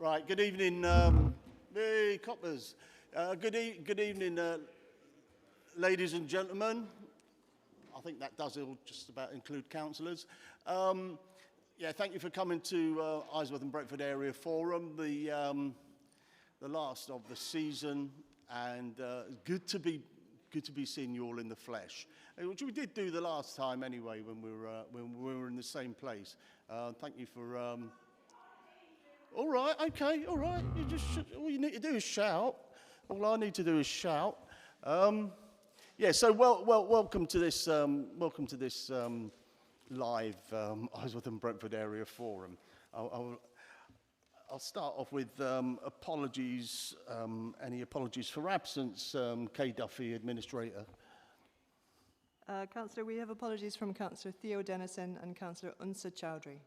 Right, good evening, hey, coppers. Good evening, ladies and gentlemen. I think that does all just about include councillors. Yeah, thank you for coming to Isleworth and Brentford Area Forum, the last of the season, and good to be seeing you all in the flesh, which we did do the last time anyway when we were in the same place. Thank you for. All right, okay, all right. You just all you need to do is shout. All I need to do is shout. Yeah. So welcome to this live Isleworth and Brentford Area Forum. I'll start off with apologies. Any apologies for absence? Kay Duffy, Administrator. Councillor, we have apologies from Councillor Theo Dennison and Councillor Unsa Chowdhury.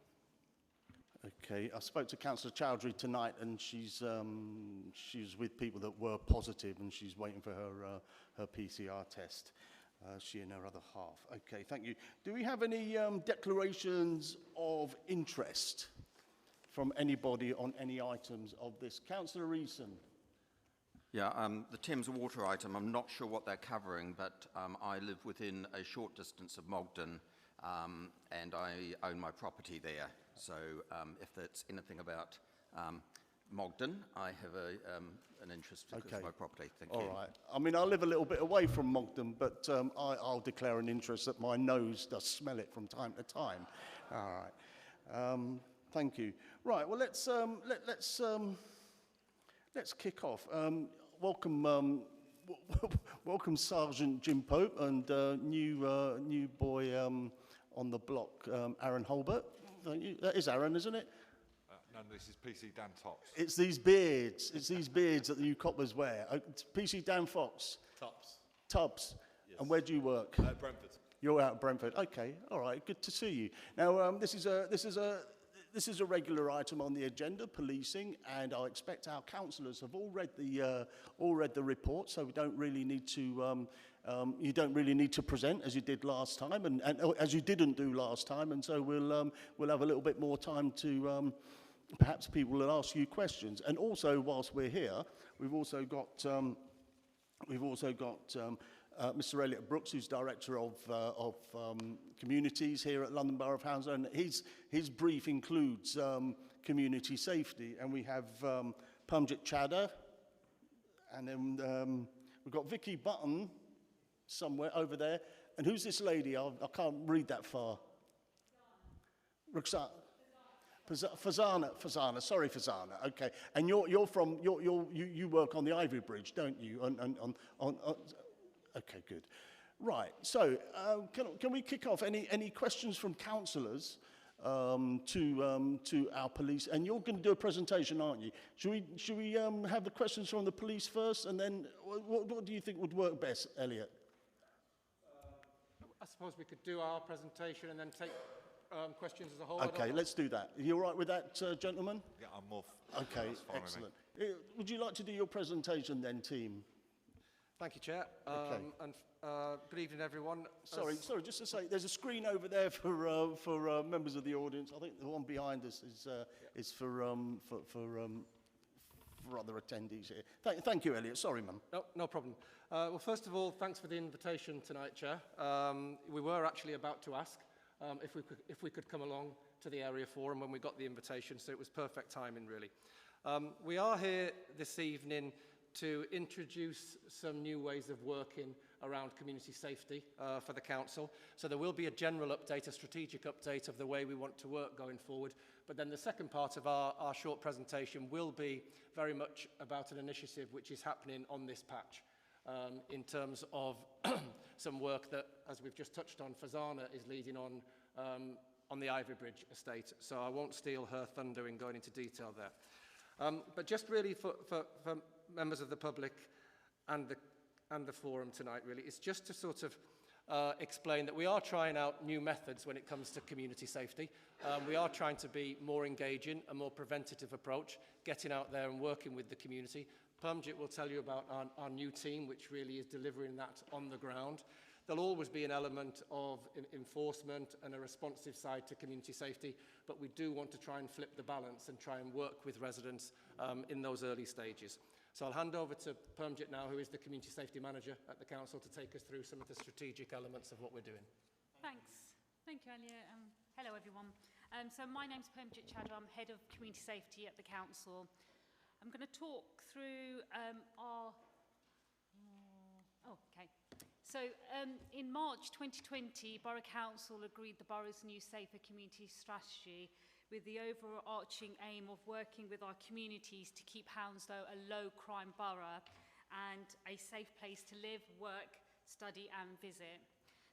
Okay, I spoke to Councillor Chowdhury tonight, and she's with people that were positive, and she's waiting for her PCR test. She and her other half. Okay, thank you. Do we have any declarations of interest from anybody on any items of this? Councillor Eason. Yeah, the Thames Water item, I'm not sure what they're covering, but I live within a short distance of Mogden, and I own my property there. So if that's anything about Mogden, I have an interest because of my property. Thank you. All right. I mean, I live a little bit away from Mogden, but I'll declare an interest that my nose does smell it from time to time. All right. Thank you. Right. Well, let's kick off. Welcome, welcome, Sergeant Jim Pope, and new boy on the block, Aaron Holbert. That is Aaron, isn't it? No, this is PC Dan Tops. It's these beards. It's these beards that the new coppers wear. PC Dan Fox. Tubbs. Yes. And where do you work? Brentford. You're out of Brentford. Okay. All right. Good to see you. Now, this is a regular item on the agenda, policing, and I expect our councillors have all read the report, so we don't really need to. You don't really need to present as you did last time, and as you didn't do last time, and so we'll have a little bit more time to perhaps people will ask you questions. And also, whilst we're here, we've also got Mr. Elliot Brooks, who's Director of Communities here at London Borough of Hounslow, and his brief includes community safety, and we have Pamjit Chadha, and then we've got Vicky Button somewhere over there. And who's this lady? I can't read that far. Roxana. Fazana. Sorry, Fazana. Okay. And you work on the Ivory Bridge, don't you? Okay, good. Right. So can we kick off? Any questions from councillors to our police? And you're going to do a presentation, aren't you? Should we have the questions from the police first, and then what do you think would work best, Elliot? I suppose we could do our presentation and then take questions as a whole. Okay, let's do that. Are you all right with that, gentlemen? Yeah, I'm off. Okay, excellent. Would you like to do your presentation then, team? Thank you, Chair. Okay. And good evening, everyone. Sorry, just to say, there's a screen over there for members of the audience. I think the one behind us is for other attendees here. Thank you, Elliot. Sorry, ma'am. No problem. Well, first of all, thanks for the invitation tonight, Chair. We were actually about to ask if we could come along to the area forum when we got the invitation, so it was perfect timing, really. We are here this evening to introduce some new ways of working around community safety for the council. So there will be a general update, a strategic update of the way we want to work going forward. But then the second part of our short presentation will be very much about an initiative which is happening on this patch in terms of some work that, as we've just touched on, Fazana is leading on the Ivory Bridge estate. So I won't steal her thunder in going into detail there. But just really for members of the public and the forum tonight, really, it's just to sort of explain that we are trying out new methods when it comes to community safety. We are trying to be more engaging, a more preventative approach, getting out there and working with the community. Pamjit will tell you about our new team, which really is delivering that on the ground. There'll always be an element of enforcement and a responsive side to community safety, but we do want to try and flip the balance and try and work with residents in those early stages. So I'll hand over to Permjit now, who is the Community Safety Manager at the Council, to take us through some of the strategic elements of what we're doing. Thanks. Thank you, Elliot. Hello, everyone. So my name's Permjit Chadha. I'm Head of Community Safety at the Council. I'm going to talk through So in March 2020, Borough Council agreed the borough's new Safer Community Strategy with the overarching aim of working with our communities to keep Hounslow a low-crime borough and a safe place to live, work, study and visit.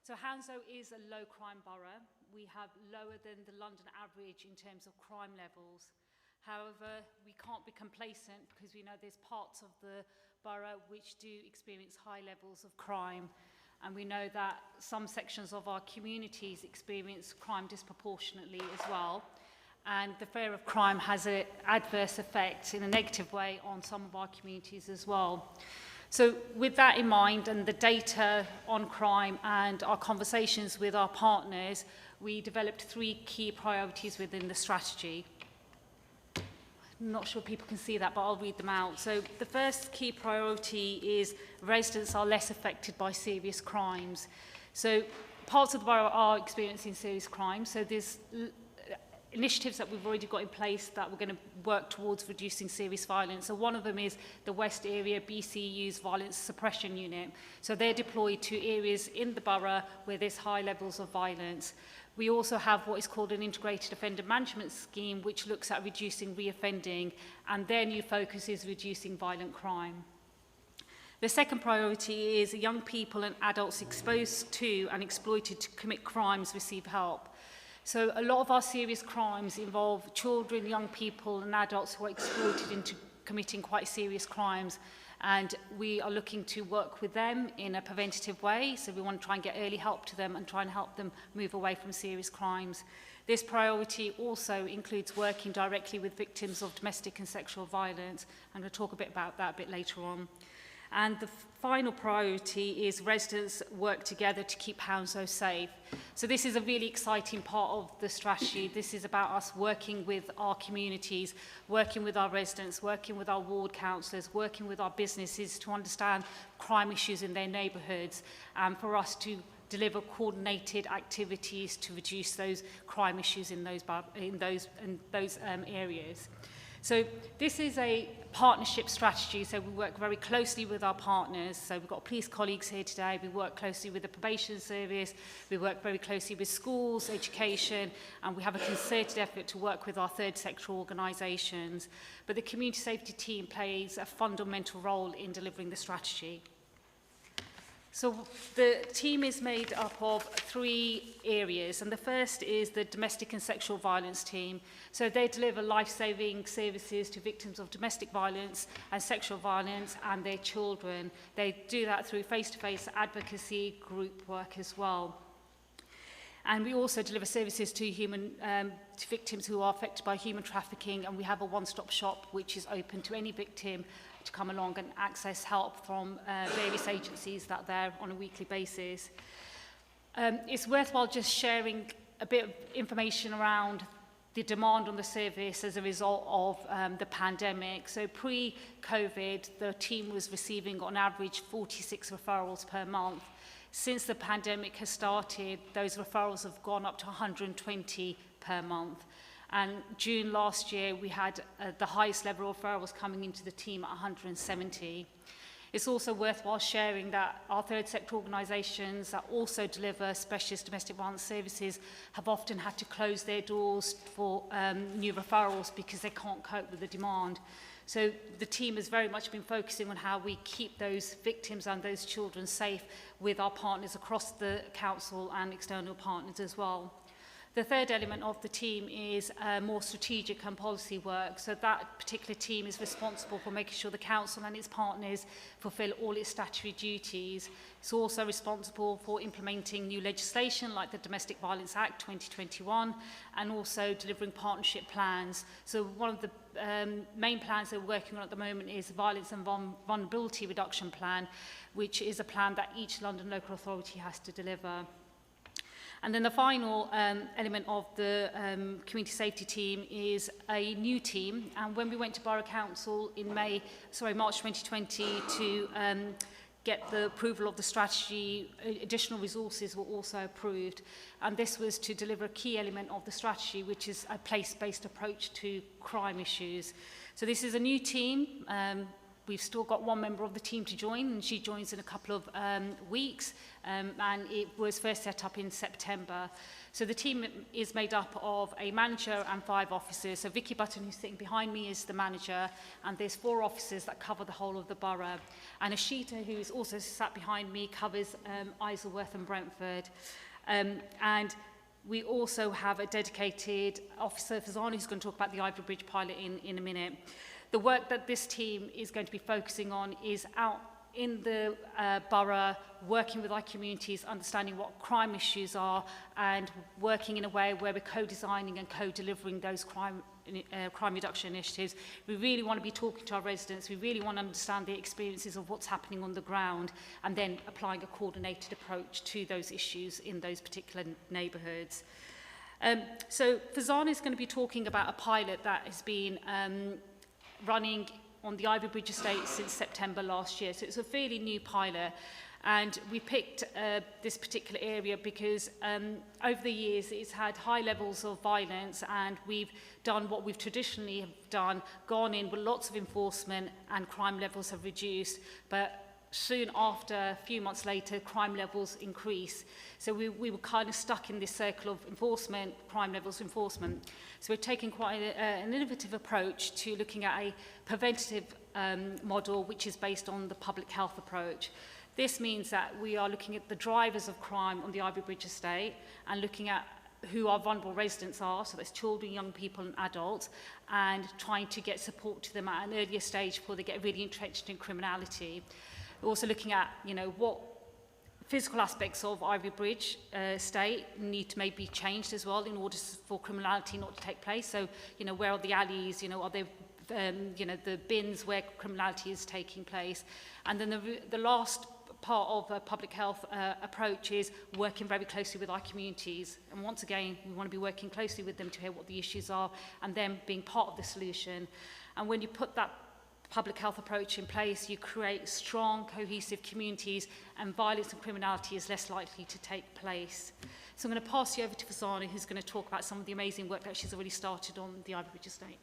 So Hounslow is a low-crime borough. We have lower than the London average in terms of crime levels. However, we can't be complacent because we know there's parts of the borough which do experience high levels of crime. And we know that some sections of our communities experience crime disproportionately as well. And the fear of crime has an adverse effect in a negative way on some of our communities as well. So with that in mind and the data on crime and our conversations with our partners, we developed 3 key priorities within the strategy. I'm not sure people can see that, but I'll read them out. So the first key priority is residents are less affected by serious crimes. So parts of the borough are experiencing serious crime. So there's initiatives that we've already got in place that we're going to work towards reducing serious violence. So one of them is the West Area BCU's Violence Suppression Unit. So they're deployed to areas in the borough where there's high levels of violence. We also have what is called an integrated offender management scheme, which looks at reducing reoffending, and their new focus is reducing violent crime. The second priority is young people and adults exposed to and exploited to commit crimes receive help. So a lot of our serious crimes involve children, young people and adults who are exploited into committing quite serious crimes. And we are looking to work with them in a preventative way. So we want to try and get early help to them and try and help them move away from serious crimes. This priority also includes working directly with victims of domestic and sexual violence. I'm going to talk a bit about that a bit later on. And the final priority is residents work together to keep Hounslow safe. So this is a really exciting part of the strategy. This is about us working with our communities, working with our residents, working with our ward councillors, working with our businesses to understand crime issues in their neighbourhoods, and for us to deliver coordinated activities to reduce those crime issues in those areas. So this is a partnership strategy, so we work very closely with our partners. So we've got police colleagues here today, we work closely with the probation service, we work very closely with schools, education, and we have a concerted effort to work with our third sector organisations. But the community safety team plays a fundamental role in delivering the strategy. So the team is made up of 3 areas, and the first is the domestic and sexual violence team. So they deliver life-saving services to victims of domestic violence and sexual violence and their children. They do that through face-to-face advocacy group work as well. And we also deliver services to victims who are affected by human trafficking, and we have a one-stop shop which is open to any victim to come along and access help from various agencies that are there on a weekly basis. It's worthwhile just sharing a bit of information around the demand on the service as a result of the pandemic. So pre-COVID, the team was receiving on average 46 referrals per month. Since the pandemic has started, those referrals have gone up to 120 per month. And June last year, we had the highest level of referrals coming into the team at 170. It's also worthwhile sharing that our third sector organisations that also deliver specialist domestic violence services have often had to close their doors for new referrals because they can't cope with the demand. So the team has very much been focusing on how we keep those victims and those children safe with our partners across the council and external partners as well. The third element of the team is more strategic and policy work. So that particular team is responsible for making sure the council and its partners fulfil all its statutory duties. It's also responsible for implementing new legislation like the Domestic Violence Act 2021 and also delivering partnership plans. So one of the main plans that we're working on at the moment is the Violence and Vulnerability Reduction Plan, which is a plan that each London local authority has to deliver. And then the final element of the community safety team is a new team. And when we went to Borough Council in March 2020 to get the approval of the strategy, additional resources were also approved. And this was to deliver a key element of the strategy, which is a place-based approach to crime issues. So this is a new team. We've still got one member of the team to join, and she joins in a couple of weeks, and it was first set up in September. So the team is made up of a manager and 5 officers. So Vicky Button, who's sitting behind me, is the manager, and there's 4 officers that cover the whole of the borough. And Ashita, who's also sat behind me, covers Isleworth and Brentford. And we also have a dedicated officer, Fazan, who's going to talk about the Ivy Bridge pilot in a minute. The work that this team is going to be focusing on is out in the borough, working with our communities, understanding what crime issues are, and working in a way where we're co-designing and co-delivering those crime reduction initiatives. We really want to be talking to our residents. We really want to understand the experiences of what's happening on the ground, and then applying a coordinated approach to those issues in those particular neighbourhoods. So Fazan is going to be talking about a pilot that has been running on the Ivy Bridge estate since September last year. So it's a fairly new pilot. And we picked this particular area because over the years it's had high levels of violence, and we've done what we've traditionally have done, gone in with lots of enforcement, and crime levels have reduced. But soon after, a few months later, crime levels increase. So we were kind of stuck in this circle of enforcement, crime levels enforcement. So we're taking quite an innovative approach to looking at a preventative model, which is based on the public health approach. This means that we are looking at the drivers of crime on the Ivy Bridge estate, and looking at who our vulnerable residents are, so that's children, young people and adults, and trying to get support to them at an earlier stage before they get really entrenched in criminality. We're also looking at, what physical aspects of Ivy Bridge estate need to maybe changed as well in order for criminality not to take place. So, where are the alleys? Are there, the bins where criminality is taking place? And then the last part of a public health approach is working very closely with our communities. And once again, we want to be working closely with them to hear what the issues are, and them being part of the solution. And when you put that public health approach in place, you create strong, cohesive communities, and violence and criminality is less likely to take place. So I'm going to pass you over to Fazana, who's going to talk about some of the amazing work that she's already started on the Ivy Bridge estate.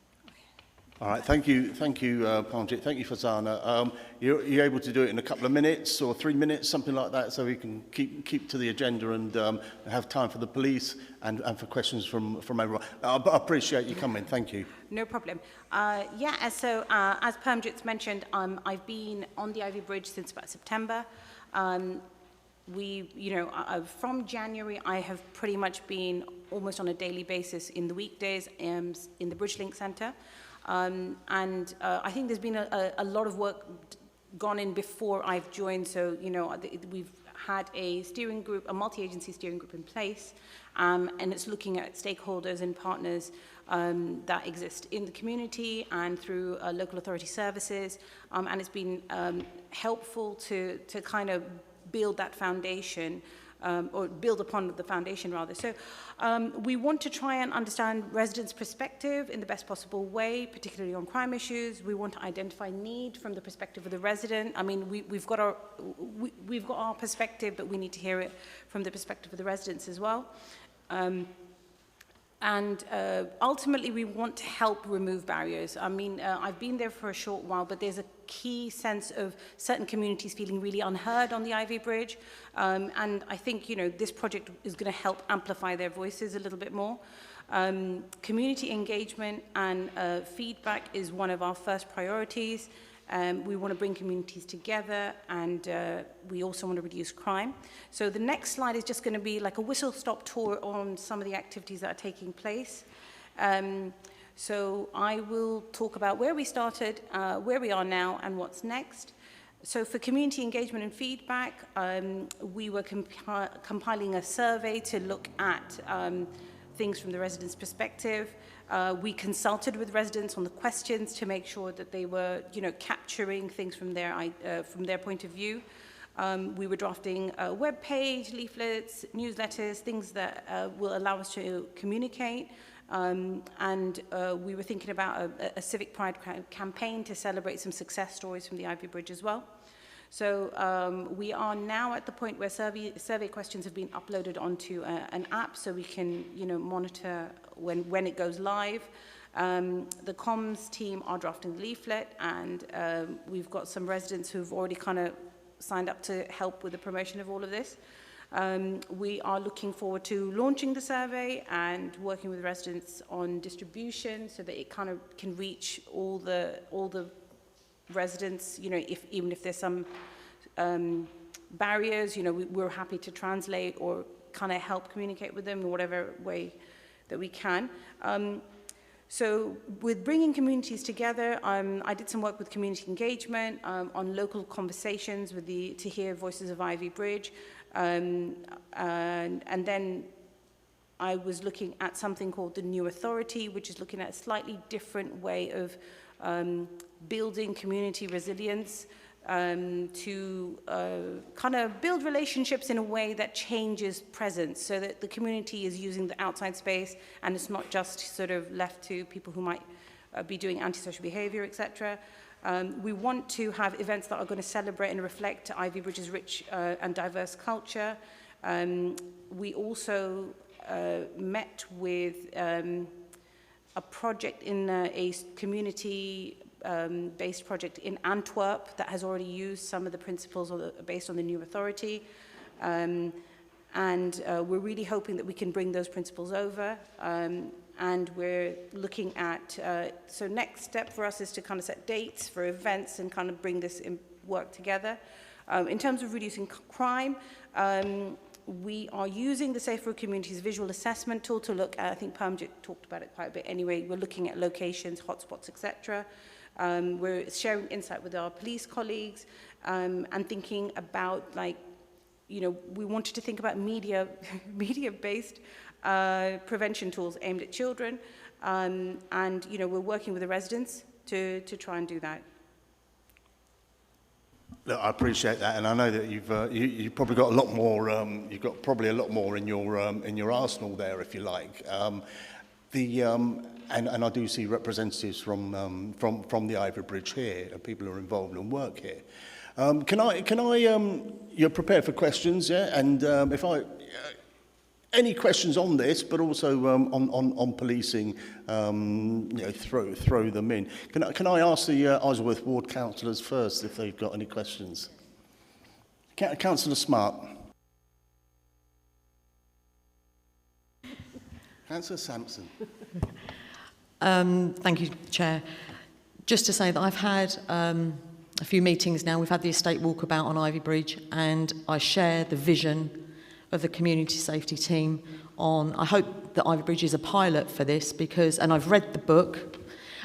All right, thank you, Parmjit. Thank you, Fazana. You're able to do it in a couple of minutes or 3 minutes, something like that, so we can keep to the agenda and have time for the police and for questions from everyone. I appreciate you coming. Thank you. No problem. So as Parmjit's mentioned, I've been on the Ivy Bridge since about September. From January, I have pretty much been almost on a daily basis in the weekdays in the Bridgelink Centre. I think there's been a lot of work gone in before I've joined. So, we've had a steering group, a multi-agency steering group in place, and it's looking at stakeholders and partners that exist in the community and through local authority services. And it's been helpful to kind of build that foundation, or build upon the foundation rather. So we want to try and understand residents' perspective in the best possible way, particularly on crime issues. We want to identify need from the perspective of the resident. I mean, we've got our perspective, but we need to hear it from the perspective of the residents as well. Ultimately, we want to help remove barriers. I mean, I've been there for a short while, but there's a key sense of certain communities feeling really unheard on the Ivy Bridge. And I think, this project is going to help amplify their voices a little bit more. Community engagement and feedback is one of our first priorities. We want to bring communities together, and we also want to reduce crime. So the next slide is just going to be like a whistle-stop tour on some of the activities that are taking place. So I will talk about where we started, where we are now, and what's next. So for community engagement and feedback, we were compiling a survey to look at things from the residents' perspective. We consulted with residents on the questions to make sure that they were, capturing things from their point of view. We were drafting a web page, leaflets, newsletters, things that will allow us to communicate. And we were thinking about a civic pride campaign to celebrate some success stories from the Ivy Bridge as well. So we are now at the point where survey questions have been uploaded onto an app, so we can, monitor when it goes live. The comms team are drafting the leaflet, and we've got some residents who've already kind of signed up to help with the promotion of all of this. We are looking forward to launching the survey and working with residents on distribution so that it kind of can reach all the residents, even if there's some barriers, we're happy to translate or kind of help communicate with them in whatever way that we can. So with bringing communities together, I did some work with community engagement on local conversations with to hear voices of Ivy Bridge. And then I was looking at something called the New Authority, which is looking at a slightly different way of building community resilience to kind of build relationships in a way that changes presence, so that the community is using the outside space and it's not just sort of left to people who might be doing antisocial behavior, etc. We want to have events that are going to celebrate and reflect Ivy Bridge's rich and diverse culture. We also met with a project in a community-based project in Antwerp that has already used some of the principles based on the New Authority. And we're really hoping that we can bring those principles over. And we're looking at, so next step for us is to kind of set dates for events and kind of bring this work together. In terms of reducing crime, we are using the Safer Communities visual assessment tool to look at, I think Parmjit talked about it quite a bit anyway, we're looking at locations, hotspots, etc. We're sharing insight with our police colleagues and thinking about, we wanted to think about media-based prevention tools aimed at children, and we're working with the residents to try and do that. Look, I appreciate that, and I know that you've probably got a lot more. You've got probably a lot more in your arsenal there, if you like. And I do see representatives from the Ivy Bridge here, and people who are involved and work here. Can I? You're prepared for questions, yeah? And if I. Any questions on this, but also on policing, throw them in. Can I ask the Isleworth ward councillors first if they've got any questions? Councillor Smart. Councillor Sampson. Thank you, Chair. Just to say that I've had a few meetings now. We've had the estate walkabout on Ivy Bridge, and I share the vision of the community safety team on, I hope that Ivy Bridge is a pilot for this, because, and I've read the book,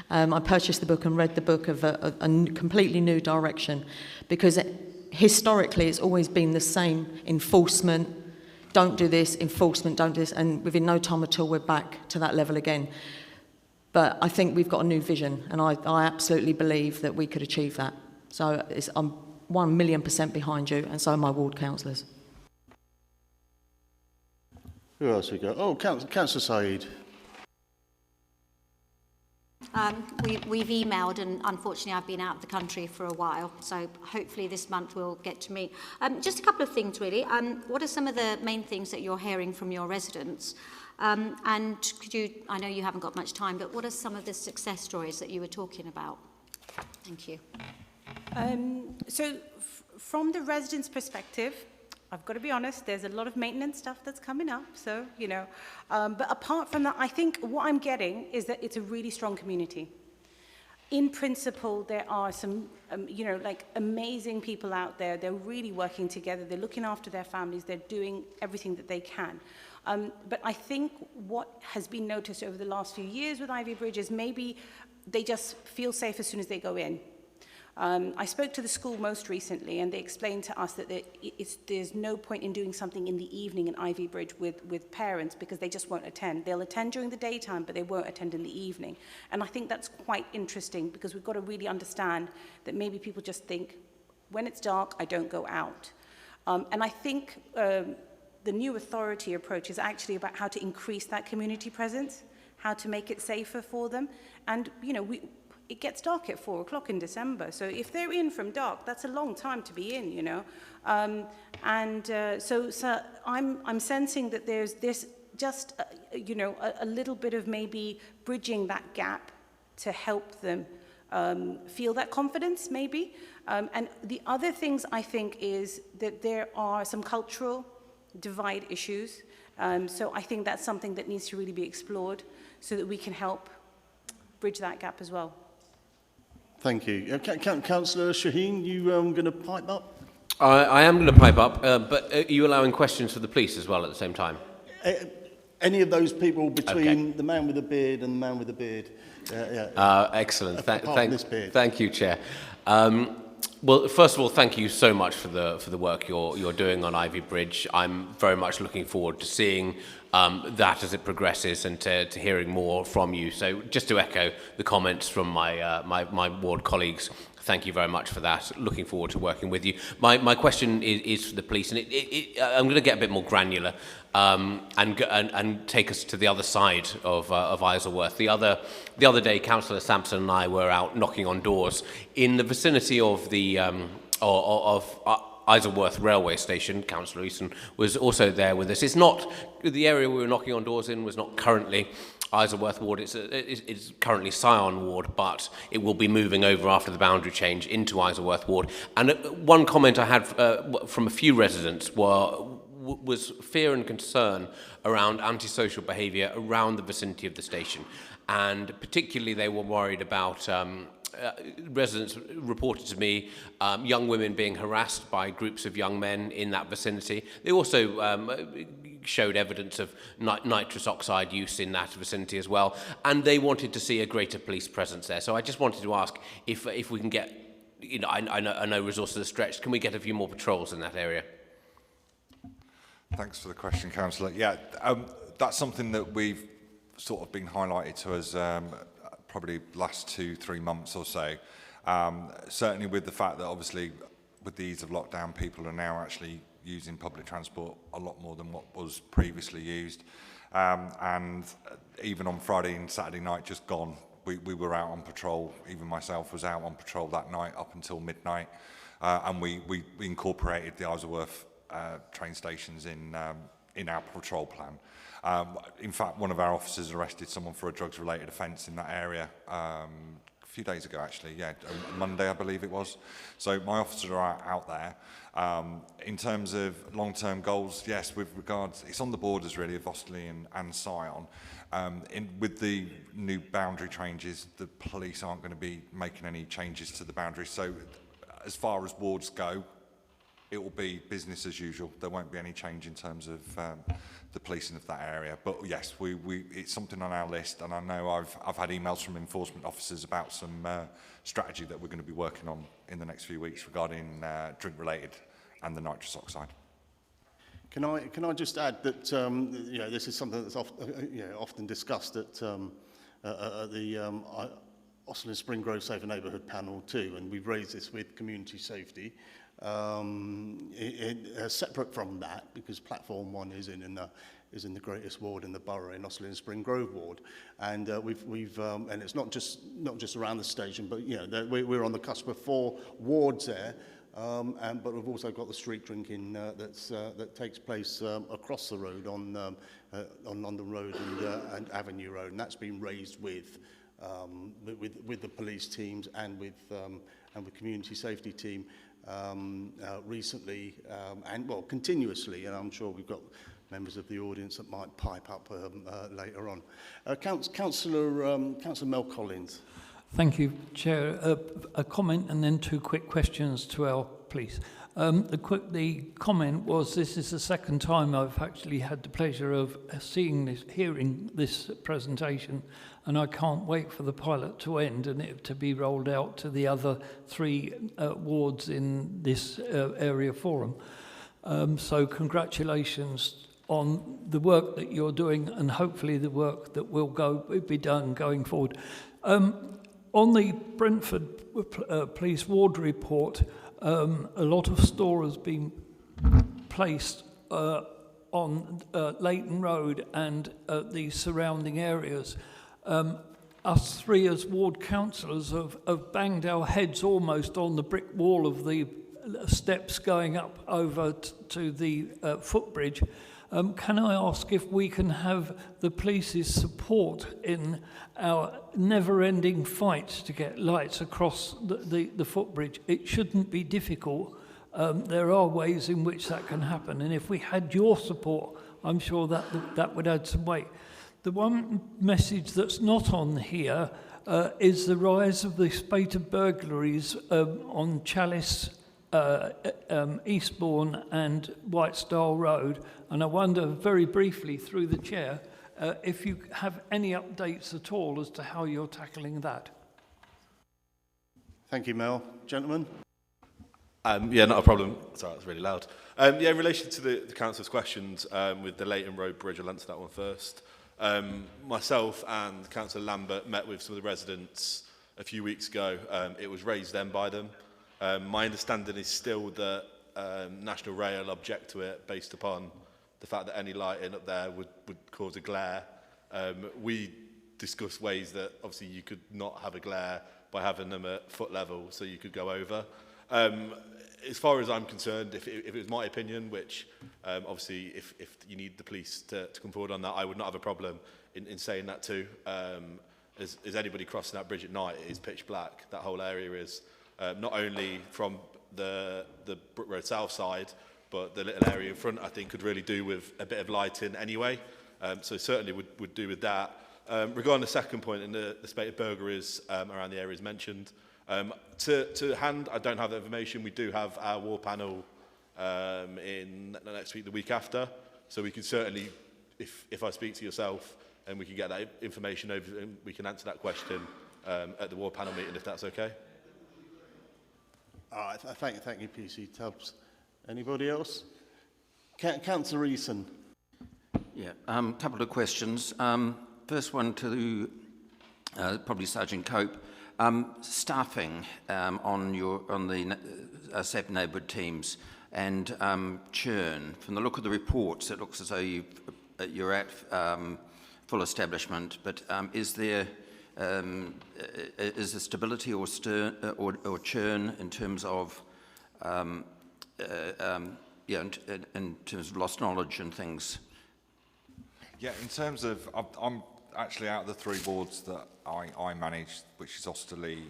I purchased the book and read the book of a completely new direction, because historically it's always been the same: enforcement, don't do this, enforcement, don't do this, and within no time at all we're back to that level again. But I think we've got a new vision, and I absolutely believe that we could achieve that. So I'm 1,000,000% behind you, and so are my ward councillors. Who else we got? Oh, Councillor Saeed. We've emailed, and unfortunately I've been out of the country for a while, so hopefully this month we'll get to meet. Just a couple of things really. What are some of the main things that you're hearing from your residents? And could you, I know you haven't got much time, but what are some of the success stories that you were talking about? Thank you. From the residents' perspective, I've got to be honest, there's a lot of maintenance stuff that's coming up, so, but apart from that, I think what I'm getting is that it's a really strong community. In principle, there are some, amazing people out there. They're really working together. They're looking after their families. They're doing everything that they can. But I think what has been noticed over the last few years with Ivy Bridge is maybe they just feel safe as soon as they go in. I spoke to the school most recently, and they explained to us that there's no point in doing something in the evening in Ivy Bridge with parents, because they just won't attend. They'll attend during the daytime, but they won't attend in the evening. And I think that's quite interesting, because we've got to really understand that maybe people just think, when it's dark, I don't go out. And I think the new authority approach is actually about how to increase that community presence, how to make it safer for them. And, you know, it gets dark at 4 o'clock in December. So if they're in from dark, that's a long time to be in, you know. So I'm sensing that there's this just, you know, a little bit of maybe bridging that gap to help them feel that confidence, maybe. And the other things I think is that there are some cultural divide issues. So I think that's something that needs to really be explored so that we can help bridge that gap as well. Thank you. Councillor Shaheen, you going to pipe up? I am going to pipe up, but are you allowing questions for the police as well at the same time? Any of those people between Okay. the man with the beard and the man with the beard. Excellent. This beard. Thank you, Chair. Well, first of all, thank you so much for the work you're doing on Ivy Bridge. I'm very much looking forward to seeing that as it progresses and to hearing more from you. So just to echo the comments from my ward colleagues, thank you very much for that. Looking forward to working with you. My question is for the police, and I'm going to get a bit more granular and take us to the other side of Isleworth. The other day, Councillor Sampson and I were out knocking on doors in the vicinity of the Isleworth railway station. Councillor Easton was also there with us. It's not the area we were knocking on doors in was not currently Isleworth ward. It's currently Scion ward, but it will be moving over after the boundary change into Isleworth ward. And one comment I had from a few residents was fear and concern around antisocial behaviour around the vicinity of the station, and particularly they were worried about residents reported to me young women being harassed by groups of young men in that vicinity. They also showed evidence of nitrous oxide use in that vicinity as well, and they wanted to see a greater police presence there. So I just wanted to ask if we can get, you know, I know resources are stretched, can we get a few more patrols in that area? Thanks for the question, Councillor. Yeah, that's something that we've sort of been highlighted to us probably last 2-3 months or so. Certainly with the fact that obviously with the ease of lockdown, people are now actually using public transport a lot more than what was previously used. And even on Friday and Saturday night just gone, we were out on patrol. Even myself was out on patrol that night up until midnight. And we incorporated the Isleworth train stations in our patrol plan. In fact, one of our officers arrested someone for a drugs-related offence in that area a few days ago, actually. Yeah, Monday, I believe it was. So my officers are out there. In terms of long-term goals, yes, with regards, it's on the borders really of Osterley and Scion. With the new boundary changes, the police aren't going to be making any changes to the boundaries. So as far as wards go, it will be business as usual. There won't be any change in terms of the policing of that area. But yes, it's something on our list, and I know I've had emails from enforcement officers about some strategy that we're going to be working on in the next few weeks regarding drink-related and the nitrous oxide. Can I just add that you know, this is something that's often discussed at the Osterley Spring Grove Safer Neighbourhood panel too, and we've raised this with community safety. Separate from that, because platform 1 is in the greatest ward in the borough, in Osterley and Spring Grove ward, and we've and it's not just around the station, but you know we're on the cusp of 4 wards there, but we've also got the street drinking that takes place across the road on London Road and Avenue Road, and that's been raised with the police teams and with community safety team. Recently and well continuously, and I'm sure we've got members of the audience that might pipe up later on. Councillor Mel Collins. Thank you, Chair. A comment and then 2 quick questions to our police. The comment was, this is the second time I've actually had the pleasure of hearing this presentation, and I can't wait for the pilot to end and it to be rolled out to the other 3 wards in this area forum. So congratulations on the work that you're doing, and hopefully the work that will be done going forward. On the Brentford Police Ward report, a lot of store has been placed on Leighton Road and the surrounding areas. Us three as ward councillors have banged our heads almost on the brick wall of the steps going up over to the footbridge. Can I ask if we can have the police's support in our never-ending fight to get lights across the footbridge? It shouldn't be difficult. There are ways in which that can happen, and if we had your support, I'm sure that would add some weight. The one message that's not on here is the rise of the spate of burglaries on Chalice, Eastbourne and Whitestyle Road, and I wonder very briefly through the chair if you have any updates at all as to how you're tackling that. Thank you, Mel. Gentlemen? Yeah, not a problem. Sorry, that's really loud. Yeah, in relation to the councillor's questions with the Leighton Road Bridge, I'll answer that one first. Myself and Councillor Lambert met with some of the residents a few weeks ago. It was raised then by them. My understanding is still that National Rail object to it based upon the fact that any lighting up there would cause a glare. We discussed ways that obviously you could not have a glare by having them at foot level, so you could go over. As far as I'm concerned, if it was my opinion, which obviously if you need the police to come forward on that, I would not have a problem in saying that too. As anybody crossing that bridge at night, it is pitch black. That whole area is not only from the Brook Road South side, but the little area in front, I think, could really do with a bit of lighting anyway. So certainly would do with that. Regarding the second point in the spate of burglaries around the areas mentioned, to hand, I don't have that information. We do have our war panel in the next week, the week after. So we can certainly, if I speak to yourself, and we can get that information over, and we can answer that question at the war panel meeting, if that's okay. All right, thank you, PC Tubbs. Anybody else? Councillor Eason. Yeah, couple of questions. First one to probably Sergeant Cope. Staffing on the 7 neighbourhood teams and churn. From the look of the reports, it looks as though you're at full establishment. But is there stability or churn in terms of in terms of lost knowledge and things? Yeah, in terms of, I'm actually out of the 3 wards that I manage, which is Osterley,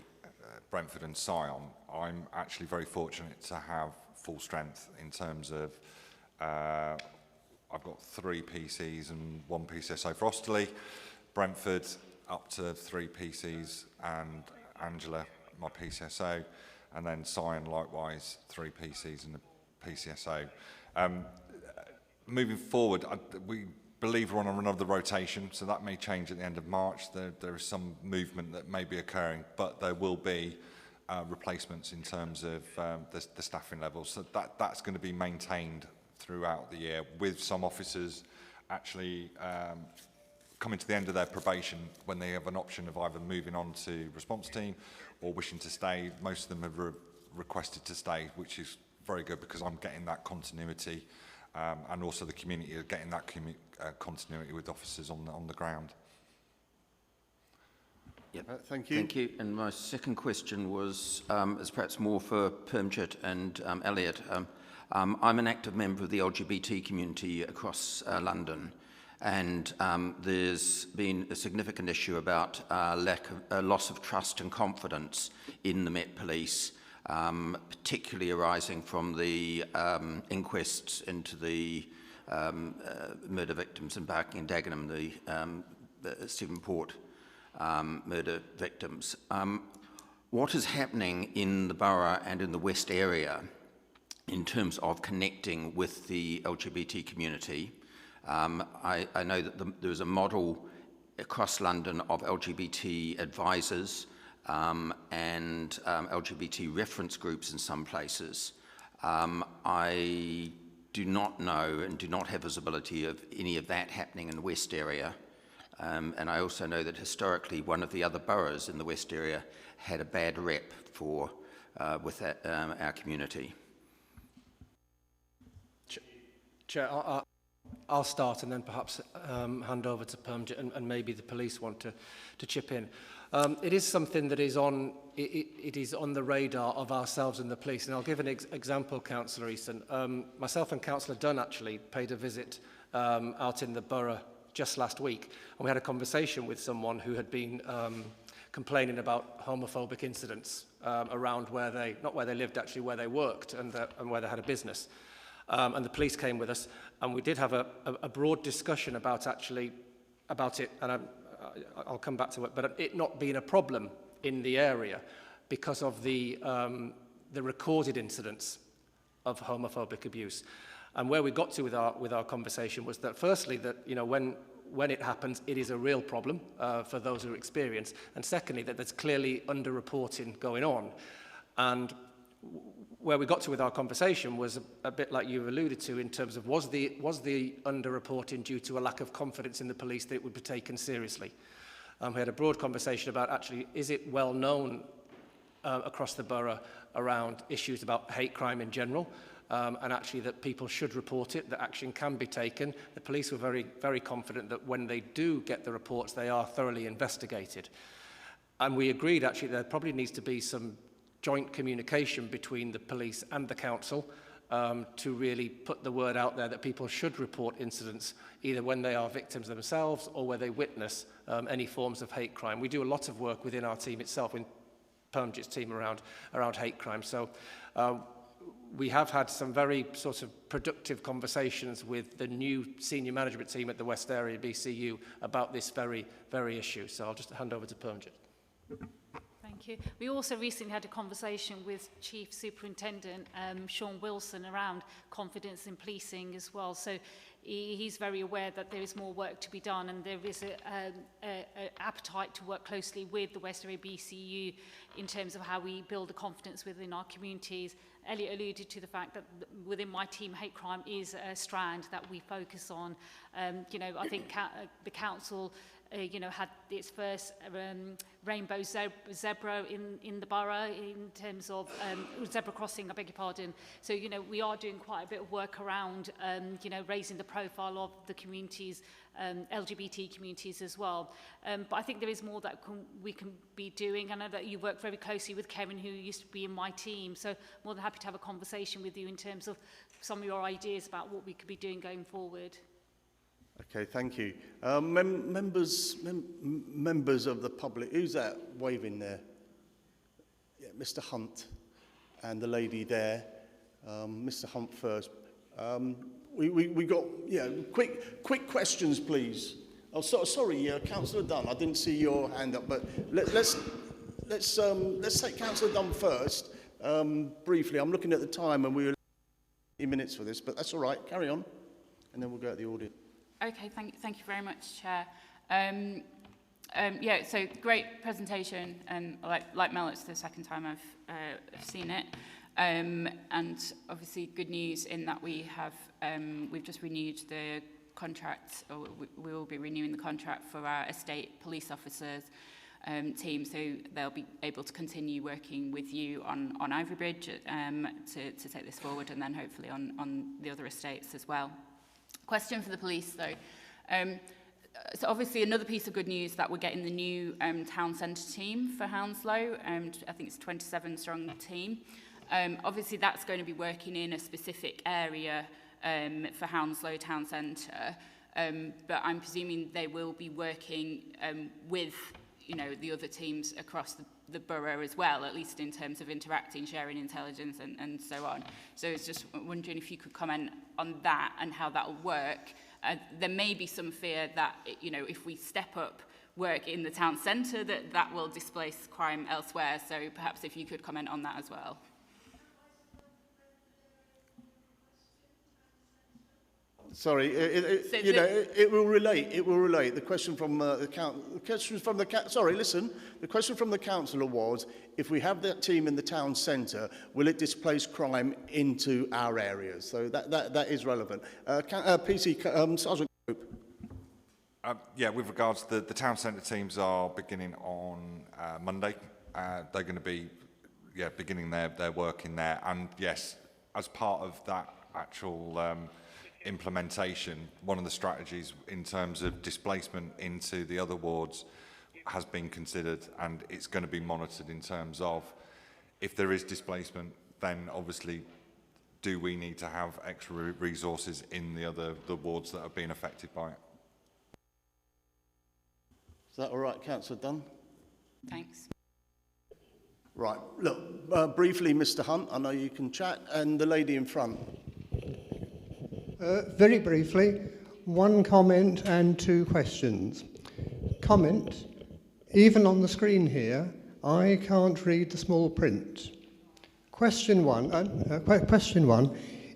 Brentford and Sion. I'm actually very fortunate to have full strength in terms of, I've got 3 PCs and 1 PCSO for Osterley, Brentford up to 3 PCs and Angela, my PCSO, and then Sion likewise 3 PCs and a PCSO. Moving forward, we believe we're on another rotation, so that may change at the end of March. There is some movement that may be occurring, but there will be replacements in terms of the staffing levels. So that's going to be maintained throughout the year, with some officers actually coming to the end of their probation when they have an option of either moving on to response team or wishing to stay. Most of them have requested to stay, which is very good because I'm getting that continuity. And also the community are getting that continuity with officers on the ground. Yep. Thank you. Thank you. And my second question was is perhaps more for Permchit and Elliot. I'm an active member of the LGBT community across London, and there's been a significant issue about loss of trust and confidence in the Met Police. Particularly arising from the inquests into the murder victims in Barking and Dagenham, the Stephen Port murder victims. What is happening in the borough and in the West area in terms of connecting with the LGBT community? I know that there is a model across London of LGBT advisors and LGBT reference groups in some places. I do not know and do not have visibility of any of that happening in the West area. And I also know that historically one of the other boroughs in the West area had a bad rep with our community. Chair, I'll start and then perhaps hand over to Permjit and maybe the police want to chip in. It is something that is on it is on the radar of ourselves and the police, and I'll give an example, Councillor Easton. Myself and Councillor Dunn actually paid a visit out in the borough just last week, and we had a conversation with someone who had been complaining about homophobic incidents around where they, not where they lived actually, where they worked and where they had a business. And the police came with us, and we did have a broad discussion about it, and I'll come back to it, but it not being a problem in the area because of the recorded incidents of homophobic abuse. And where we got to with our conversation was that, firstly, that when it happens, it is a real problem for those who experience, and secondly, that there's clearly underreporting going on. And where we got to with our conversation was a bit like you've alluded to in terms of was the underreporting due to a lack of confidence in the police that it would be taken seriously. We had a broad conversation about actually is it well known across the borough around issues about hate crime in general, and actually that people should report it, that action can be taken. The police were very, very confident that when they do get the reports, they are thoroughly investigated. And we agreed actually there probably needs to be some joint communication between the police and the council to really put the word out there that people should report incidents either when they are victims themselves or where they witness any forms of hate crime. We do a lot of work within our team itself, in Permjit's team, around hate crime. So we have had some very sort of productive conversations with the new senior management team at the West Area BCU about this very, very issue. So I'll just hand over to Permjit. Thank you. We also recently had a conversation with Chief Superintendent Sean Wilson around confidence in policing as well. So he's very aware that there is more work to be done, and there is an appetite to work closely with the West Area BCU in terms of how we build the confidence within our communities. Elliot alluded to the fact that within my team, hate crime is a strand that we focus on. I think the council had its first rainbow zebra in the borough in terms of zebra crossing, I beg your pardon. So, we are doing quite a bit of work around, raising the profile of the communities, LGBT communities as well. But I think there is more that we can be doing. I know that you work very closely with Kevin, who used to be in my team. So more than happy to have a conversation with you in terms of some of your ideas about what we could be doing going forward. Okay, thank you. Members of the public, who's that waving there? Yeah, Mr. Hunt and the lady there. Mr. Hunt first. We got quick questions, please. Oh, sorry, Councillor Dunn. I didn't see your hand up, but let's take Councillor Dunn first. Briefly, I'm looking at the time, and we were 20 minutes for this, but that's all right. Carry on, and then we'll go to the audience. Okay, thank you very much, Chair. So great presentation, and like Mel, it's the second time I've seen it, and obviously good news in that we've just renewed the contract, or we will be renewing the contract for our estate police officers team, so they'll be able to continue working with you on Ivy Bridge to take this forward, and then hopefully on the other estates as well. Question for the police, though. So obviously another piece of good news that we're getting the new town centre team for Hounslow. I think it's a 27-strong team. Obviously that's going to be working in a specific area for Hounslow town centre, but I'm presuming they will be working with the other teams across the borough as well, at least in terms of interacting, sharing intelligence and so on. So it's just wondering if you could comment on that and how that will work. There may be some fear that, if we step up work in the town centre, that will displace crime elsewhere. So perhaps if you could comment on that as well. Sorry, it will relate. It will relate. The question from the question from the councillor was: if we have that team in the town centre, will it displace crime into our areas? So that is relevant. Sergeant Group. With regards to the town centre teams are beginning on Monday. They're going to be beginning their work in there, and yes, as part of that actual implementation, one of the strategies in terms of displacement into the other wards has been considered, and it's going to be monitored in terms of if there is displacement, then obviously do we need to have extra resources in the wards that are being affected by it. Is that all right, Councillor Dunn? Thanks. Right, look, briefly, Mr Hunt, I know you can chat, and the lady in front. Very briefly, one comment and two questions. Comment, even on the screen here, I can't read the small print. Question one,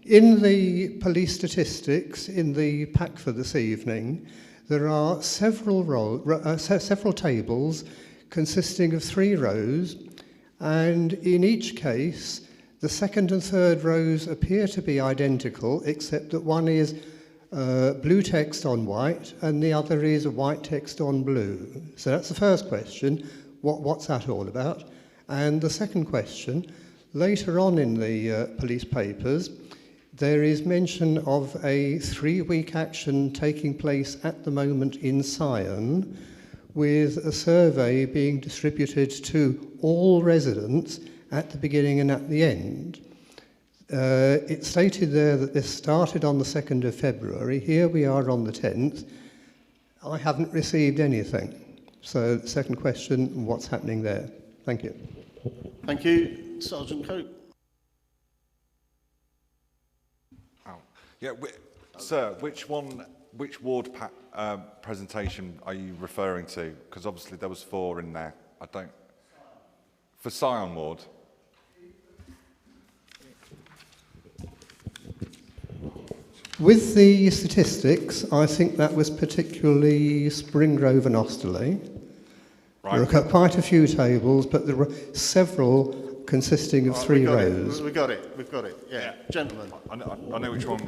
in the police statistics in the pack for this evening, there are several tables consisting of 3 rows, and in each case, the second and third rows appear to be identical, except that one is blue text on white, and the other is white text on blue. So that's the first question. What's that all about? And the second question, later on in the police papers, there is mention of a 3-week action taking place at the moment in Sion, with a survey being distributed to all residents at the beginning and at the end. It's stated there that this started on the 2nd of February. Here we are on the 10th. I haven't received anything. So the second question, what's happening there? Thank you. Thank you. Sergeant Coke. Yeah, sir, which ward presentation are you referring to? Because obviously there was 4 in there. For Sion Ward. With the statistics, I think that was particularly Springrove and Osterley. Right. There are quite a few tables, but there were several consisting of 3 rows. We've got it. Yeah. Gentlemen. I know which one.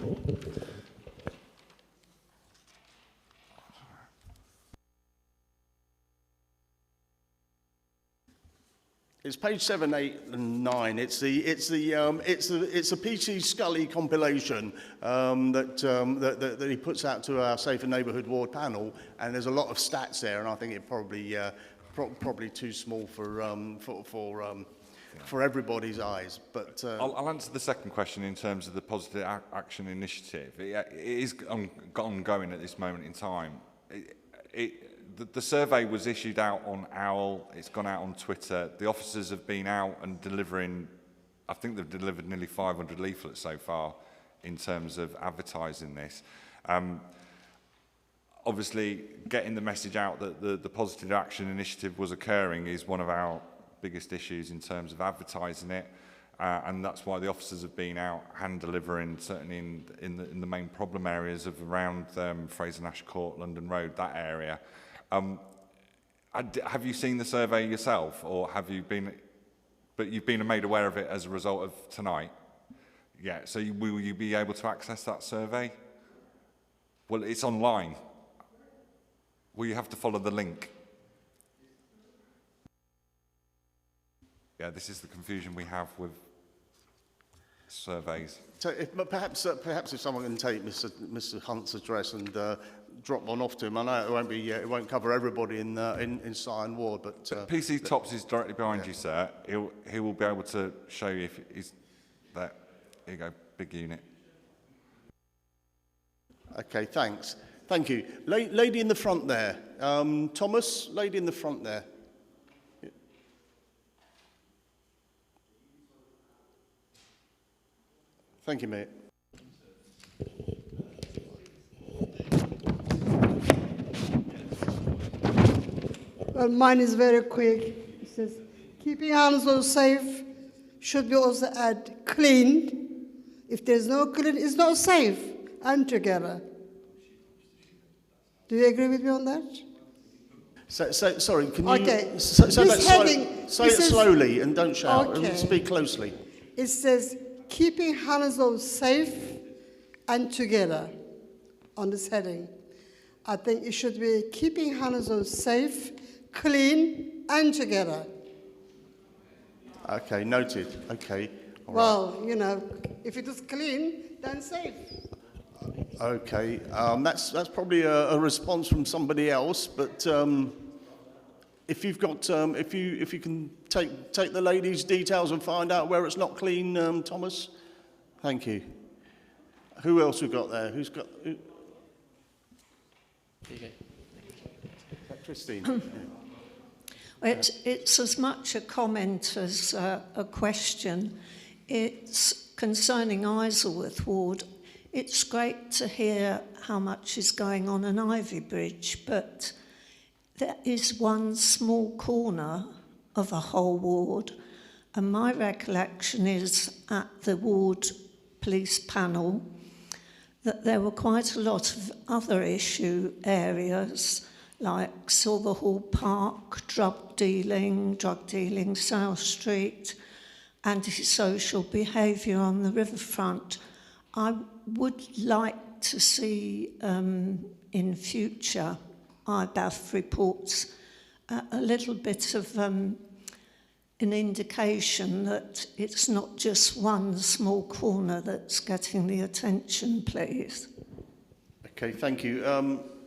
It's page 7, 8, and 9. It's a PC Scully compilation that he puts out to our Safer Neighbourhood Ward panel, and there's a lot of stats there, and I think it probably too small for everybody's eyes. But I'll answer the second question in terms of the Positive Action Initiative. It is ongoing at this moment in time. The survey was issued out on OWL, it's gone out on Twitter. The officers have been out and delivering, I think they've delivered nearly 500 leaflets so far in terms of advertising this. Obviously, getting the message out that the Positive Action Initiative was occurring is one of our biggest issues in terms of advertising it. And that's why the officers have been out hand delivering, certainly in the main problem areas of around Fraser Nash Court, London Road, that area. Have you seen the survey yourself, or have you been? But you've been made aware of it as a result of tonight. Yeah. So will you be able to access that survey? Well, it's online. Will you have to follow the link? Yeah. This is the confusion we have with surveys. So perhaps if someone can take Mr. Hunt's address and drop one off to him. I know it won't cover everybody in Sion Ward, but PC Tops is directly behind you, sir. He will be able to show you if he's there. Here you go, big unit. Okay, thanks. Thank you, lady in the front there. Thomas, lady in the front there. Thank you, mate. Well, mine is very quick. It says, keeping households safe should be also add clean. If there's no clean, it's not safe, and together. Do you agree with me on that? Sorry, can you say it slowly and don't shout, and speak closely. It says, keeping households safe and together on this heading. I think it should be keeping households safe, clean, and together. Okay, noted. Okay. Well, you know, if it is clean, then safe. Okay, that's probably a response from somebody else, but if you've got, if you can take the lady's details and find out where it's not clean, Thomas. Thank you. Who else we got there? Who's got? Christine. It's as much a comment as a question. It's concerning Isleworth Ward. It's great to hear how much is going on in Ivybridge, but there is one small corner of a whole ward, and my recollection is at the ward police panel that there were quite a lot of other issue areas like Silverhall Park, drug dealing, South Street, antisocial behaviour on the riverfront. I would like to see in future IBAF reports a little bit of an indication that it's not just one small corner that's getting the attention, please. Okay, thank you.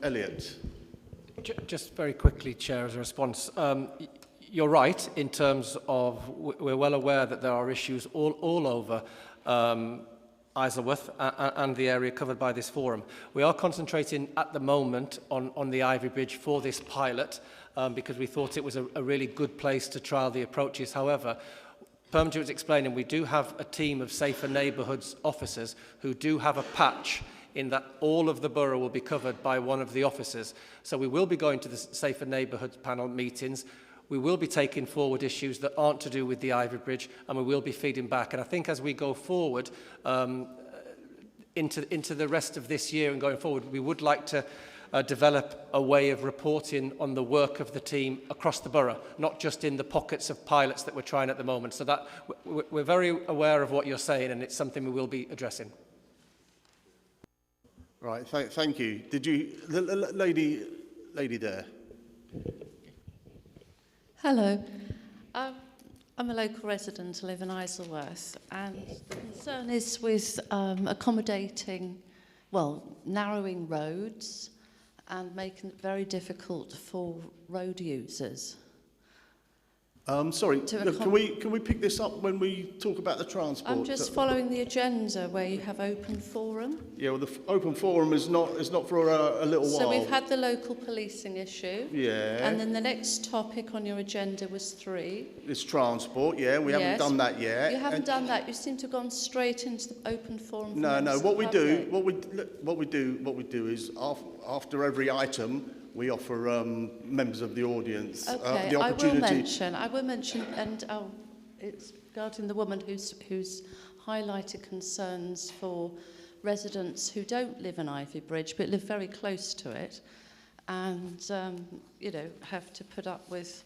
Elliot. Just very quickly, Chair, as a response. You're right in terms of we're well aware that there are issues all over Isleworth and the area covered by this forum. We are concentrating at the moment on the Ivy Bridge for this pilot because we thought it was a really good place to trial the approaches. However, Permjit was explaining we do have a team of Safer Neighbourhoods officers who do have a patch in that all of the borough will be covered by one of the officers. So we will be going to the Safer Neighbourhoods panel meetings. We will be taking forward issues that aren't to do with the Ivy Bridge, and we will be feeding back. And I think as we go forward into the rest of this year and going forward, we would like to develop a way of reporting on the work of the team across the borough, not just in the pockets of pilots that we're trying at the moment. So that we're very aware of what you're saying, and it's something we will be addressing. Right, thank you. Did you, the lady there? Hello. I'm a local resident, I live in Isleworth, and the concern is with narrowing roads and making it very difficult for road users. Sorry, look, can we pick this up when we talk about the transport? I'm just following the agenda where you have open forum. Yeah, well, the open forum is not for a little while. So we've had the local policing issue. Yeah. And then the next topic on your agenda was 3. It's transport. Yeah, we haven't done that yet. You haven't done that. You seem to have gone straight into the open forum. No. What we do is after every item, we offer members of the audience the opportunity. I will mention, and it's regarding the woman who's highlighted concerns for residents who don't live in Ivy Bridge but live very close to it, and have to put up with.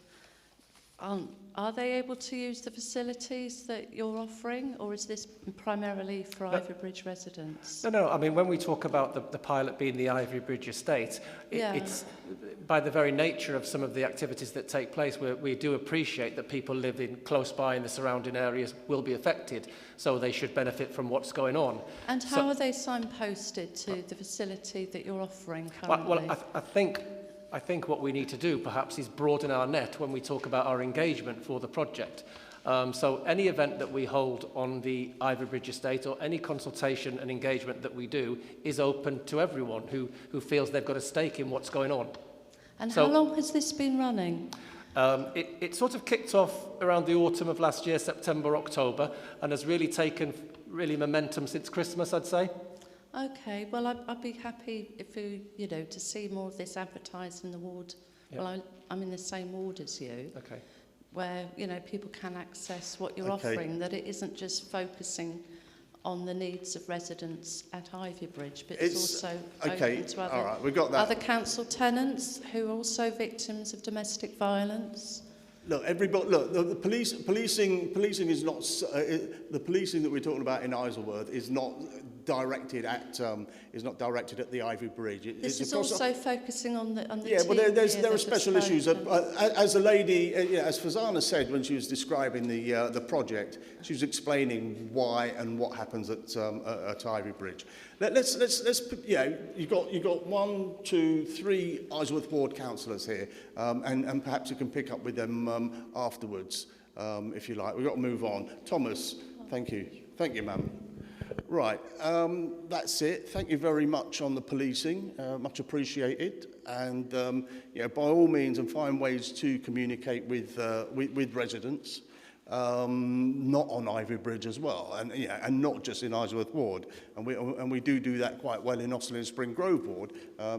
Are they able to use the facilities that you're offering, or is this primarily for Ivy Bridge residents? No. I mean, when we talk about the pilot being the Ivy Bridge estate, it's by the very nature of some of the activities that take place, we do appreciate that people living close by in the surrounding areas will be affected, so they should benefit from what's going on. And how are they signposted to the facility that you're offering currently? Well, I think what we need to do perhaps is broaden our net when we talk about our engagement for the project. So any event that we hold on the Ivy Bridge estate or any consultation and engagement that we do is open to everyone who feels they've got a stake in what's going on. And how long has this been running? It sort of kicked off around the autumn of last year, September, October, and has really taken momentum since Christmas, I'd say. Okay, well, I'd be happy if you to see more of this advertised in the ward. Yep. Well, I'm in the same ward as you. Okay. Where, people can access what you're offering, that it isn't just focusing on the needs of residents at Ivy Bridge, but it's also open to other, we got that. Other council tenants who are also victims of domestic violence. Look, the policing is not the policing that we're talking about in Isleworth is not directed at the Ivy Bridge. This is also focusing on the yeah, team well, there here are that special has issues. spoken. As the lady, as Fazana said when she was describing the project, she was explaining why and what happens at Ivy Bridge. Let's you've got 1, 2, 3 Isleworth Ward councillors here, and perhaps you can pick up with them afterwards, if you like. We've got to move on. Thomas, thank you, ma'am. Right, that's it. Thank you very much on the policing, much appreciated. And by all means, and find ways to communicate with residents, not on Ivy Bridge as well, and not just in Isleworth Ward. And we do that quite well in Osterley and Spring Grove Ward.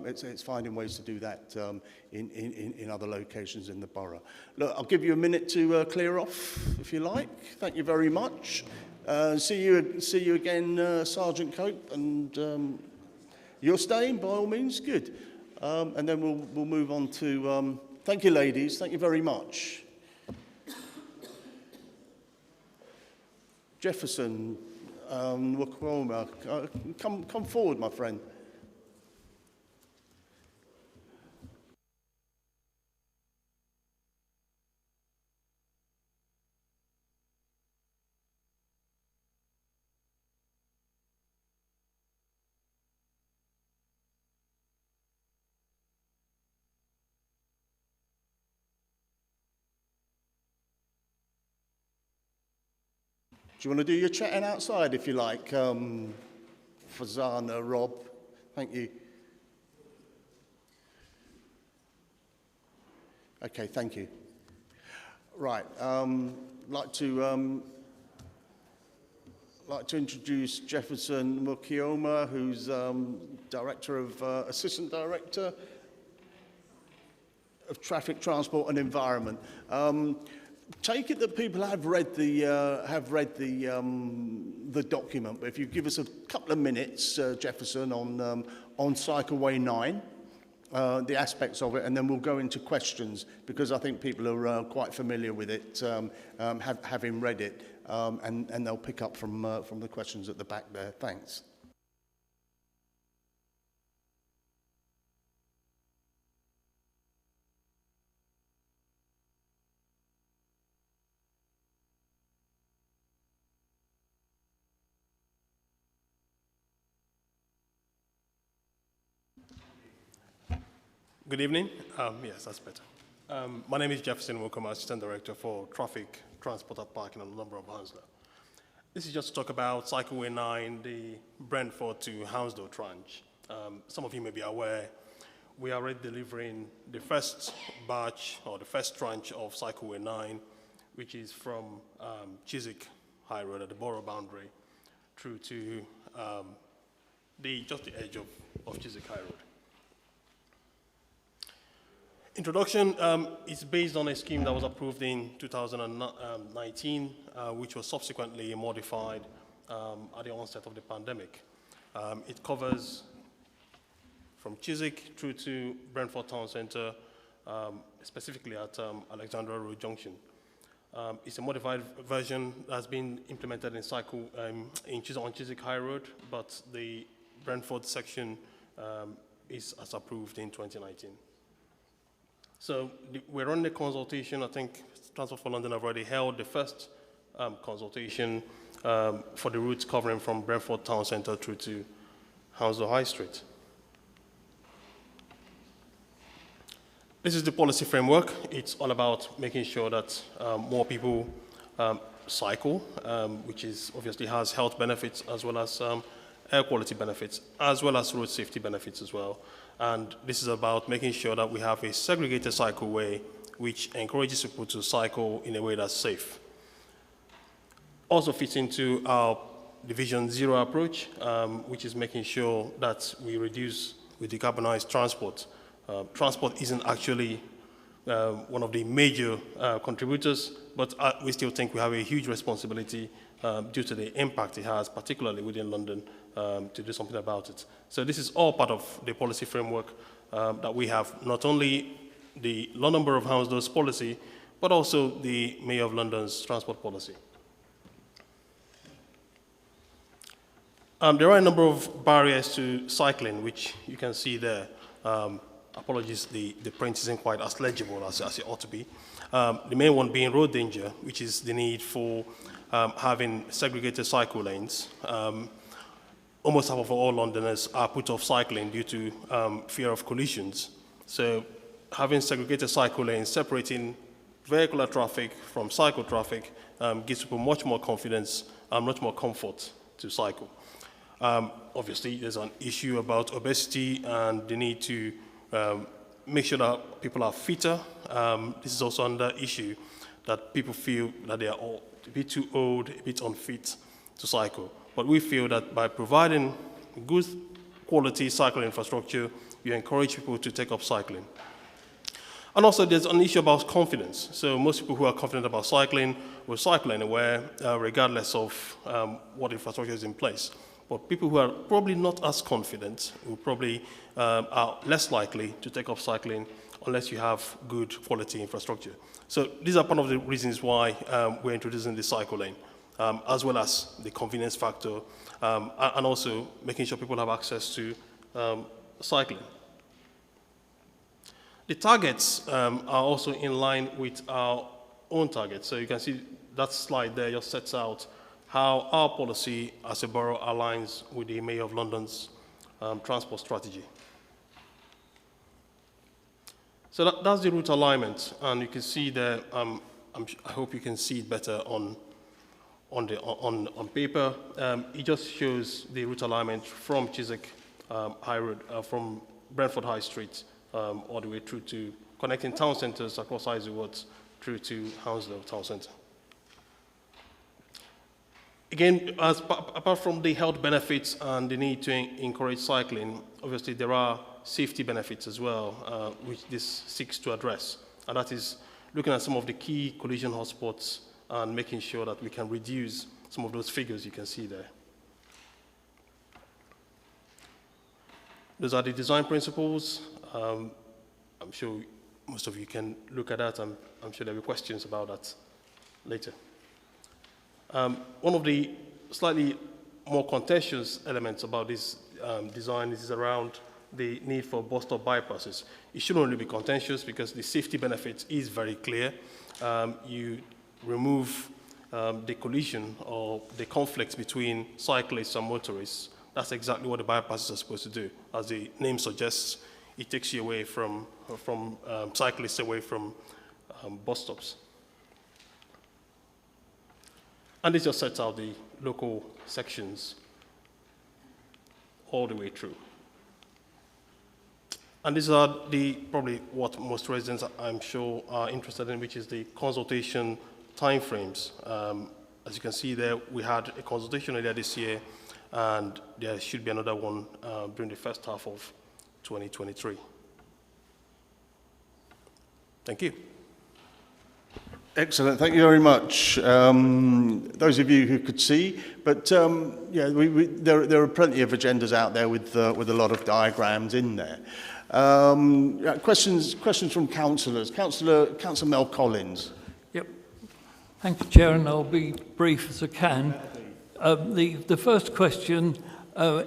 It's finding ways to do that in other locations in the borough. Look, I'll give you a minute to clear off, if you like. Thank you very much. See you again, Sergeant Cope, and you're staying by all means. Good, and then we'll move on to. Thank you, ladies. Thank you very much. Jefferson, Wakwoma, come forward, my friend. Do you want to do your chatting outside, if you like? Fazana, Rob, thank you. Okay, thank you. Right, like to introduce Jefferson Mukioma, who's Assistant Director of Traffic, Transport and Environment. Take it that people have read the document, but if you give us a couple of minutes, Jefferson, on Cycleway 9, the aspects of it, and then we'll go into questions, because I think people are quite familiar with it, having read it, and they'll pick up from the questions at the back there. Thanks. Good evening. Yes, that's better. My name is Jefferson Wokoma, Assistant Director for Traffic, Transport and Parking on the number of Hounslow. This is just to talk about Cycleway 9, the Brentford to Hounslow tranche. Some of you may be aware, we are already delivering the first batch, or the first tranche of Cycleway 9, which is from Chiswick High Road at the borough boundary through to just the edge of Chiswick High Road. Introduction is based on a scheme that was approved in 2019, which was subsequently modified at the onset of the pandemic. It covers from Chiswick through to Brentford Town Centre, specifically at Alexandra Road Junction. It's a modified version that's been implemented in on Chiswick High Road, but the Brentford section is as approved in 2019. So we're on the consultation. I think Transport for London have already held the first consultation for the routes covering from Brentford Town Centre through to Hounslow High Street. This is the policy framework. It's all about making sure that more people cycle, which obviously has health benefits as well as air quality benefits, as well as road safety benefits as well. And this is about making sure that we have a segregated cycleway which encourages people to cycle in a way that's safe. Also fits into our Division Zero approach, which is making sure that we decarbonize transport. Transport isn't actually one of the major contributors, but we still think we have a huge responsibility due to the impact it has, particularly within London, to do something about it. So this is all part of the policy framework that we have, not only the London Borough of Hounslow's policy, but also the Mayor of London's transport policy. There are a number of barriers to cycling, which you can see there. Apologies, the print isn't quite as legible as it ought to be. The main one being road danger, which is the need for having segregated cycle lanes. Almost half of all Londoners are put off cycling due to fear of collisions. So having segregated cycle lanes, separating vehicular traffic from cycle traffic gives people much more confidence and much more comfort to cycle. Obviously, there's an issue about obesity and the need to make sure that people are fitter. This is also another issue that people feel that they are all a bit too old, a bit unfit to cycle. But we feel that by providing good quality cycle infrastructure, you encourage people to take up cycling. And also there's an issue about confidence. So most people who are confident about cycling will cycle anywhere, regardless of what infrastructure is in place. But people who are probably not as confident will probably are less likely to take up cycling unless you have good quality infrastructure. So these are part of the reasons why we're introducing the cycle lane, as well as the convenience factor, and also making sure people have access to cycling. The targets are also in line with our own targets. So you can see that slide there just sets out how our policy as a borough aligns with the Mayor of London's transport strategy. So that's the route alignment, and you can see there, I hope you can see it better on paper. It just shows the route alignment from Chiswick High Road, from Brentford High Street, all the way through to connecting town centres across Isleworth through to Hounslow Town Centre. Again, apart from the health benefits and the need to encourage cycling, obviously there are safety benefits as well, which this seeks to address. And that is looking at some of the key collision hotspots and making sure that we can reduce some of those figures you can see there. Those are the design principles. I'm sure most of you can look at that. I'm sure there will be questions about that later. One of the slightly more contentious elements about this design is around the need for bus stop bypasses. It shouldn't only be contentious because the safety benefit is very clear. You remove the collision or the conflict between cyclists and motorists. That's exactly what the bypasses are supposed to do. As the name suggests, it takes you away from cyclists away from bus stops. And this just sets out the local sections all the way through. And these are probably what most residents, I'm sure, are interested in, which is the consultation timeframes. As you can see there, we had a consultation earlier this year, and there should be another one during the first half of 2023. Thank you. Excellent, thank you very much. Those of you who could see, but yeah, there are plenty of agendas out there with a lot of diagrams in there. Questions from councillors. Councillor Mel Collins. Yep. Thank you, Chair, and I'll be brief as I can. The first question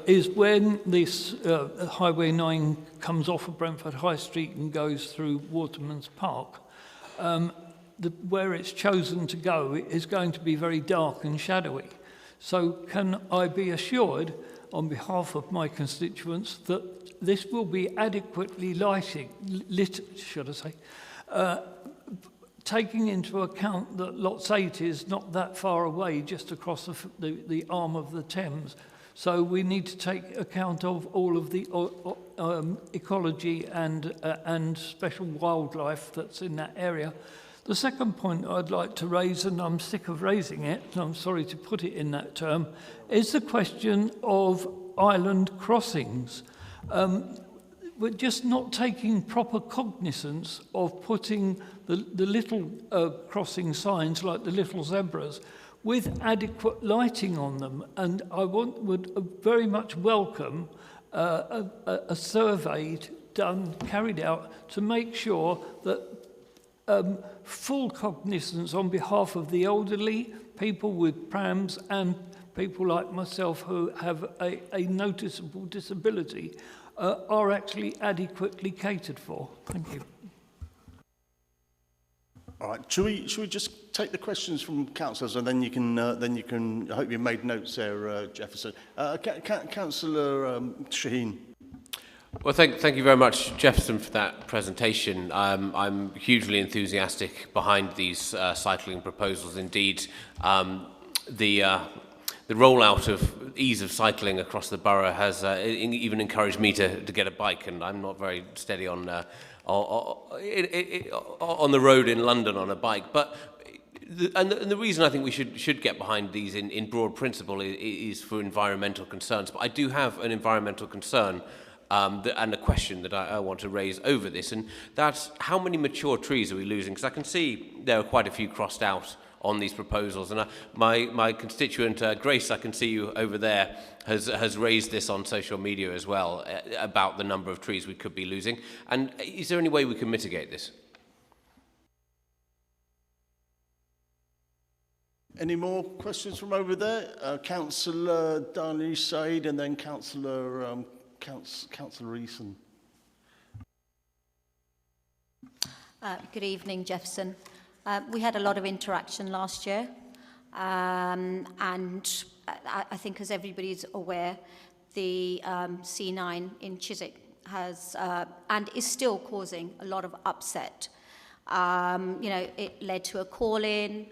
is when this Highway 9 comes off of Brentford High Street and goes through Waterman's Park, where it's chosen to go is going to be very dark and shadowy. So can I be assured, on behalf of my constituents, that this will be adequately lit, should I say, taking into account that Lots 8 is not that far away, just across the arm of the Thames. So we need to take account of all of the ecology and special wildlife that's in that area. The second point I'd like to raise, and I'm sick of raising it, and I'm sorry to put it in that term, is the question of island crossings. We're just not taking proper cognizance of putting the little crossing signs, like the little zebras, with adequate lighting on them. And I would very much welcome a survey carried out to make sure that full cognizance on behalf of the elderly, people with prams and people like myself who have a noticeable disability are actually adequately catered for? Thank you. All right. Should we just take the questions from councillors, and then you can I hope you made notes there, Jefferson. Councillor Shaheen. Well, thank you very much, Jefferson, for that presentation. I'm hugely enthusiastic behind these cycling proposals. Indeed, the rollout of ease of cycling across the borough has even encouraged me to get a bike, and I'm not very steady on the road in London on a bike. But the reason I think we should get behind these in broad principle is for environmental concerns. But I do have an environmental concern and a question that I want to raise over this, and that's how many mature trees are we losing? Because I can see there are quite a few crossed out on these proposals, and my constituent Grace, I can see you over there, has raised this on social media as well about the number of trees we could be losing. And is there any way we can mitigate this? Any more questions from over there? Councillor Darnley Said, and then Councillor Eason. Good evening, Jefferson. We had a lot of interaction last year, and I think, as everybody's aware, the C9 in Chiswick has and is still causing a lot of upset. It led to a call-in,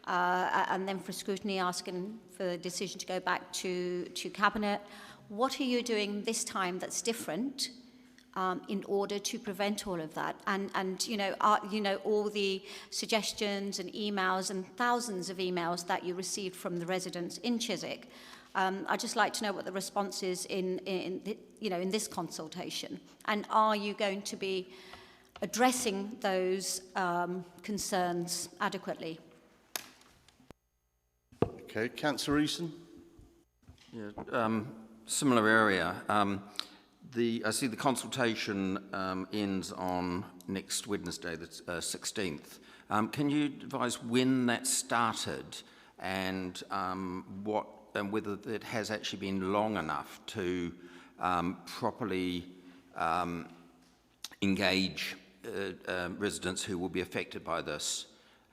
and then for scrutiny, asking for the decision to go back to Cabinet. What are you doing this time that's different in order to prevent all of that? And all the suggestions and emails and thousands of emails that you received from the residents in Chiswick. I'd just like to know what the response is in this consultation. And are you going to be addressing those concerns adequately? Okay, Councillor Eason. Yeah, similar area. I see the consultation ends on next Wednesday, the 16th. Can you advise when that started and whether it has actually been long enough to properly engage residents who will be affected by this?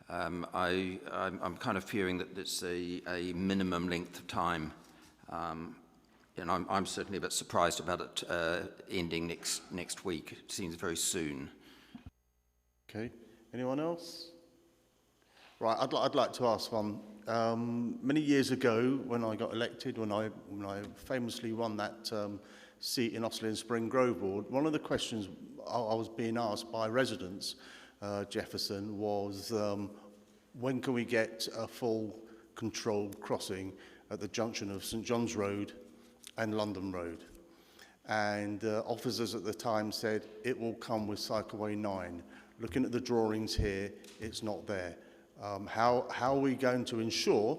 I'm kind of fearing that it's a minimum length of time. And I'm certainly a bit surprised about it ending next week. It seems very soon. Okay. Anyone else? Right. I'd like to ask one. Many years ago, when I got elected, when I famously won that seat in Oxley and Spring Grove Ward, one of the questions I was being asked by residents, Jefferson, was when can we get a full controlled crossing at the junction of St John's Road and London Road? And officers at the time said it will come with Cycleway 9. Looking at the drawings here, it's not there. How are we going to ensure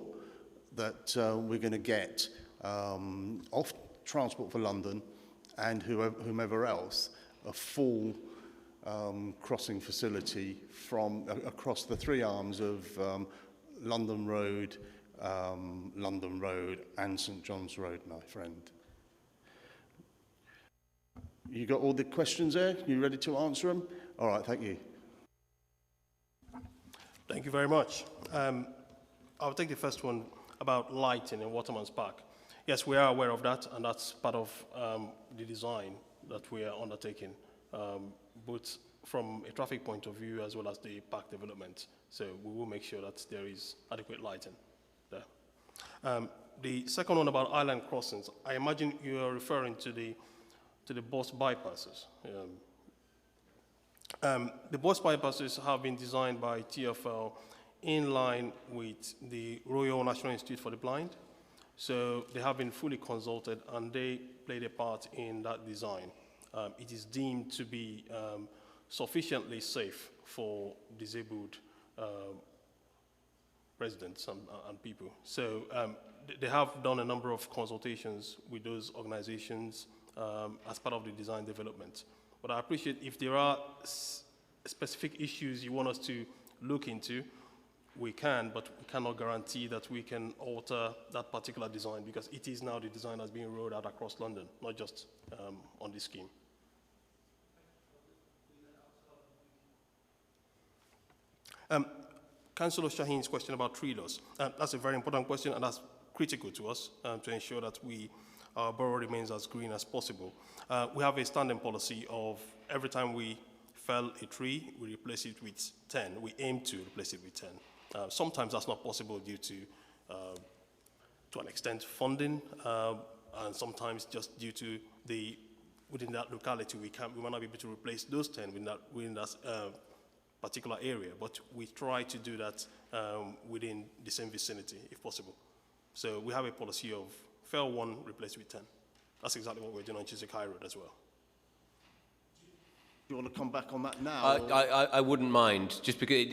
that we're going to get off Transport for London and whomever else a full crossing facility from across the three arms of London Road and St John's Road, my friend? You got all the questions there? You ready to answer them? All right, thank you. Thank you very much. I'll take the first one about lighting in Waterman's Park. Yes, we are aware of that, and that's part of the design that we are undertaking, both from a traffic point of view as well as the park development. So we will make sure that there is adequate lighting there. The second one about island crossings, I imagine you are referring to the bus bypasses. The bus bypasses have been designed by TfL in line with the Royal National Institute for the Blind. So they have been fully consulted and they played a part in that design. It is deemed to be sufficiently safe for disabled residents and people. So they have done a number of consultations with those organizations as part of the design development. But I appreciate if there are specific issues you want us to look into, we can, but we cannot guarantee that we can alter that particular design because it is now the design that's being rolled out across London, not just on this scheme. Councillor Shaheen's question about tree loss. That's a very important question, and that's critical to us to ensure that our borough remains as green as possible. We have a standing policy of every time we fell a tree, we replace it with 10. We aim to replace it with 10. Sometimes that's not possible due to an extent, funding, and sometimes just due to within that locality, we might not be able to replace those 10 within that particular area, but we try to do that within the same vicinity, if possible. So we have a policy of fell 1, replace with 10. That's exactly what we're doing on Cllr Road as well. Do you want to come back on that now? I wouldn't mind, just because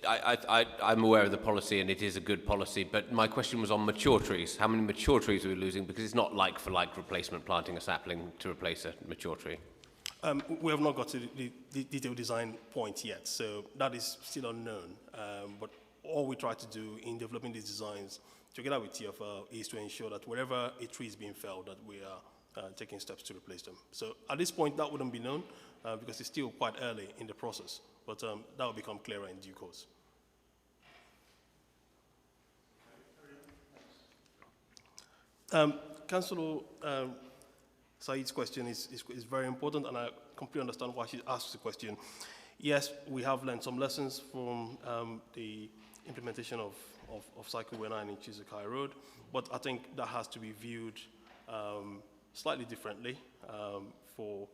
I'm aware of the policy and it is a good policy, but my question was on mature trees. How many mature trees are we losing? Because it's not like for like replacement, planting a sapling to replace a mature tree. We have not got to the detailed design point yet, so that is still unknown. But all we try to do in developing these designs together with TfL is to ensure that wherever a tree is being felled, that we are taking steps to replace them. So at this point, that wouldn't be known because it's still quite early in the process, but that will become clearer in due course. Councillor Said's question is very important, and I completely understand why she asked the question. Yes, we have learned some lessons from the implementation of Cycleway 9 in Cllr Road, but I think that has to be viewed slightly differently for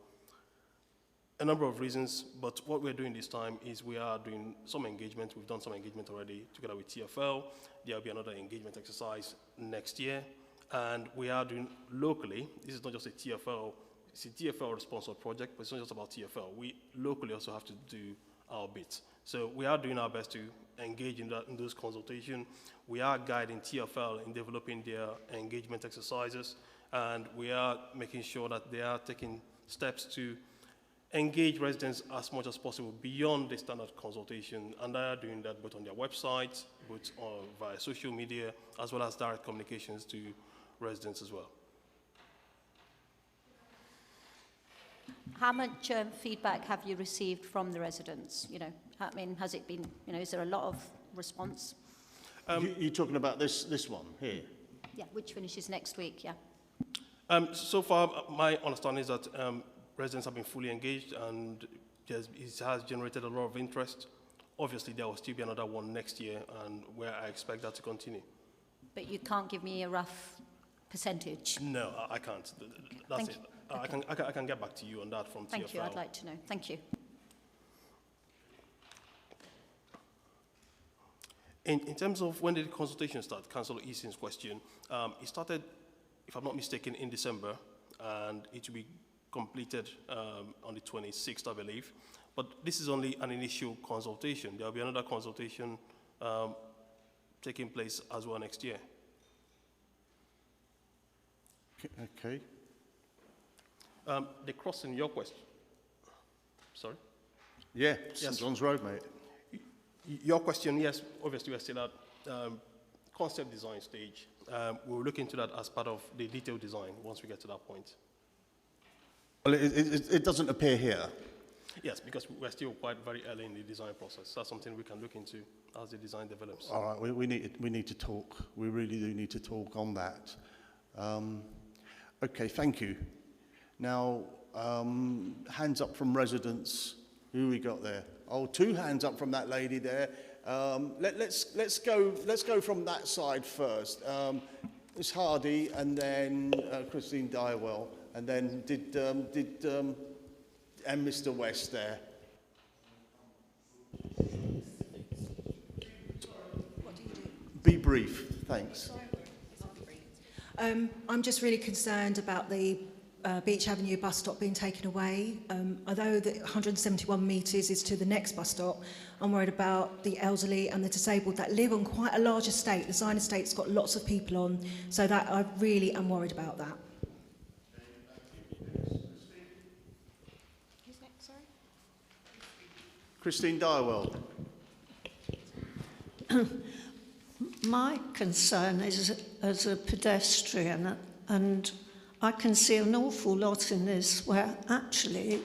a number of reasons. But what we're doing this time is we are doing some engagement. We've done some engagement already together with TfL. There will be another engagement exercise next year. And we are doing locally, this is not just a TfL, it's a TfL-sponsored project, but it's not just about TfL. We locally also have to do our bit. So we are doing our best to engage in those consultations. We are guiding TfL in developing their engagement exercises, and we are making sure that they are taking steps to engage residents as much as possible beyond the standard consultation, and they are doing that both on their website, both via social media, as well as direct communications to residents as well. How much feedback have you received from the residents? You know, I mean, has it been, you know, is there a lot of response? You're talking about this one here? Yeah, which finishes next week, yeah. So far, my understanding is that residents have been fully engaged, and it has generated a lot of interest. Obviously, there will still be another one next year, and where I expect that to continue. But you can't give me a rough percentage? No, I can't. That's it. I can get back to you on that from TfL. Thank you, I'd like to know. Thank you. In terms of when did the consultation start, Councillor Easton's question, it started, if I'm not mistaken, in December, and it will be completed on the 26th, I believe. But this is only an initial consultation. There will be another consultation taking place as well next year. Okay. The crossing, your question. Sorry? Yeah, St. John's Road, mate. Your question, yes, obviously we're still at concept design stage. We'll look into that as part of the detailed design once we get to that point. Well, it doesn't appear here. Yes, because we're still quite very early in the design process. That's something we can look into as the design develops. All right, we need to talk. We really do need to talk on that. Okay, thank you. Now, hands up from residents. Who we got there? Oh, 2 hands up from that lady there. Let's go from that side first. Miss Hardy, and then Christine Dywell, and then and Mr. West there. What do you do? Be brief, thanks. I'm just really concerned about the Beach Avenue bus stop being taken away. Although the 171 metres is to the next bus stop, I'm worried about the elderly and the disabled that live on quite a large estate. The Zion estate's got lots of people on, so that I really am worried about that. Who's next, sorry? Christine Dywell. My concern is as a pedestrian, and I can see an awful lot in this where actually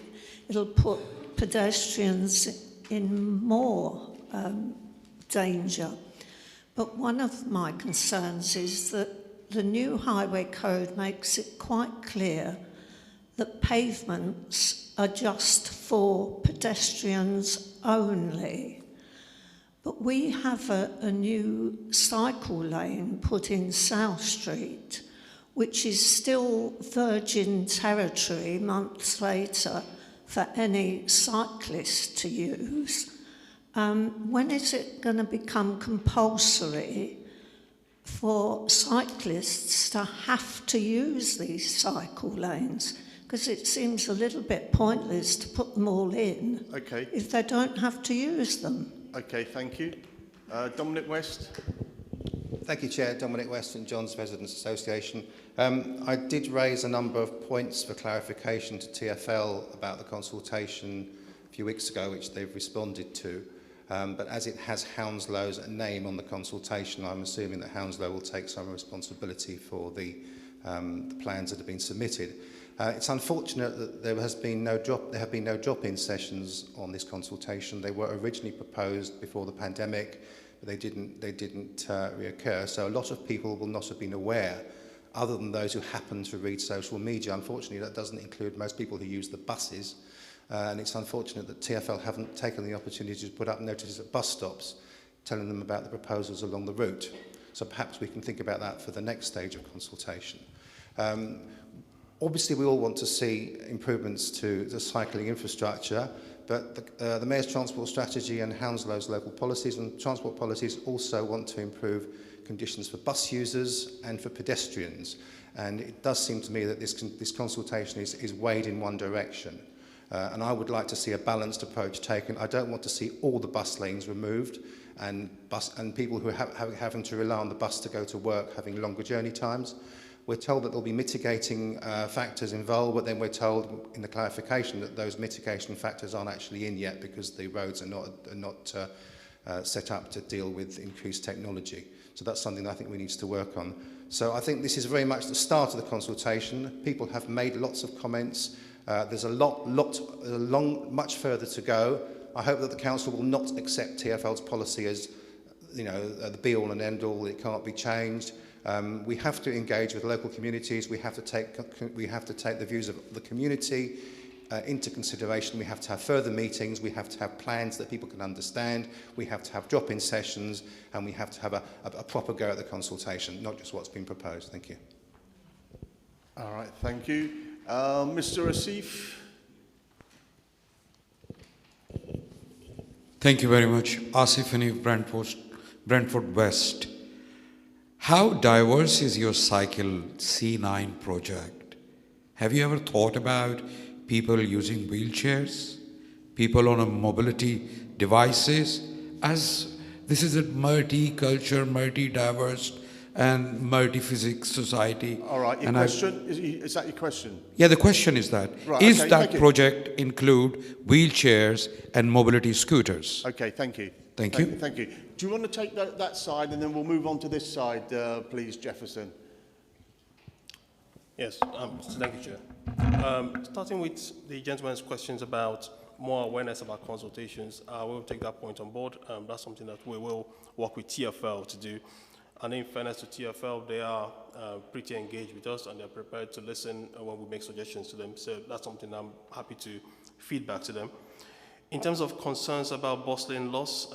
it'll put pedestrians in more danger. But one of my concerns is that the new highway code makes it quite clear that pavements are just for pedestrians only. But we have a new cycle lane put in South Street, which is still virgin territory months later for any cyclist to use. When is it going to become compulsory for cyclists to have to use these cycle lanes? Because it seems a little bit pointless to put them all in if they don't have to use them. Okay, thank you. Dominic West. Thank you, Chair. Dominic West and John's Residents Association. I did raise a number of points for clarification to TfL about the consultation a few weeks ago, which they've responded to. But as it has Hounslow's name on the consultation, I'm assuming that Hounslow will take some responsibility for the plans that have been submitted. It's unfortunate that there have been no drop-in sessions on this consultation. They were originally proposed before the pandemic, but they didn't reoccur. So a lot of people will not have been aware, other than those who happen to read social media. Unfortunately, that doesn't include most people who use the buses. And it's unfortunate that TfL haven't taken the opportunity to put up notices at bus stops telling them about the proposals along the route. So perhaps we can think about that for the next stage of consultation. Obviously, we all want to see improvements to the cycling infrastructure, but the Mayor's Transport Strategy and Hounslow's local policies and transport policies also want to improve conditions for bus users and for pedestrians. And it does seem to me that this consultation is weighed in one direction. And I would like to see a balanced approach taken. I don't want to see all the bus lanes removed and people who are having to rely on the bus to go to work having longer journey times. We're told that there'll be mitigating factors involved, but then we're told in the clarification that those mitigation factors aren't actually in yet because the roads are not set up to deal with increased technology. So that's something that I think we need to work on. So I think this is very much the start of the consultation. People have made lots of comments. There's much further to go. I hope that the council will not accept TfL's policy as, the be-all and end-all. It can't be changed. We have to engage with local communities. We have to take the views of the community into consideration. We have to have further meetings. We have to have plans that people can understand. We have to have drop-in sessions, and we have to have a proper go at the consultation, not just what's been proposed. Thank you. All right, thank you. Mr. Asif. Thank you very much. Asif Hanif, Brentford West. How diverse is your Cycle C9 project? Have you ever thought about people using wheelchairs, people on a mobility devices, as this is a multi-culture, multi-diverse and multi-physics society? All right, your question, is that your question? Yeah, the question is that, right, is okay, that project include wheelchairs and mobility scooters? Okay, thank you. Thank you. Thank you. Do you want to take that side and then we'll move on to this side, please, Jefferson? Yes, thank you, Chair. Starting with the gentleman's questions about more awareness about consultations, I will take that point on board. That's something that we will work with TfL to do. And in fairness to TfL, they are pretty engaged with us and they're prepared to listen when we make suggestions to them. So that's something I'm happy to feedback to them. In terms of concerns about bus lane loss,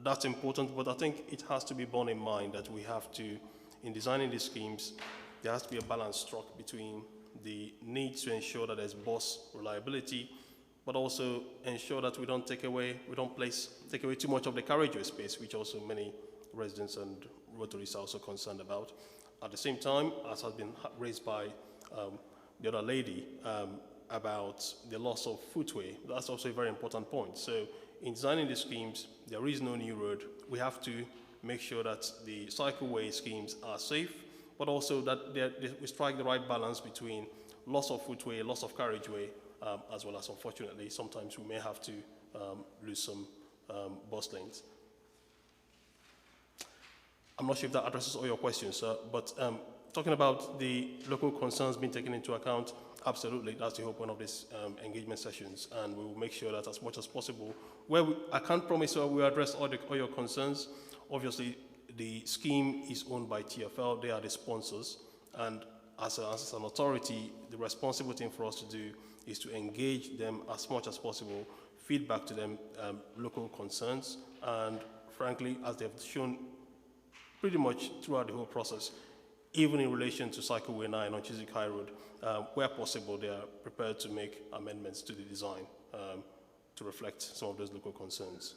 that's important, but I think it has to be borne in mind that we have to, in designing these schemes, there has to be a balance struck between the need to ensure that there's bus reliability, but also ensure that we don't take away too much of the carriageway space, which also many residents and rotaries are also concerned about. At the same time, as has been raised by the other lady, about the loss of footway, that's also a very important point. So in designing the schemes, there is no new road. We have to make sure that the cycleway schemes are safe, but also that we strike the right balance between loss of footway, loss of carriageway, as well as, unfortunately, sometimes we may have to lose some bus lanes. I'm not sure if that addresses all your questions, sir, but talking about the local concerns being taken into account, absolutely, that's the whole point of this engagement sessions, and we will make sure that as much as possible, I can't promise you we'll address all your concerns. Obviously, the scheme is owned by TFL, they are the sponsors, and as an authority, the responsible thing for us to do is to engage them as much as possible, feedback to them local concerns, and frankly, as they've shown pretty much throughout the whole process, even in relation to Cycleway 9 on Chiswick High Road, where possible, they are prepared to make amendments to the design to reflect some of those local concerns.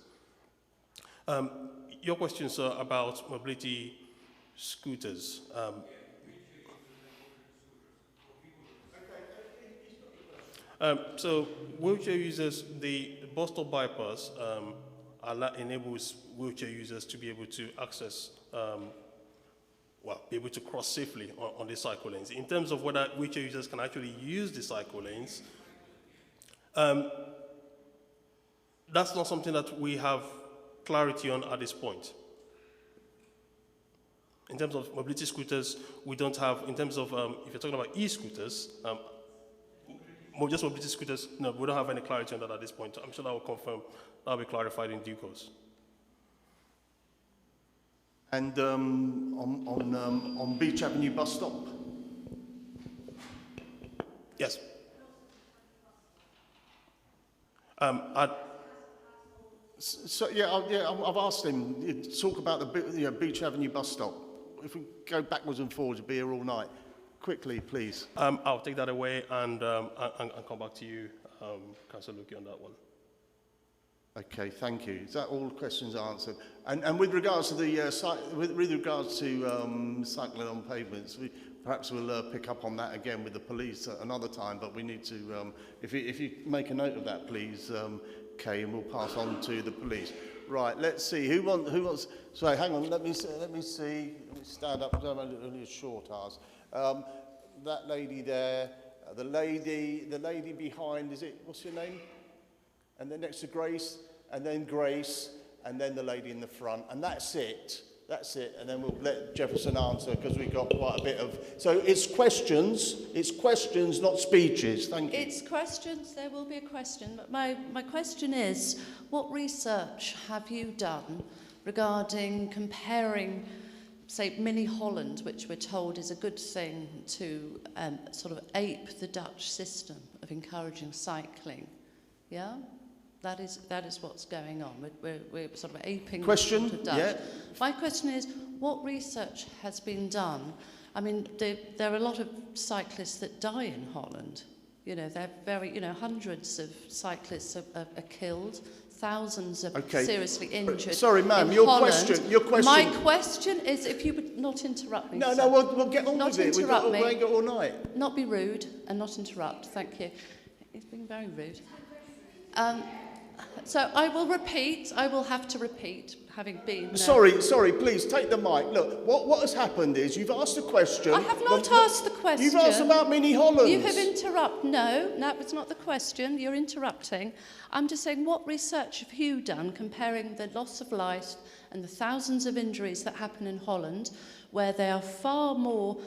Your question, sir, about mobility scooters. So wheelchair users, the bus stop bypass enables wheelchair users to be able to access, be able to cross safely on the cycle lanes. In terms of whether wheelchair users can actually use the cycle lanes, that's not something that we have clarity on at this point. In terms of mobility scooters, we don't have, in terms of, if you're talking about e-scooters, just mobility scooters, no, we don't have any clarity on that at this point. I'm sure that will confirm, that will be clarified in due course. And on Beach Avenue bus stop? Yes. I've asked him to talk about the Beach Avenue bus stop. If we go backwards and forwards, we'll be here all night. Quickly, please. I'll take that away and come back to you, Councillor Louki, on that one. Okay, thank you. Is that all questions answered? And with regards to the cycling on pavements, perhaps we'll pick up on that again with the police at another time. But we need to, if you make a note of that, please, Kay, and we'll pass on to the police. Right. Let's see. Who wants? Sorry, hang on. Let me see. Let me stand up. Only a short ask. That lady there, the lady behind. Is it? What's your name? And then next to Grace, and then Grace, and then the lady in the front, and that's it. That's it, and then we'll let Jefferson answer because we've got quite a bit of. So it's questions, not speeches. Thank you. It's questions. There will be a question. But my question is, what research have you done regarding comparing, say, Mini Holland, which we're told is a good thing to sort of ape the Dutch system of encouraging cycling? Yeah. That is what's going on. We're sort of aping question. The Dutch. Yeah. My question is, what research has been done? I mean, there are a lot of cyclists that die in Holland. You know, they're hundreds of cyclists are killed, thousands are seriously injured. Sorry, ma'am, your question. My question is, if you would not interrupt me. No, we'll get on with it. We've got all night. Not be rude and not interrupt. Thank you. He's being very rude. So I will have to repeat, having been... Sorry, please, take the mic. Look, what has happened is you've asked a question... I have not asked the question. You've asked about Mini Hollands. You have interrupted... No, that was not the question. You're interrupting. I'm just saying, what research have you done comparing the loss of life and the thousands of injuries that happen in Holland, where they are far more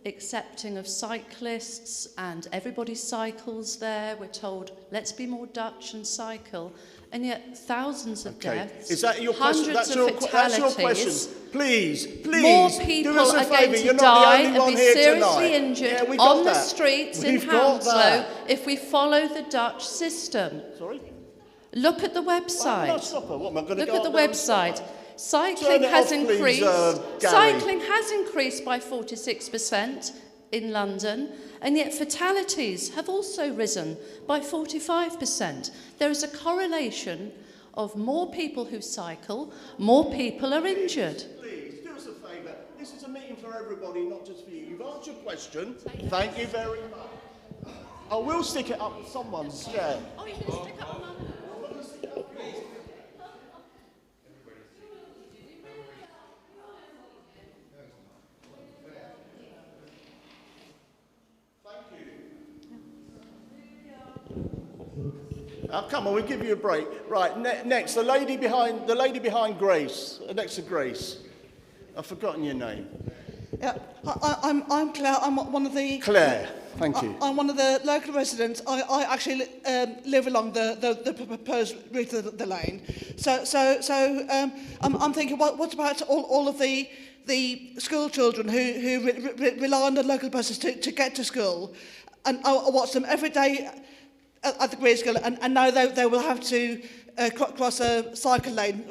accepting of cyclists and everybody cycles there. We're told, let's be more Dutch and cycle. And yet thousands of deaths, is that your question? That's your question. Please, more people do us a are favour. going You're to not die the only and one be here seriously tonight. injured Yeah, on the streets in Hounslow if we follow the Dutch system. Sorry? Look at the website. Well, stop her. What, am I going to Look at the website. Cycling has increased. Cycling has increased by 46% in London, and yet fatalities have also risen by 45%. There is a correlation of more people who cycle, more people are injured. Please, do us a favour. This is a meeting for everybody, not just for you. You've answered your question. Thank you very much. I will stick it up with someone's, yeah. Oh, you can stick up on mine. Oh, come on, we'll give you a break. Right, next, the lady behind Grace, next to Grace. I've forgotten your name. Yeah, I'm Claire. I'm one of the... Claire, thank you. I'm one of the local residents. I actually live along the proposed route of the lane. So I'm thinking, what about all of the school children who rely on the local buses to get to school, and I watch them every day at the grade school, and now they will have to cross a cycle lane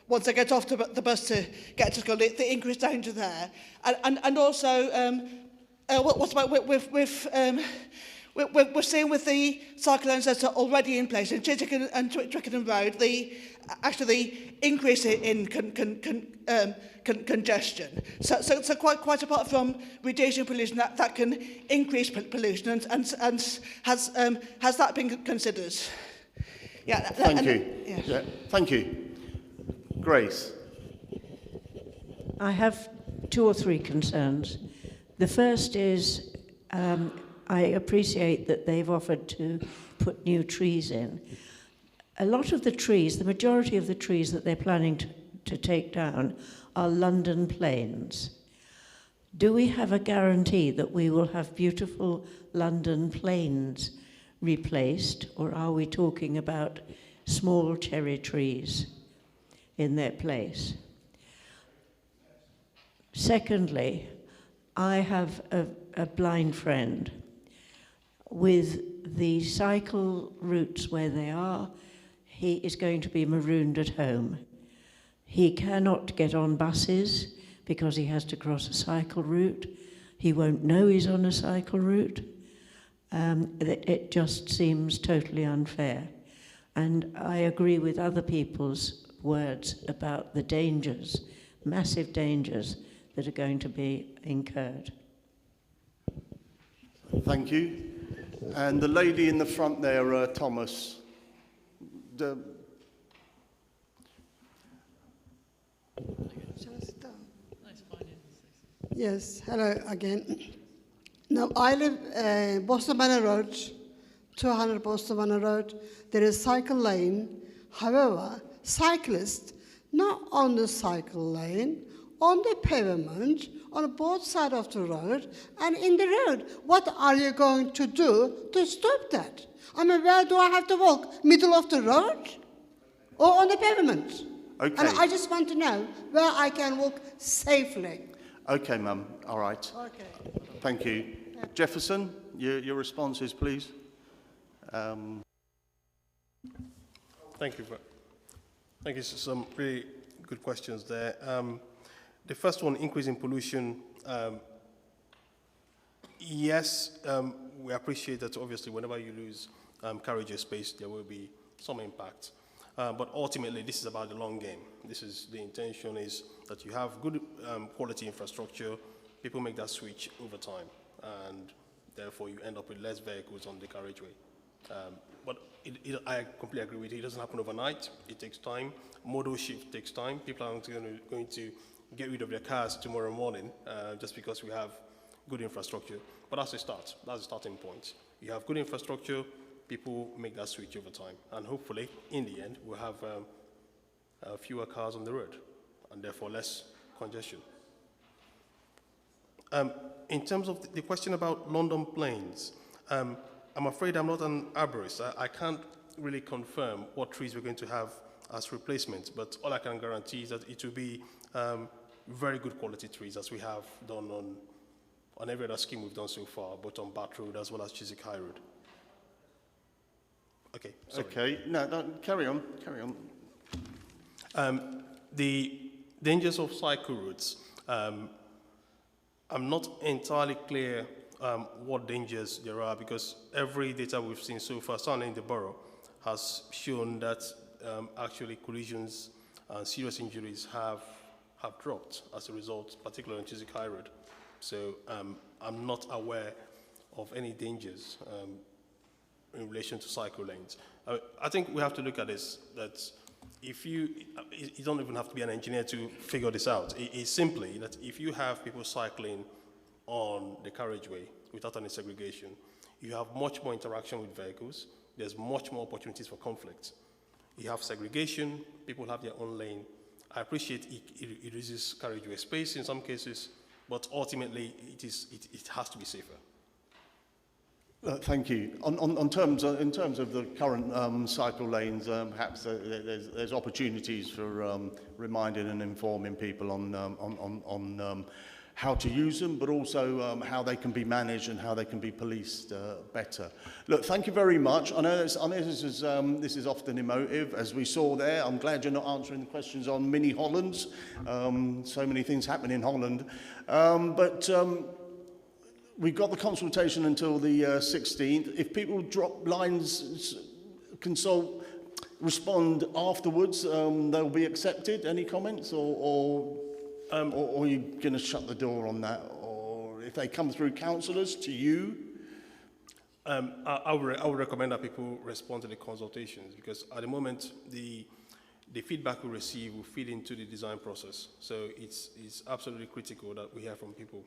once they get off the bus to get to school, the increased danger there. And also, what about we're seeing with the cycle lanes that are already in place in Chiswick and Twickenham Road, the increase in congestion. So quite apart from reducing pollution, that can increase pollution, and has that been considered? Yeah. Thank you. Yeah, thank you. Grace. I have 2 or 3 concerns. The first is I appreciate that they've offered to put new trees in. A lot of the trees, the majority of the trees that they're planning to take down are London planes. Do we have a guarantee that we will have beautiful London planes replaced, or are we talking about small cherry trees in their place? Secondly, I have a blind friend. With the cycle routes where they are, he is going to be marooned at home. He cannot get on buses because he has to cross a cycle route. He won't know he's on a cycle route. It just seems totally unfair. And I agree with other people's words about the dangers, massive dangers that are going to be incurred. Thank you. And the lady in the front there, Thomas. Yes, hello again. Now, I live Boston Manor Road, 200 Boston Manor Road. There is cycle lane. However, cyclists not on the cycle lane, on the pavement, on both sides of the road, and in the road. What are you going to do to stop that? I mean, where do I have to walk? Middle of the road? Or on the pavement? Okay. And I just want to know where I can walk safely. Okay, ma'am. All right. Okay. Thank you. Jefferson, your responses, please. Thank you. Thank you. Some really good questions there. The first one, increasing pollution. Yes, we appreciate that. Obviously, whenever you lose carriage space, there will be some impact. But ultimately, this is about the long game. The intention is that you have good quality infrastructure, people make that switch over time, and therefore you end up with less vehicles on the carriageway. But I completely agree with you. It doesn't happen overnight. It takes time. Modal shift takes time. People aren't going to get rid of their cars tomorrow morning just because we have good infrastructure. But that's a start. That's a starting point. You have good infrastructure, people make that switch over time. And hopefully, in the end, we'll have fewer cars on the road and therefore less congestion. In terms of the question about London planes, I'm afraid I'm not an arborist. I can't really confirm what trees we're going to have as replacements, but all I can guarantee is that it will be very good quality trees, as we have done on every other scheme we've done so far, both on Bath Road as well as Chiswick High Road. Okay, sorry. Okay, no, carry on. The dangers of cycle routes. I'm not entirely clear what dangers there are, because every data we've seen so far, certainly in the borough, has shown that actually collisions and serious injuries have dropped as a result, particularly on Chiswick High Road. So I'm not aware of any dangers in relation to cycle lanes. I think we have to look at this, that if you don't even have to be an engineer to figure this out. It's simply that if you have people cycling on the carriageway without any segregation, you have much more interaction with vehicles. There's much more opportunities for conflict. You have segregation, people have their own lane, I appreciate it reduces carriageway space in some cases, but ultimately it has to be safer. Thank you. In terms of the current cycle lanes, perhaps there's opportunities for reminding and informing people on how to use them, but also how they can be managed and how they can be policed better. Look, thank you very much. I know this is often emotive, as we saw there. I'm glad you're not answering the questions on mini Hollands. So many things happen in Holland, we've got the consultation until the 16th. If people drop lines, respond afterwards, they'll be accepted. Any comments, or are you going to shut the door on that? Or if they come through councillors to you? I would recommend that people respond to the consultations, because at the moment, the feedback we receive will feed into the design process. So it's absolutely critical that we hear from people,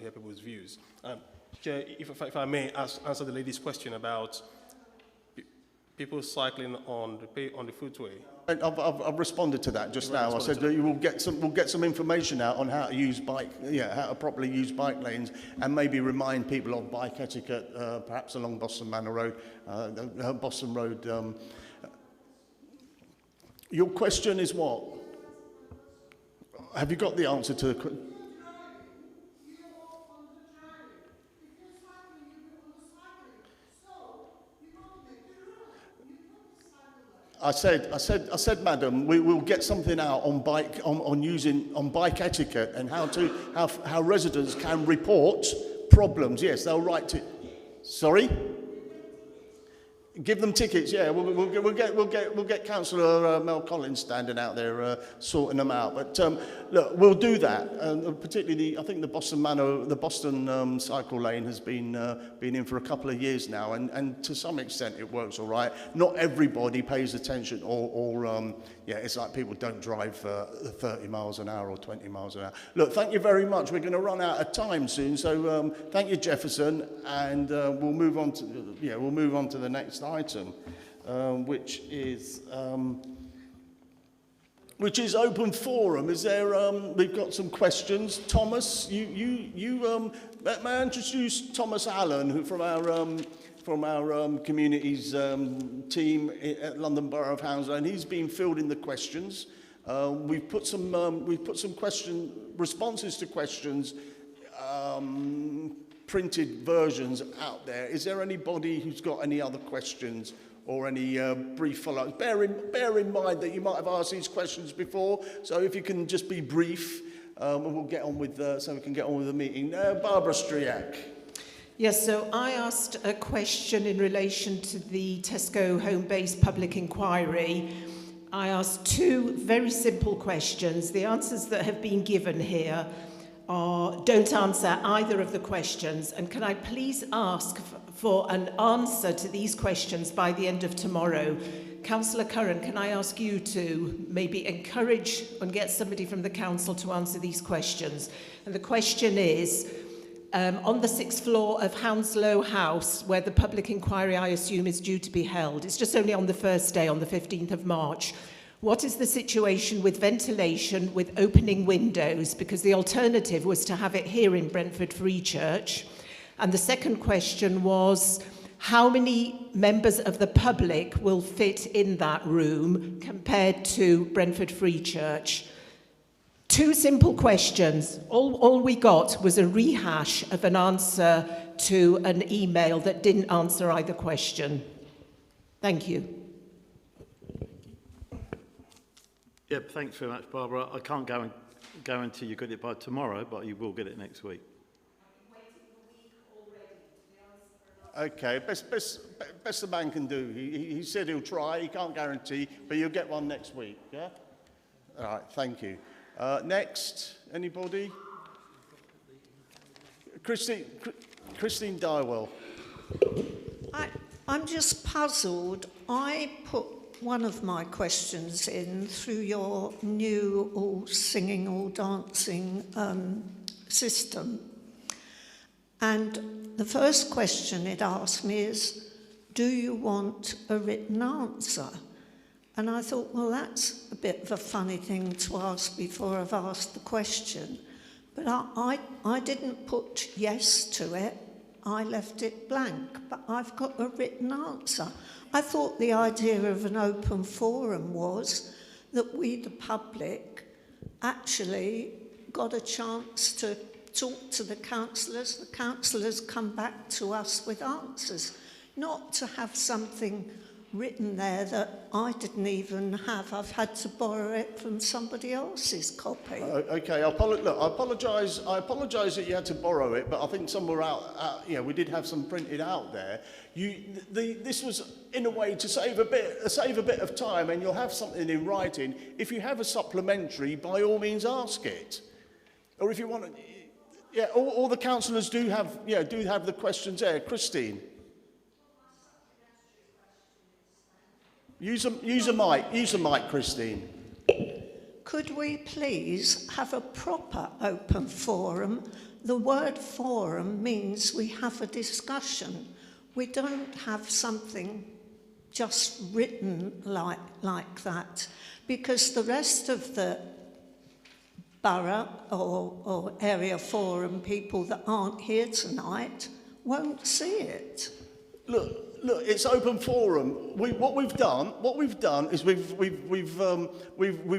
hear people's views. Chair, if I may answer the lady's question about people cycling on the footway. I've responded to that just now. I said that we'll get some information out on how to properly use bike lanes, and maybe remind people of bike etiquette, perhaps along Boston Manor Road, Boston Road. Your question is what? Have you got the answer to the question? I said, madam, we will get something out on bike etiquette and how residents can report problems. Yes, they'll write to. Sorry. Give them tickets, yeah. We'll get Councillor Mel Collins standing out there sorting them out. But look, we'll do that. Particularly, I think the Boston cycle lane has been in for a couple of years now, and to some extent it works all right. Not everybody pays attention, or it's like people don't drive 30 miles an hour or 20 miles an hour. Look, thank you very much. We're going to run out of time soon, so thank you, Jefferson, and we'll move on to the next item, which is open forum. Is there? We've got some questions. Thomas, may I introduce Thomas Allen, who from our communities team at London Borough of Hounslow, and he's been fielding the questions. We've put some responses to questions. Printed versions out there. Is there anybody who's got any other questions or any brief follow-ups? Bear in mind that you might have asked these questions before, so if you can just be brief, and we'll get on with so we can get on with the meeting. Barbara Striak. Yes, so I asked a question in relation to the Tesco home-based public inquiry. I asked two very simple questions. The answers that have been given here don't answer either of the questions, and can I please ask for an answer to these questions by the end of tomorrow? Councillor Curran, can I ask you to maybe encourage and get somebody from the council to answer these questions? And the question is, on the 6th floor of Hounslow House, where the public inquiry, I assume, is due to be held, it's just only on the first day, on the 15th of March, what is the situation with ventilation, with opening windows? Because the alternative was to have it here in Brentford Free Church. And the second question was, how many members of the public will fit in that room compared to Brentford Free Church? Two simple questions. All we got was a rehash of an answer to an email that didn't answer either question. Thank you. Yep, thanks very much, Barbara. I can't guarantee you get it by tomorrow, but you will get it next week. Okay, best the man can do. He said he'll try. He can't guarantee, but you'll get one next week. Yeah. All right. Thank you. Next, anybody? Christine Dywell. I'm just puzzled. I put one of my questions in through your new all singing, all dancing system. And the first question it asked me is, do you want a written answer? And I thought, well, that's a bit of a funny thing to ask before I've asked the question. But I didn't put yes to it. I left it blank, but I've got a written answer. I thought the idea of an open forum was that we, the public, actually got a chance to talk to the councillors come back to us with answers, not to have something written there that I didn't even have. I've had to borrow it from somebody else's copy. Okay, I apologise that you had to borrow it, but I think somewhere out we did have some printed out there. This was in a way to save a bit of time, and you'll have something in writing. If you have a supplementary, by all means ask it, or if you want to, all the councillors do have the questions there. Christine. Use a mic, Christine. Could we please have a proper open forum? The word forum means we have a discussion. We don't have something just written like that, because the rest of the borough or area forum people that aren't here tonight won't see it. Look, it's open forum. What we've done is we've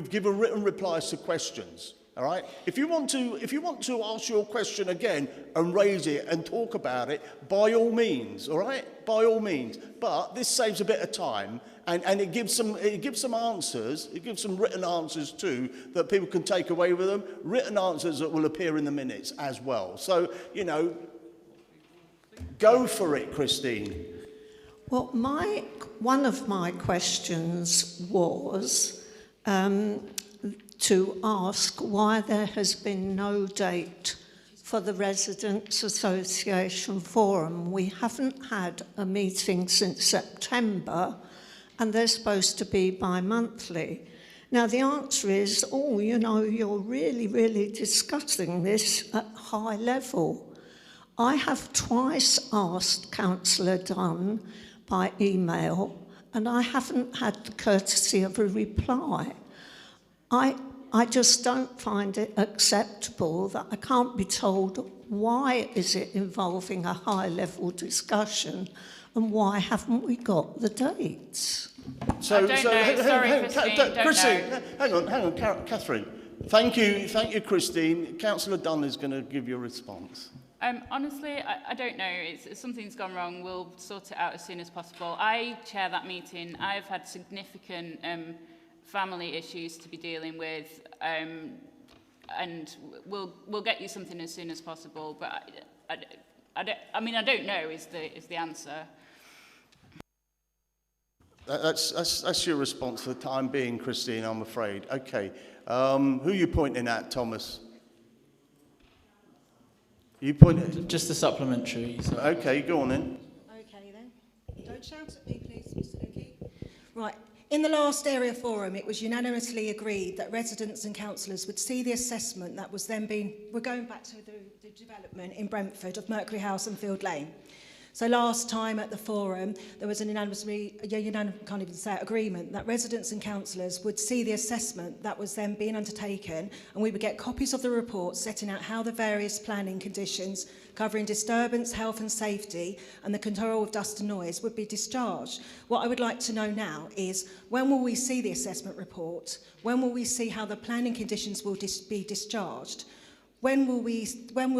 given written replies to questions. All right. If you want to ask your question again and raise it and talk about it, by all means. All right, by all means. But this saves a bit of time, and it gives some answers. It gives some written answers too that people can take away with them. Written answers that will appear in the minutes as well. So go for it, Christine. Well, one of my questions was to ask why there has been no date for the Residents' Association Forum. We haven't had a meeting since September, and they're supposed to be bi-monthly. Now, the answer is, you're really, really discussing this at high level. I have twice asked Councillor Dunn by email, and I haven't had the courtesy of a reply. I just don't find it acceptable that I can't be told why is it involving a high-level discussion and why haven't we got the dates? Christine, Hang on, Catherine. Thank you, Christine. Councillor Dunn is going to give you a response. Honestly, I don't know. Something's gone wrong. We'll sort it out as soon as possible. I chair that meeting. I've had significant family issues to be dealing with, and we'll get you something as soon as possible. But I don't know is the answer. That's your response for the time being, Christine, I'm afraid. Okay. Who are you pointing at, Thomas? You pointed... Just the supplementary. So. Okay, go on then. Okay then. Don't shout at me, please, Mr. Louki. Right. In the last area forum, it was unanimously agreed that residents and councillors would see the assessment that was then being... We're going back to the development in Brentford of Mercury House and Field Lane. So last time at the forum, there was an agreement that residents and councillors would see the assessment that was then being undertaken, and we would get copies of the report setting out how the various planning conditions covering disturbance, health and safety and the control of dust and noise would be discharged. What I would like to know now is, when will we see the assessment report? When will we see how the planning conditions will be discharged? When will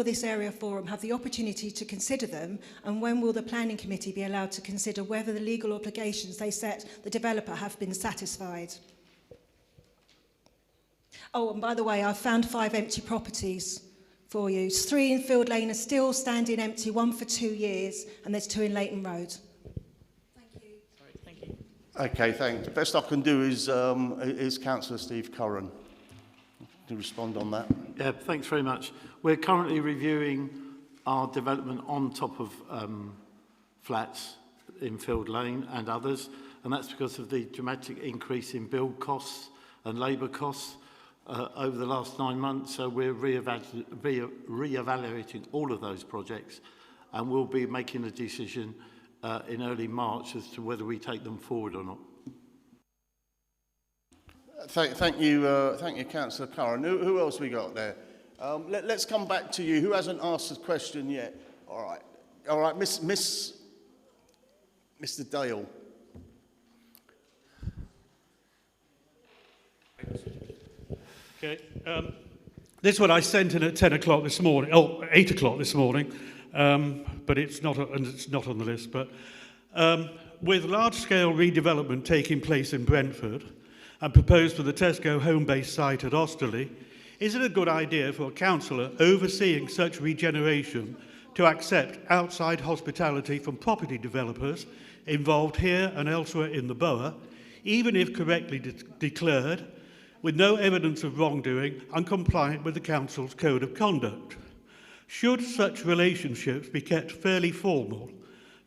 this area forum have the opportunity to consider them, and when will the planning committee be allowed to consider whether the legal obligations they set the developer have been satisfied? Oh, and by the way, I've found 5 empty properties for you. 3 in Field Lane are still standing empty, 1 for 2 years, and there's 2 in Leighton Road. Thank you. Sorry, thank you. Okay, thanks. The best I can do is Councillor Steve Curran to respond on that. Yeah, thanks very much. We're currently reviewing our development on top of flats in Field Lane and others, and that's because of the dramatic increase in build costs and labour costs over the last 9 months. So we're re-evaluating all of those projects, and we'll be making a decision in early March as to whether we take them forward or not. Thank you, Councillor Curran. Who else we got there? Let's come back to you. Who hasn't asked a question yet? All right, Mr. Dale. Okay. This one I sent in at 10 o'clock this morning. 8 o'clock this morning, but it's not on the list. But with large-scale redevelopment taking place in Brentford and proposed for the Tesco home-based site at Osterley, is it a good idea for a councillor overseeing such regeneration to accept outside hospitality from property developers involved here and elsewhere in the borough, even if correctly declared, with no evidence of wrongdoing and compliant with the council's code of conduct? Should such relationships be kept fairly formal,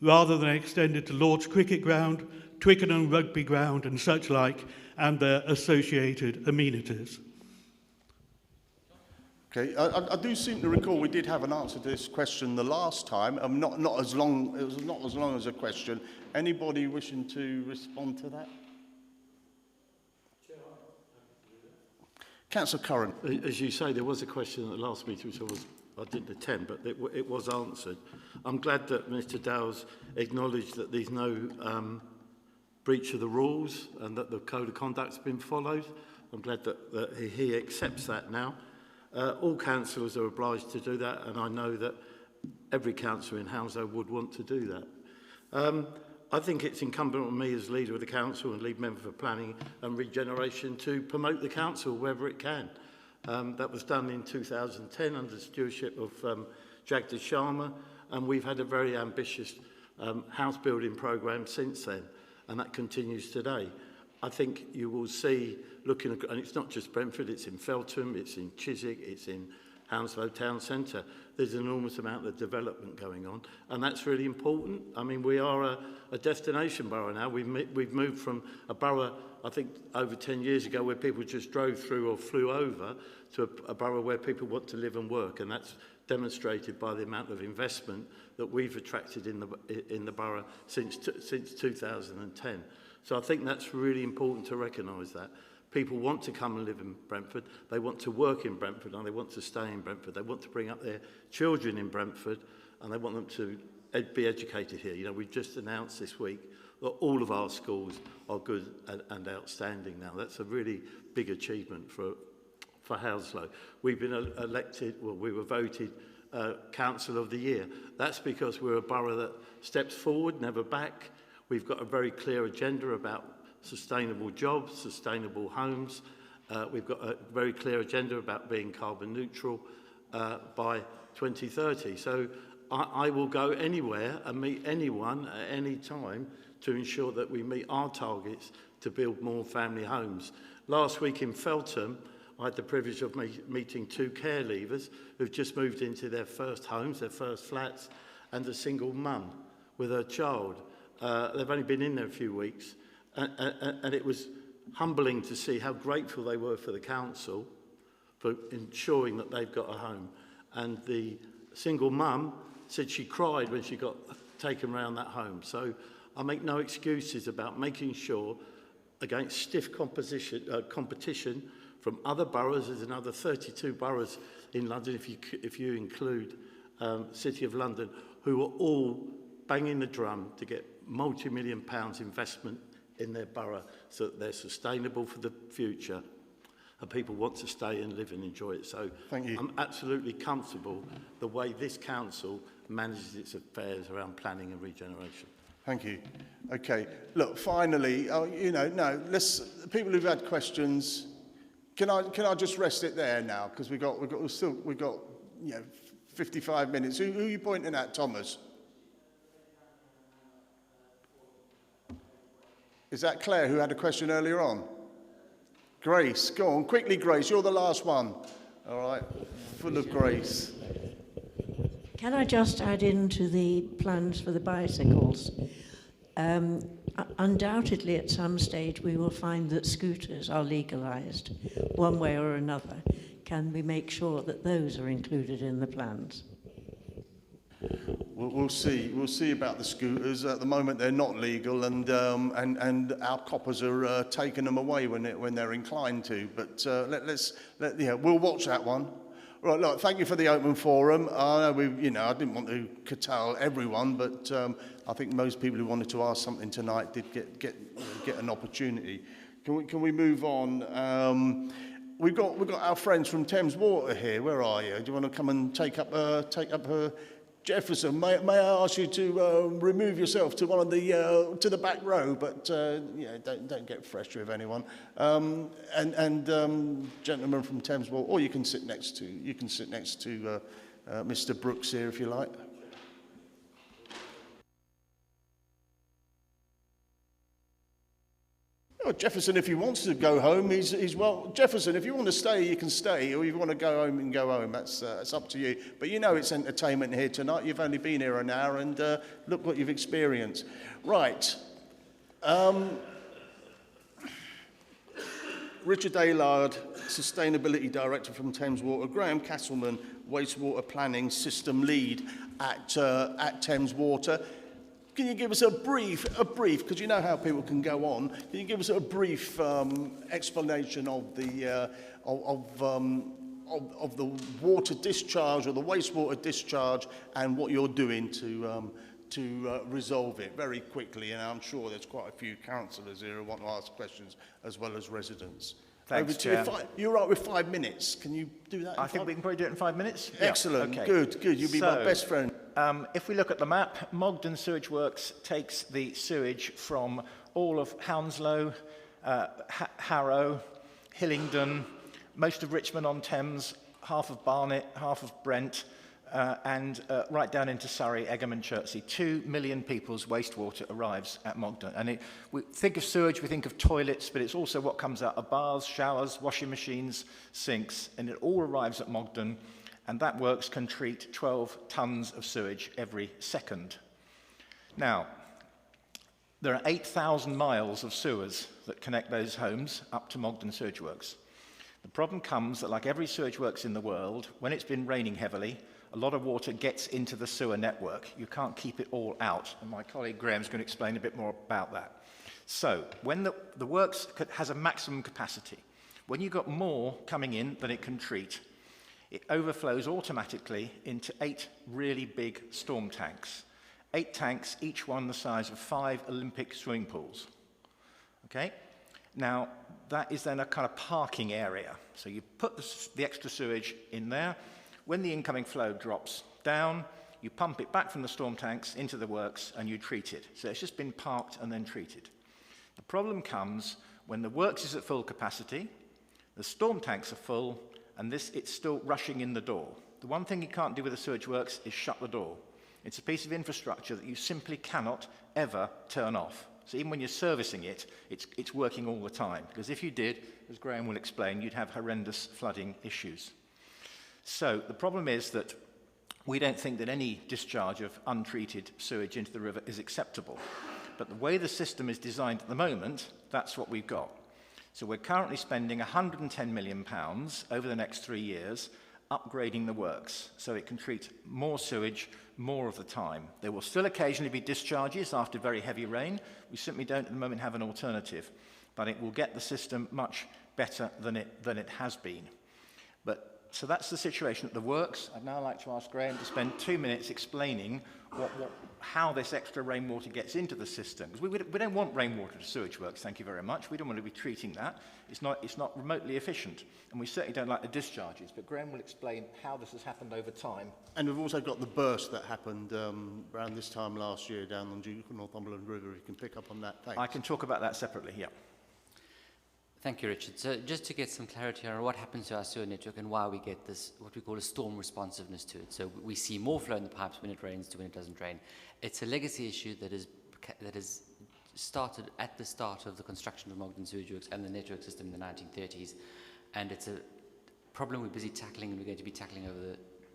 rather than extended to Lord's Cricket Ground, Twickenham Rugby Ground and such like, and their associated amenities? Okay, I do seem to recall we did have an answer to this question the last time. Not as long. It was not as long as a question. Anybody wishing to respond to that? Councillor Curran. As you say, there was a question at the last meeting which I didn't attend, but it was answered. I'm glad that Mr. Dow's acknowledged that there's no breach of the rules and that the code of conduct's been followed. I'm glad that he accepts that now. All councillors are obliged to do that, and I know that every councillor in Hounslow would want to do that. I think it's incumbent on me as leader of the council and lead member for planning and regeneration to promote the council wherever it can. That was done in 2010 under the stewardship of Jagdish Sharma, and we've had a very ambitious house building programme since then, and that continues today. I think you will see, looking at, and it's not just Brentford, it's in Feltham, it's in Chiswick, it's in Hounslow Town Centre. There's an enormous amount of development going on, and that's really important. I mean, we are a destination borough now. We've moved from a borough, I think, over 10 years ago where people just drove through or flew over to a borough where people want to live and work, and that's demonstrated by the amount of investment that we've attracted in the borough since 2010. So I think that's really important to recognise that. People want to come and live in Brentford, they want to work in Brentford, and they want to stay in Brentford. They want to bring up their children in Brentford, and they want them to be educated here. You know, we've just announced this week that all of our schools are good and outstanding now. That's a really big achievement for Hounslow. We've been elected, well, we were voted Council of the Year. That's because we're a borough that steps forward, never back. We've got a very clear agenda about sustainable jobs, sustainable homes. We've got a very clear agenda about being carbon neutral by 2030. So I will go anywhere and meet anyone at any time to ensure that we meet our targets to build more family homes. Last week in Feltham, I had the privilege of meeting 2 care leavers who've just moved into their first homes, their first flats, and a single mum with her child. They've only been in there a few weeks, and it was humbling to see how grateful they were for the council for ensuring that they've got a home. And the single mum said she cried when she got taken around that home. So I make no excuses about making sure, against stiff competition from other boroughs. There's another 32 boroughs in London, if you include City of London, who are all banging the drum to get multi-million pounds investment in their borough so that they're sustainable for the future and people want to stay and live and enjoy it. So I'm absolutely comfortable the way this council manages its affairs around planning and regeneration. Thank you. Okay. Look, finally, people who've had questions, can I just rest it there now? Because we've got 55 minutes. Who are you pointing at, Thomas? Is that Claire who had a question earlier on? Grace, go on, quickly, Grace, you're the last one. All right, full of grace. Can I just add into the plans for the bicycles? Undoubtedly, at some stage, we will find that scooters are legalised, one way or another. Can we make sure that those are included in the plans? We'll see. We'll see about the scooters. At the moment, they're not legal, and our coppers are taking them away when they're inclined to. But we'll watch that one. Right, look, thank you for the open forum. I know I didn't want to curtail everyone, but I think most people who wanted to ask something tonight did get an opportunity. Can we move on? We've got our friends from Thames Water here. Where are you? Do you want to come and take up her? Jefferson, may I ask you to remove yourself to one of the to the back row, but don't get fresh with anyone. Gentleman from Thames Water, or you can sit next to Mr. Brooks here if you like. Oh, Jefferson, if he wants to go home, he's well. Jefferson, if you want to stay, you can stay, or if you want to go home, you can go home. That's up to you. But you know it's entertainment here tonight. You've only been here an hour, and look what you've experienced. Right. Richard Aylard, Sustainability Director from Thames Water. Graham Castleman, Wastewater Planning System Lead at Thames Water. Can you give us a brief, because you know how people can go on, can you give us a brief explanation of the water discharge or the wastewater discharge and what you're doing to resolve it very quickly? And I'm sure there's quite a few councillors here who want to ask questions as well as residents. Thanks, Chair. You're right with 5 minutes. Can you do that? I think we can probably do it in 5 minutes. Excellent. Yeah. Okay. Good. You'll be my best friend. If we look at the map, Mogden Sewage Works takes the sewage from all of Hounslow, Harrow, Hillingdon, most of Richmond-on-Thames, half of Barnet, half of Brent, and right down into Surrey, Egham and Chertsey. 2 million people's wastewater arrives at Mogden. And we think of sewage, we think of toilets, but it's also what comes out of baths, showers, washing machines, sinks, and it all arrives at Mogden. And that works can treat 12 tonnes of sewage every second. Now, there are 8,000 miles of sewers that connect those homes up to Mogden Sewage Works. The problem comes that, like every sewage works in the world, when it's been raining heavily, a lot of water gets into the sewer network. You can't keep it all out. And my colleague Graham's going to explain a bit more about that. So, when the works has a maximum capacity, when you've got more coming in than it can treat, it overflows automatically into 8 really big storm tanks. 8 tanks, each one the size of 5 Olympic swimming pools. Okay? Now, that is then a kind of parking area. So you put the extra sewage in there. When the incoming flow drops down, you pump it back from the storm tanks into the works and you treat it. So it's just been parked and then treated. The problem comes when the works is at full capacity, the storm tanks are full, and it's still rushing in the door. The one thing you can't do with the sewage works is shut the door. It's a piece of infrastructure that you simply cannot ever turn off. So even when you're servicing it, it's working all the time. Because if you did, as Graham will explain, you'd have horrendous flooding issues. So the problem is that we don't think that any discharge of untreated sewage into the river is acceptable. But the way the system is designed at the moment, that's what we've got. So we're currently spending £110 million over the next 3 years upgrading the works so it can treat more sewage more of the time. There will still occasionally be discharges after very heavy rain. We simply don't at the moment have an alternative, but it will get the system much better than it has been. So that's the situation at the works. I'd now like to ask Graham to spend 2 minutes explaining how this extra rainwater gets into the system. Because we don't want rainwater to sewage works, thank you very much. We don't want to be treating that. It's not remotely efficient. And we certainly don't like the discharges. But Graham will explain how this has happened over time. And we've also got the burst that happened around this time last year down on the Northumberland River. You can pick up on that. Thanks. I can talk about that separately, yeah. Thank you, Richard. So just to get some clarity on what happens to our sewer network and why we get this, what we call a storm responsiveness to it. So we see more flow in the pipes when it rains to when it doesn't rain. It's a legacy issue that is started at the start of the construction of Mogden Sewage Works and the network system in the 1930s. And it's a problem we're busy tackling and we're going to be tackling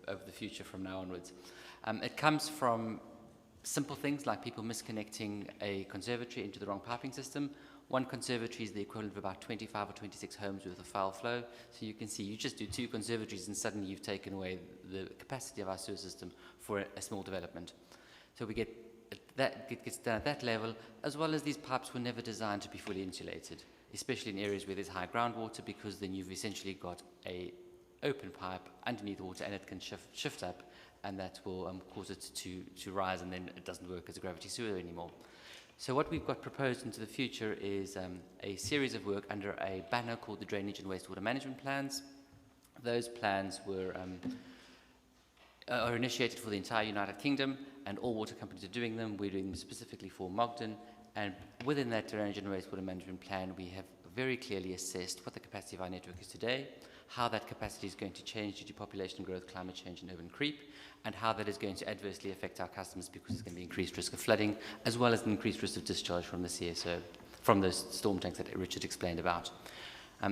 over the future from now onwards. It comes from simple things like people misconnecting a conservatory into the wrong piping system. One conservatory is the equivalent of about 25 or 26 homes with a foul flow. So you can see you just do 2 conservatories and suddenly you've taken away the capacity of our sewer system for a small development. So we get that, it gets done at that level, as well as these pipes were never designed to be fully insulated, especially in areas where there's high groundwater, because then you've essentially got a open pipe underneath water and it can shift up, and that will cause it to rise, and then it doesn't work as a gravity sewer anymore. So what we've got proposed into the future is a series of work under a banner called the Drainage and Wastewater Management Plans. Those plans are initiated for the entire United Kingdom, and all water companies are doing them. We're doing them specifically for Mogden, and within that Drainage and Wastewater Management Plan, we have very clearly assessed what the capacity of our network is today, how that capacity is going to change due to population growth, climate change, and urban creep, and how that is going to adversely affect our customers because there's going to be increased risk of flooding, as well as an increased risk of discharge from the CSO, from those storm tanks that Richard explained about.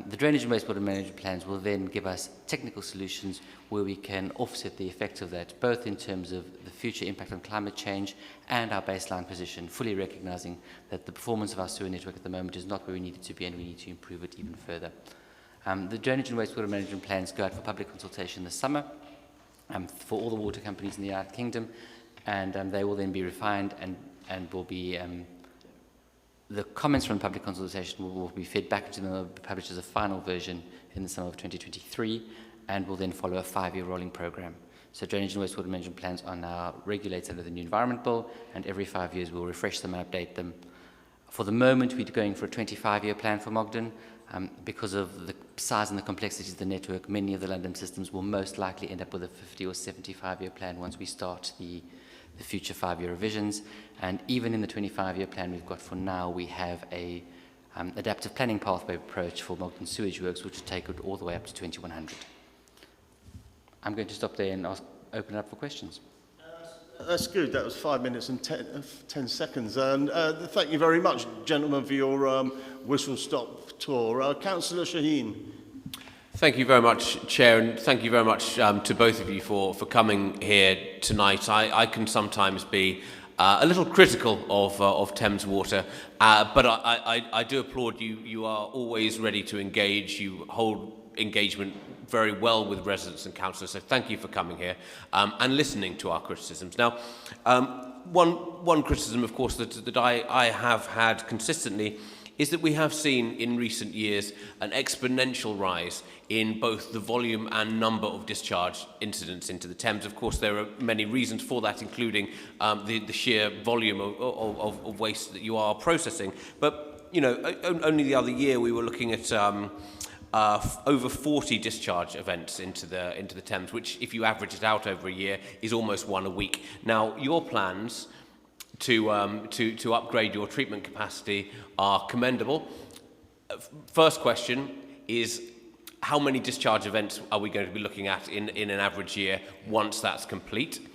The drainage and wastewater management plans will then give us technical solutions where we can offset the effects of that, both in terms of the future impact on climate change and our baseline position, fully recognizing that the performance of our sewer network at the moment is not where we need it to be, and we need to improve it even further. The drainage and wastewater management plans go out for public consultation this summer for all the water companies in the United Kingdom, and they will then be refined and will be the comments from public consultation will be fed back to them and will be published as a final version in the summer of 2023, and will then follow a 5-year rolling program. So drainage and wastewater management plans are now regulated under the new Environment Bill, and every 5 years we'll refresh them and update them. For the moment, we're going for a 25-year plan for Mogden. Because of the size and the complexities of the network, many of the London systems will most likely end up with a 50 or 75-year plan once we start the future 5-year revisions. And even in the 25-year plan we've got for now, we have a adaptive planning pathway approach for Mogden sewage works, which will take it all the way up to 2100. I'm going to stop there and open it up for questions. That's good. That was 5 minutes and 10 seconds. And thank you very much, gentlemen, for your whistle-stop tour. Councillor Shaheen. Thank you very much, Chair, and thank you very much to both of you for coming here tonight. I can sometimes be a little critical of Thames Water, but I do applaud you. You are always ready to engage. You hold engagement very well with residents and councillors, so thank you for coming here and listening to our criticisms. Now, one criticism, of course, that I have had consistently is that we have seen in recent years an exponential rise in both the volume and number of discharge incidents into the Thames. Of course, there are many reasons for that, including the sheer volume of waste that you are processing. But, you know, only the other year we were looking at over 40 discharge events into the Thames, which, if you average it out over a year, is almost one a week. Now, your plans to upgrade your treatment capacity are commendable. First question is, how many discharge events are we going to be looking at in an average year once that's complete?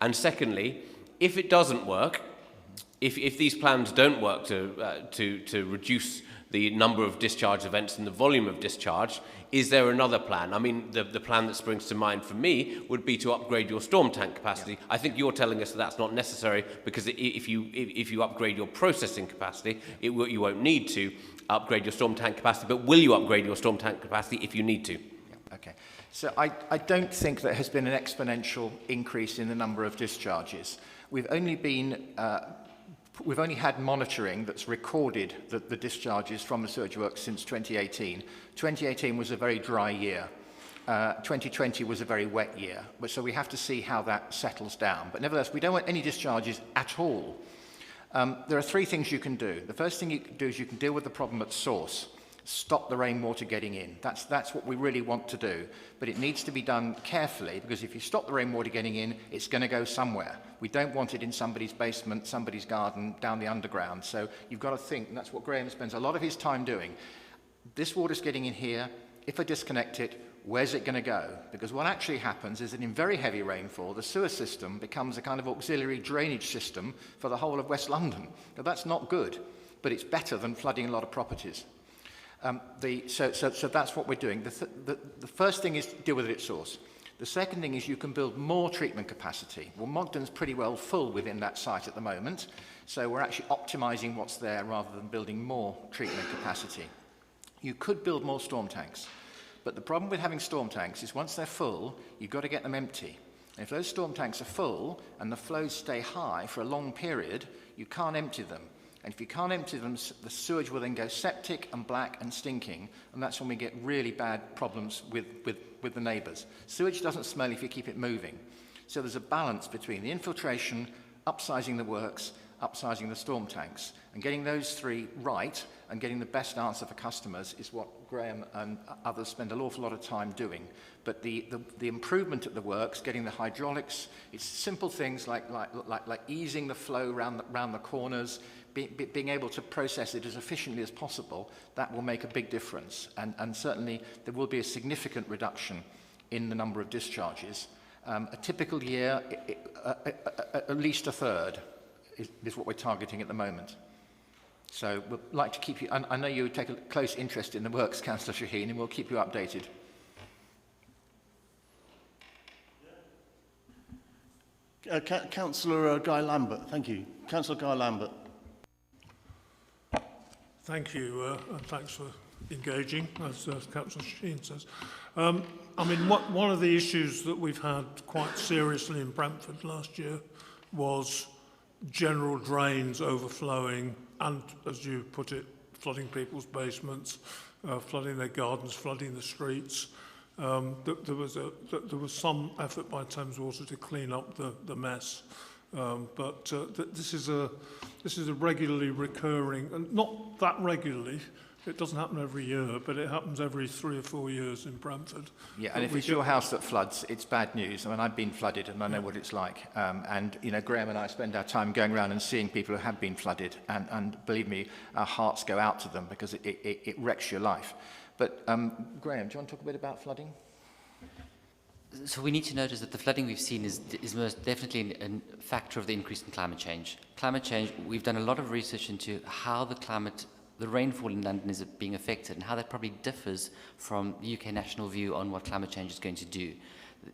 And secondly, if it doesn't work, if these plans don't work to reduce the number of discharge events and the volume of discharge, is there another plan? I mean, the plan that springs to mind for me would be to upgrade your storm tank capacity. Yeah. I think you're telling us that that's not necessary, because if you upgrade your processing capacity, you won't need to upgrade your storm tank capacity. But will you upgrade your storm tank capacity if you need to? Yeah, okay. So I don't think there has been an exponential increase in the number of discharges. We've only had monitoring that's recorded the discharges from the sewage works since 2018. 2018 was a very dry year. 2020 was a very wet year. So we have to see how that settles down. But nevertheless, we don't want any discharges at all. There are 3 things you can do. The first thing you can do is you can deal with the problem at source. Stop the rainwater getting in. That's what we really want to do. But it needs to be done carefully, because if you stop the rainwater getting in, it's going to go somewhere. We don't want it in somebody's basement, somebody's garden, down the underground. So you've got to think, and that's what Graham spends a lot of his time doing. This water's getting in here. If I disconnect it, where's it going to go? Because what actually happens is that in very heavy rainfall, the sewer system becomes a kind of auxiliary drainage system for the whole of West London. Now, that's not good, but it's better than flooding a lot of properties. So that's what we're doing. The first thing is deal with it at source. The second thing is you can build more treatment capacity. Well, Mogden's pretty well full within that site at the moment, so we're actually optimising what's there rather than building more treatment capacity. You could build more storm tanks, but the problem with having storm tanks is once they're full, you've got to get them empty. And if those storm tanks are full and the flows stay high for a long period, you can't empty them. And if you can't empty them, the sewage will then go septic and black and stinking, and that's when we get really bad problems with the neighbours. Sewage doesn't smell if you keep it moving. So there's a balance between the infiltration, upsizing the works, upsizing the storm tanks, and getting those three right and getting the best answer for customers is what Graham and others spend an awful lot of time doing. But the improvement at the works, getting the hydraulics, it's simple things like easing the flow round the corners, being able to process it as efficiently as possible, that will make a big difference. And certainly there will be a significant reduction in the number of discharges. A typical year, at least a third is what we're targeting at the moment. So we'd like to keep you, I know you take a close interest in the works, Councillor Shaheen, and we'll keep you updated. Councillor Guy Lambert, thank you. Councillor Guy Lambert. Thank you, and thanks for engaging, as Councillor Shaheen says. I mean, one of the issues that we've had quite seriously in Brentford last year was general drains overflowing and, as you put it, flooding people's basements, flooding their gardens, flooding the streets. There was some effort by Thames Water to clean up the mess, but this is a regularly recurring, and not that regularly. It doesn't happen every year, but it happens every 3 or 4 years in Brentford. Yeah, and if it's your house that floods, it's bad news. I mean, I've been flooded and I know what it's like. And, you know, Graham and I spend our time going around and seeing people who have been flooded. And believe me, our hearts go out to them because it wrecks your life. But, Graham, do you want to talk a bit about flooding? So we need to notice that the flooding we've seen is most definitely a factor of the increase in climate change. Climate change, we've done a lot of research into how the rainfall in London is being affected and how that probably differs from the UK national view on what climate change is going to do.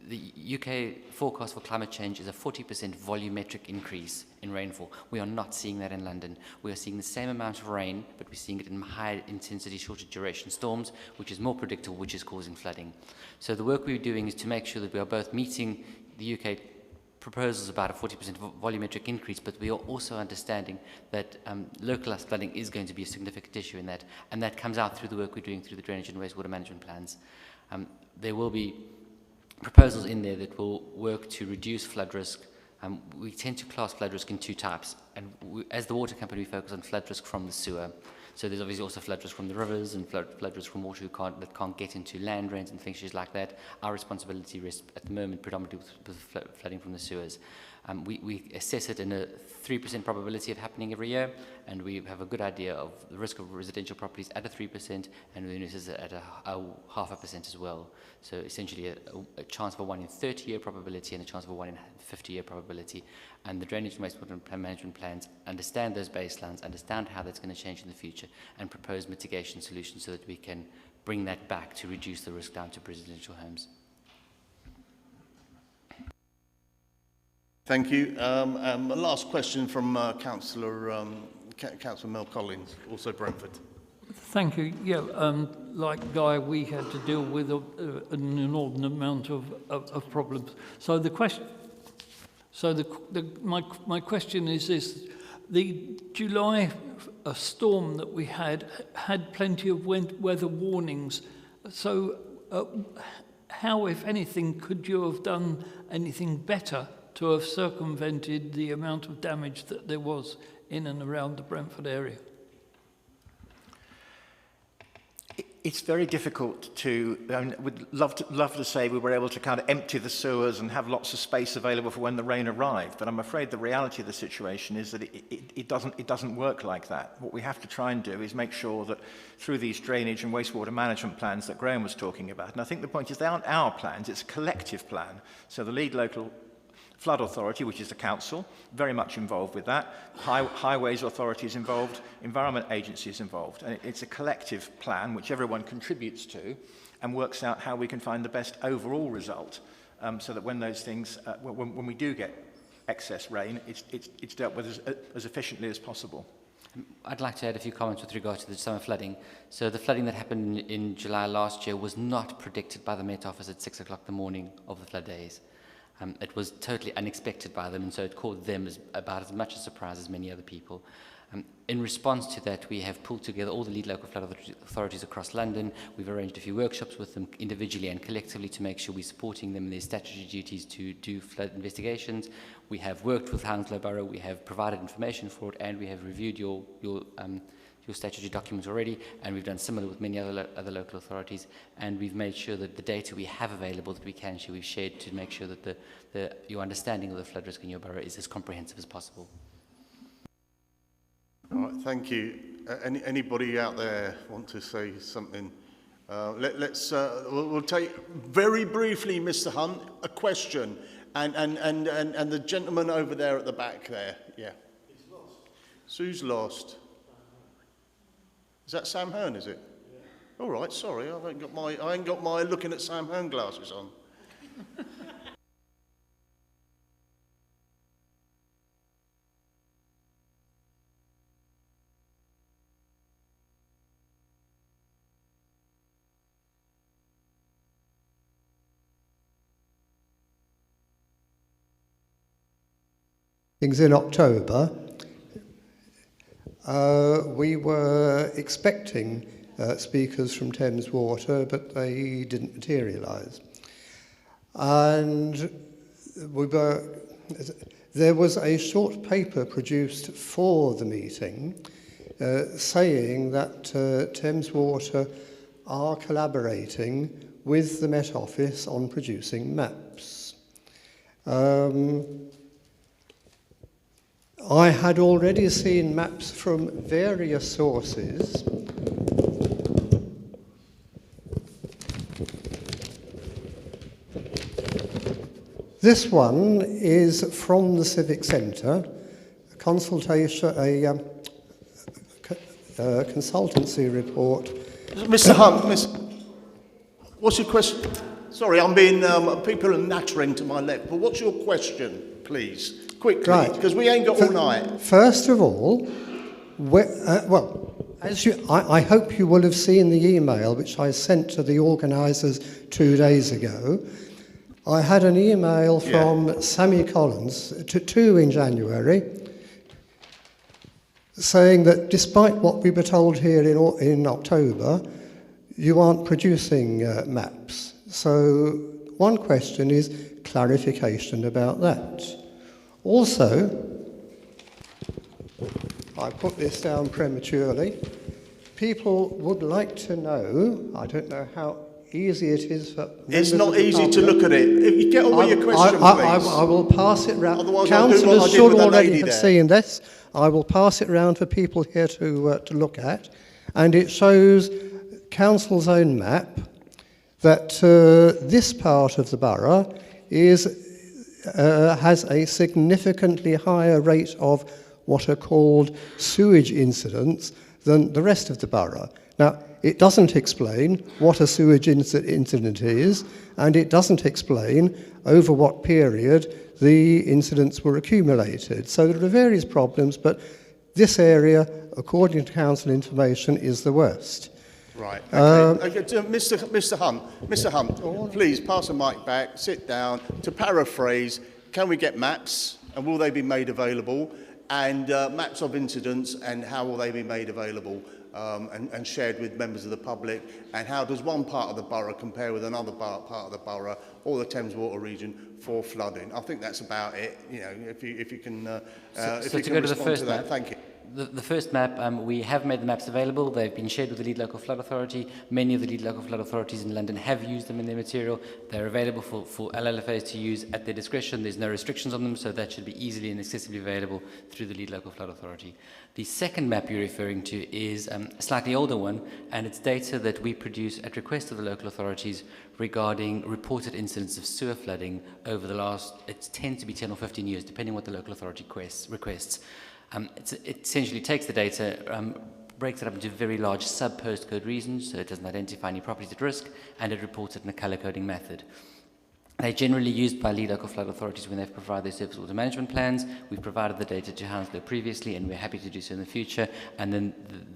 The UK forecast for climate change is a 40% volumetric increase in rainfall. We are not seeing that in London. We are seeing the same amount of rain, but we're seeing it in higher intensity, shorter duration storms, which is more predictable, which is causing flooding. So the work we're doing is to make sure that we are both meeting the UK proposals about a 40% volumetric increase, but we are also understanding that localised flooding is going to be a significant issue in that, and that comes out through the work we're doing through the drainage and wastewater management plans. There will be proposals in there that will work to reduce flood risk. We tend to class flood risk in two types, and as the water company, we focus on flood risk from the sewer. So there's obviously also flood risk from the rivers and flood risk from water that can't get into land drains and things like that. Our responsibility rests at the moment predominantly with flooding from the sewers. We assess it in a 3% probability of happening every year, and we have a good idea of the risk of residential properties at a 3%, and we assess it at a 0.5% as well. So essentially a chance of a 1 in 30-year probability and a chance of a 1 in 50-year probability. And the drainage and wastewater management plans understand those baselines, understand how that's going to change in the future, and propose mitigation solutions so that we can bring that back to reduce the risk down to residential homes. Thank you. A last question from Councillor Mel Collins, also Brentford. Thank you. Yeah, like Guy, we had to deal with an inordinate amount of problems. So the question, my question is this: the July storm that we had plenty of weather warnings. So how, if anything, could you have done anything better to have circumvented the amount of damage that there was in and around the Brentford area? It's very difficult to, I mean, we'd love to say we were able to kind of empty the sewers and have lots of space available for when the rain arrived, but I'm afraid the reality of the situation is that it doesn't work like that. What we have to try and do is make sure that through these drainage and wastewater management plans that Graham was talking about, and I think the point is they aren't our plans, it's a collective plan. So the lead local Flood Authority, which is the council, very much involved with that. Highways Authority is involved, Environment Agency is involved. And it's a collective plan which everyone contributes to and works out how we can find the best overall result so that when those things, when we do get excess rain, it's dealt with as efficiently as possible. I'd like to add a few comments with regard to the summer flooding. So the flooding that happened in July last year was not predicted by the Met Office at 6 o'clock in the morning of the flood days. It was totally unexpected by them, and so it caught them about as much a surprise as many other people. In response to that, we have pulled together all the lead local flood authorities across London. We've arranged a few workshops with them individually and collectively to make sure we're supporting them in their statutory duties to do flood investigations. We have worked with Hounslow Borough, we have provided information for it, and we have reviewed your statutory documents already, and we've done similar with many other local authorities, and we've made sure that the data we have available that we can share, we've shared to make sure that your understanding of the flood risk in your borough is as comprehensive as possible. All right, thank you. Anybody out there want to say something? We'll take very briefly, Mr. Hunt, a question, and the gentleman over there at the back there. Yeah. Sue's lost. Is that Sam Hearn? Is it? Yeah. All right. Sorry, I ain't got my looking at Sam Hearn glasses on. Things in October, we were expecting speakers from Thames Water, but they didn't materialise. And there was a short paper produced for the meeting saying that Thames Water are collaborating with the Met Office on producing maps. I had already seen maps from various sources. This one is from the Civic Centre, a consultation, a consultancy report. Mr. Hunt, what's your question? Sorry, I'm being, people are nattering to my left, but what's your question, please? Quickly, because we ain't got all night. First of all, I hope you will have seen the email which I sent to the organisers 2 days ago. I had an email from Sammy Collins, two in January, saying that despite what we were told here in October, you aren't producing maps. So one question is clarification about that. Also, I put this down prematurely, people would like to know, I don't know how easy it is for... It's not easy to look at it. If you get away your question, please. I will pass it round. Councillors should already have seen this. I will pass it round for people here to look at. And it shows Council's own map that this part of the borough has a significantly higher rate of what are called sewage incidents than the rest of the borough. Now, it doesn't explain what a sewage incident is, and it doesn't explain over what period the incidents were accumulated. So there are various problems, but this area, according to council information, is the worst. Right. Okay. Mr. Hunt, please pass the mic back, sit down. To paraphrase, can we get maps, and will they be made available? And maps of incidents, and how will they be made available and shared with members of the public? And how does one part of the borough compare with another part of the borough or the Thames Water region for flooding? I think that's about it. You know, if you can, if you can go to the respond first to that, map. thank you. The first map, we have made the maps available. They've been shared with the lead local flood authority. Many of the lead local flood authorities in London have used them in their material. They're available for LLFAs to use at their discretion. There's no restrictions on them, so that should be easily and accessibly available through the lead local flood authority. The second map you're referring to is a slightly older one, and it's data that we produce at request of the local authorities regarding reported incidents of sewer flooding over the last, it tends to be 10 or 15 years, depending on what the local authority requests. It essentially takes the data, breaks it up into very large sub-postcode regions, so it doesn't identify any properties at risk, and it reports it in a color coding method. They're generally used by lead local flood authorities when they've provided their surface water management plans. We've provided the data to Hounslow previously, and we're happy to do so in the future. And then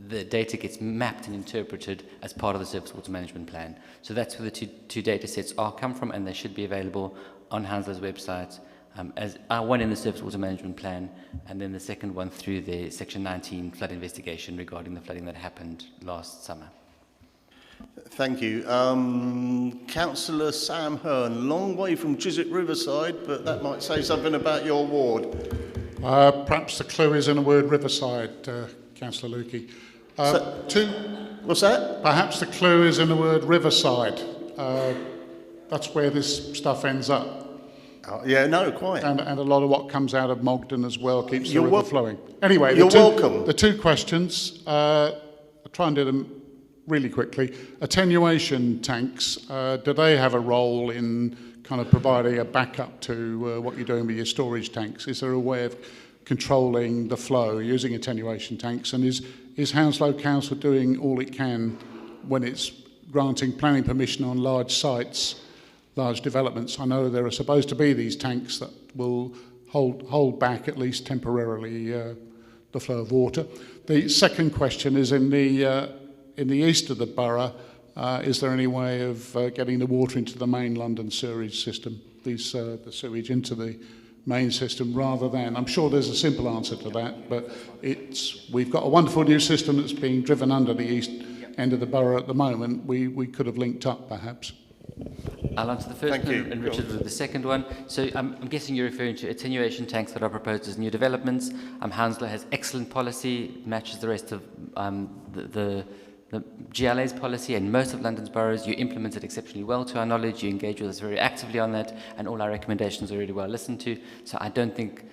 the data gets mapped and interpreted as part of the surface water management plan. So that's where the two data sets come from, and they should be available on Hounslow's website. As one in the surface water management plan, and then the second one through the Section 19 flood investigation regarding the flooding that happened last summer. Thank you. Councillor Sam Hearn, long way from Chiswick Riverside, but that might say something about your ward. Perhaps the clue is in the word Riverside, Councillor Louki. What's that? Perhaps the clue is in the word Riverside. That's where this stuff ends up. Yeah, no, quite. And a lot of what comes out of Mogden as well keeps the You're river flowing. Anyway, welcome. The two questions, I'll try and do them really quickly. Attenuation tanks, do they have a role in kind of providing a backup to what you're doing with your storage tanks? Is there a way of controlling the flow using attenuation tanks? And is Hounslow Council doing all it can when it's granting planning permission on large sites, large developments? I know there are supposed to be these tanks that will hold back, at least temporarily, the flow of water. The second question is in the east of the borough, is there any way of getting the water into the main London sewerage system, the sewage into the main system, rather than, I'm sure there's a simple answer to that, but we've got a wonderful new system that's being driven under the east end of the borough at the moment. We could have linked up, perhaps. I'll answer the first one, and Richard with the second one. So I'm guessing you're referring to attenuation tanks that are proposed as new developments. Hounslow has excellent policy, matches the rest of the GLA's policy, and most of London's boroughs. You implement it exceptionally well, to our knowledge. You engage with us very actively on that, and all our recommendations are really well listened to. So I don't think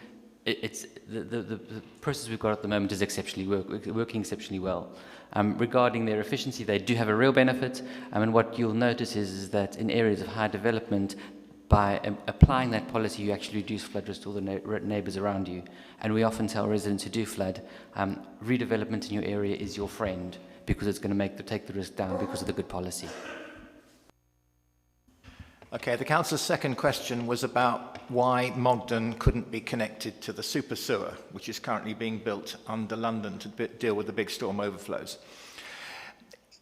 it's the process we've got at the moment is working exceptionally well. Regarding their efficiency, they do have a real benefit. And what you'll notice is that in areas of high development, by applying that policy, you actually reduce flood risk to all the neighbours around you. And we often tell residents who do flood, redevelopment in your area is your friend, because it's going to take the risk down because of the good policy. Okay, the councillor's second question was about why Mogden couldn't be connected to the super sewer, which is currently being built under London to deal with the big storm overflows.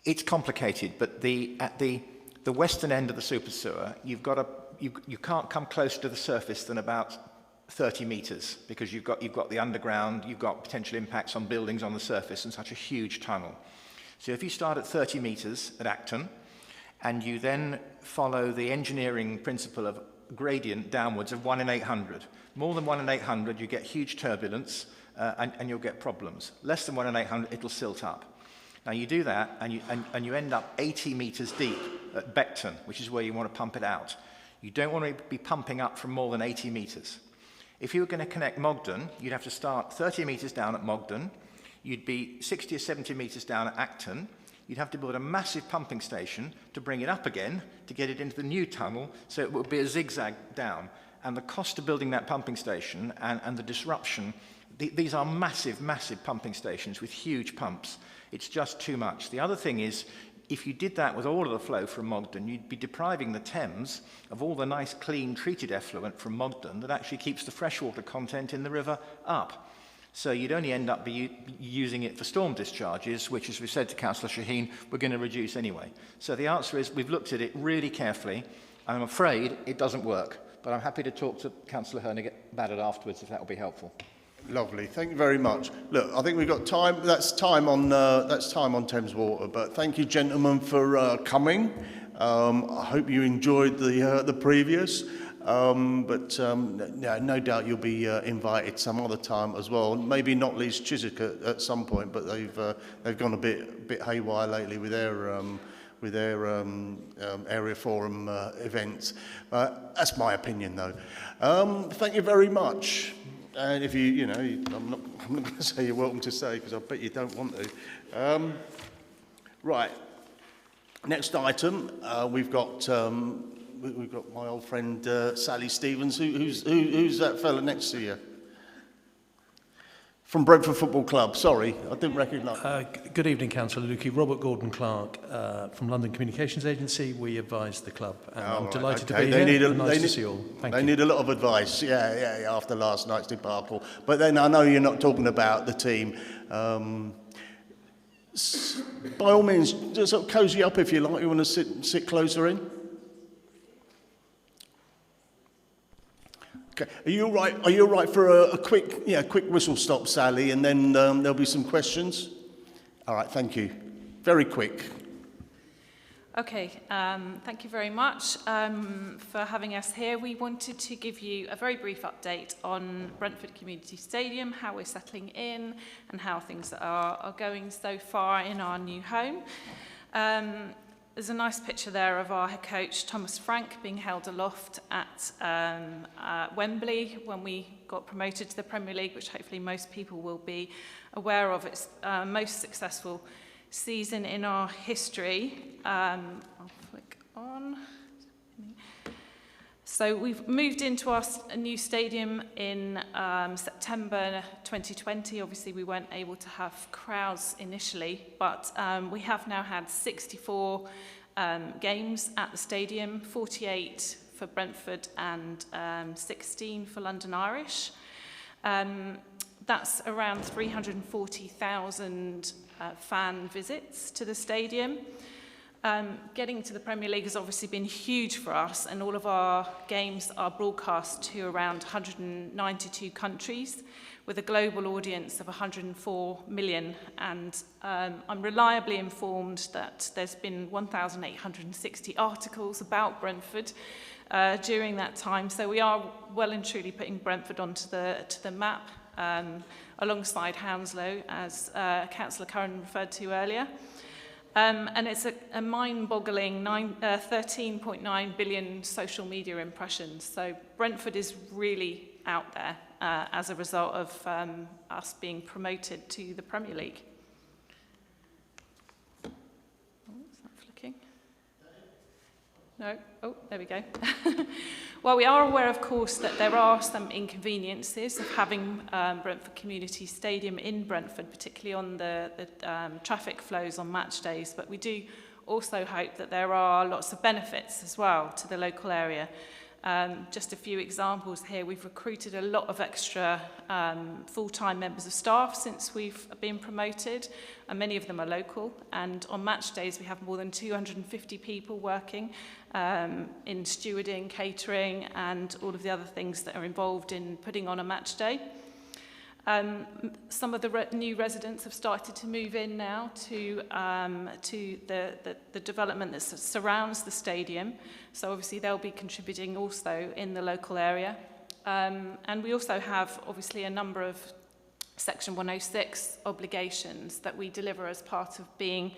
It's complicated, but at the western end of the super sewer, you can't come closer to the surface than about 30 metres, because you've got the underground, you've got potential impacts on buildings on the surface, and such a huge tunnel. So if you start at 30 metres at Acton, and you then follow the engineering principle of gradient downwards of 1 in 800. More than 1 in 800, you get huge turbulence, and you'll get problems. Less than 1 in 800, it'll silt up. Now you do that, and you end up 80 metres deep at Beckton, which is where you want to pump it out. You don't want to be pumping up from more than 80 metres. If you were going to connect Mogden, you'd have to start 30 metres down at Mogden, you'd be 60 or 70 metres down at Acton, you'd have to build a massive pumping station to bring it up again, to get it into the new tunnel, so it would be a zigzag down. And the cost of building that pumping station and the disruption, these are massive, massive pumping stations with huge pumps. It's just too much. The other thing is, if you did that with all of the flow from Mogden, you'd be depriving the Thames of all the nice, clean, treated effluent from Mogden that actually keeps the freshwater content in the river up. So you'd only end up using it for storm discharges, which, as we said to Councillor Shaheen, we're going to reduce anyway. So the answer is we've looked at it really carefully, and I'm afraid it doesn't work. But I'm happy to talk to Councillor Hoenig about it afterwards, if that will be helpful. Lovely, thank you very much. Look, I think we've got time. That's time on Thames Water. But thank you, gentlemen, for coming. I hope you enjoyed the previous. No doubt you'll be invited some other time as well. Maybe not least Chiswick at some point, but they've gone a bit haywire lately with their area forum events. That's my opinion, though. Thank you very much. And if I'm not going to say you're welcome to stay, because I bet you don't want to. Right. Next item, we've got my old friend Sally Stevens. Who's that fella next to you? From Brentford Football Club, sorry, I didn't recognise. Good evening, Councillor Louki. Robert Gordon-Clark from London Communications Agency. We advise the club. And I'm delighted to be here. Nice to see you all. Thank you. They need a lot of advice, yeah, after last night's debacle. But then I know you're not talking about the team. By all means, just sort of cosy up if you like. You want to sit closer in? Okay. Are you all right for a quick whistle stop, Sally, and then there'll be some questions? All right, thank you. Very quick. Okay, thank you very much for having us here. We wanted to give you a very brief update on Brentford Community Stadium, how we're settling in and how things are going so far in our new home. There's a nice picture there of our head coach, Thomas Frank, being held aloft at Wembley when we got promoted to the Premier League, which hopefully most people will be aware of. It's most successful season in our history. I'll flick on. So we've moved into our new stadium in September 2020. Obviously, we weren't able to have crowds initially, but we have now had 64 games at the stadium, 48 for Brentford and 16 for London Irish. That's around 340,000 fan visits to the stadium. Getting to the Premier League has obviously been huge for us, and all of our games are broadcast to around 192 countries with a global audience of 104 million. And I'm reliably informed that there's been 1,860 articles about Brentford during that time. So we are well and truly putting Brentford onto the map alongside Hounslow, as Councillor Curran referred to earlier. And it's a mind-boggling 13.9 billion social media impressions. So Brentford is really out there as a result of us being promoted to the Premier League. Oh, is that flicking? No? Oh, there we go. Well, we are aware, of course, that there are some inconveniences of having Brentford Community Stadium in Brentford, particularly on the traffic flows on match days, but we do also hope that there are lots of benefits as well to the local area. Just a few examples here. We've recruited a lot of extra full-time members of staff since we've been promoted, and many of them are local. And on match days, we have more than 250 people working in stewarding, catering, and all of the other things that are involved in putting on a match day. Some of the new residents have started to move in now to the development that surrounds the stadium. So obviously they'll be contributing also in the local area. And we also have obviously a number of Section 106 obligations that we deliver as part of being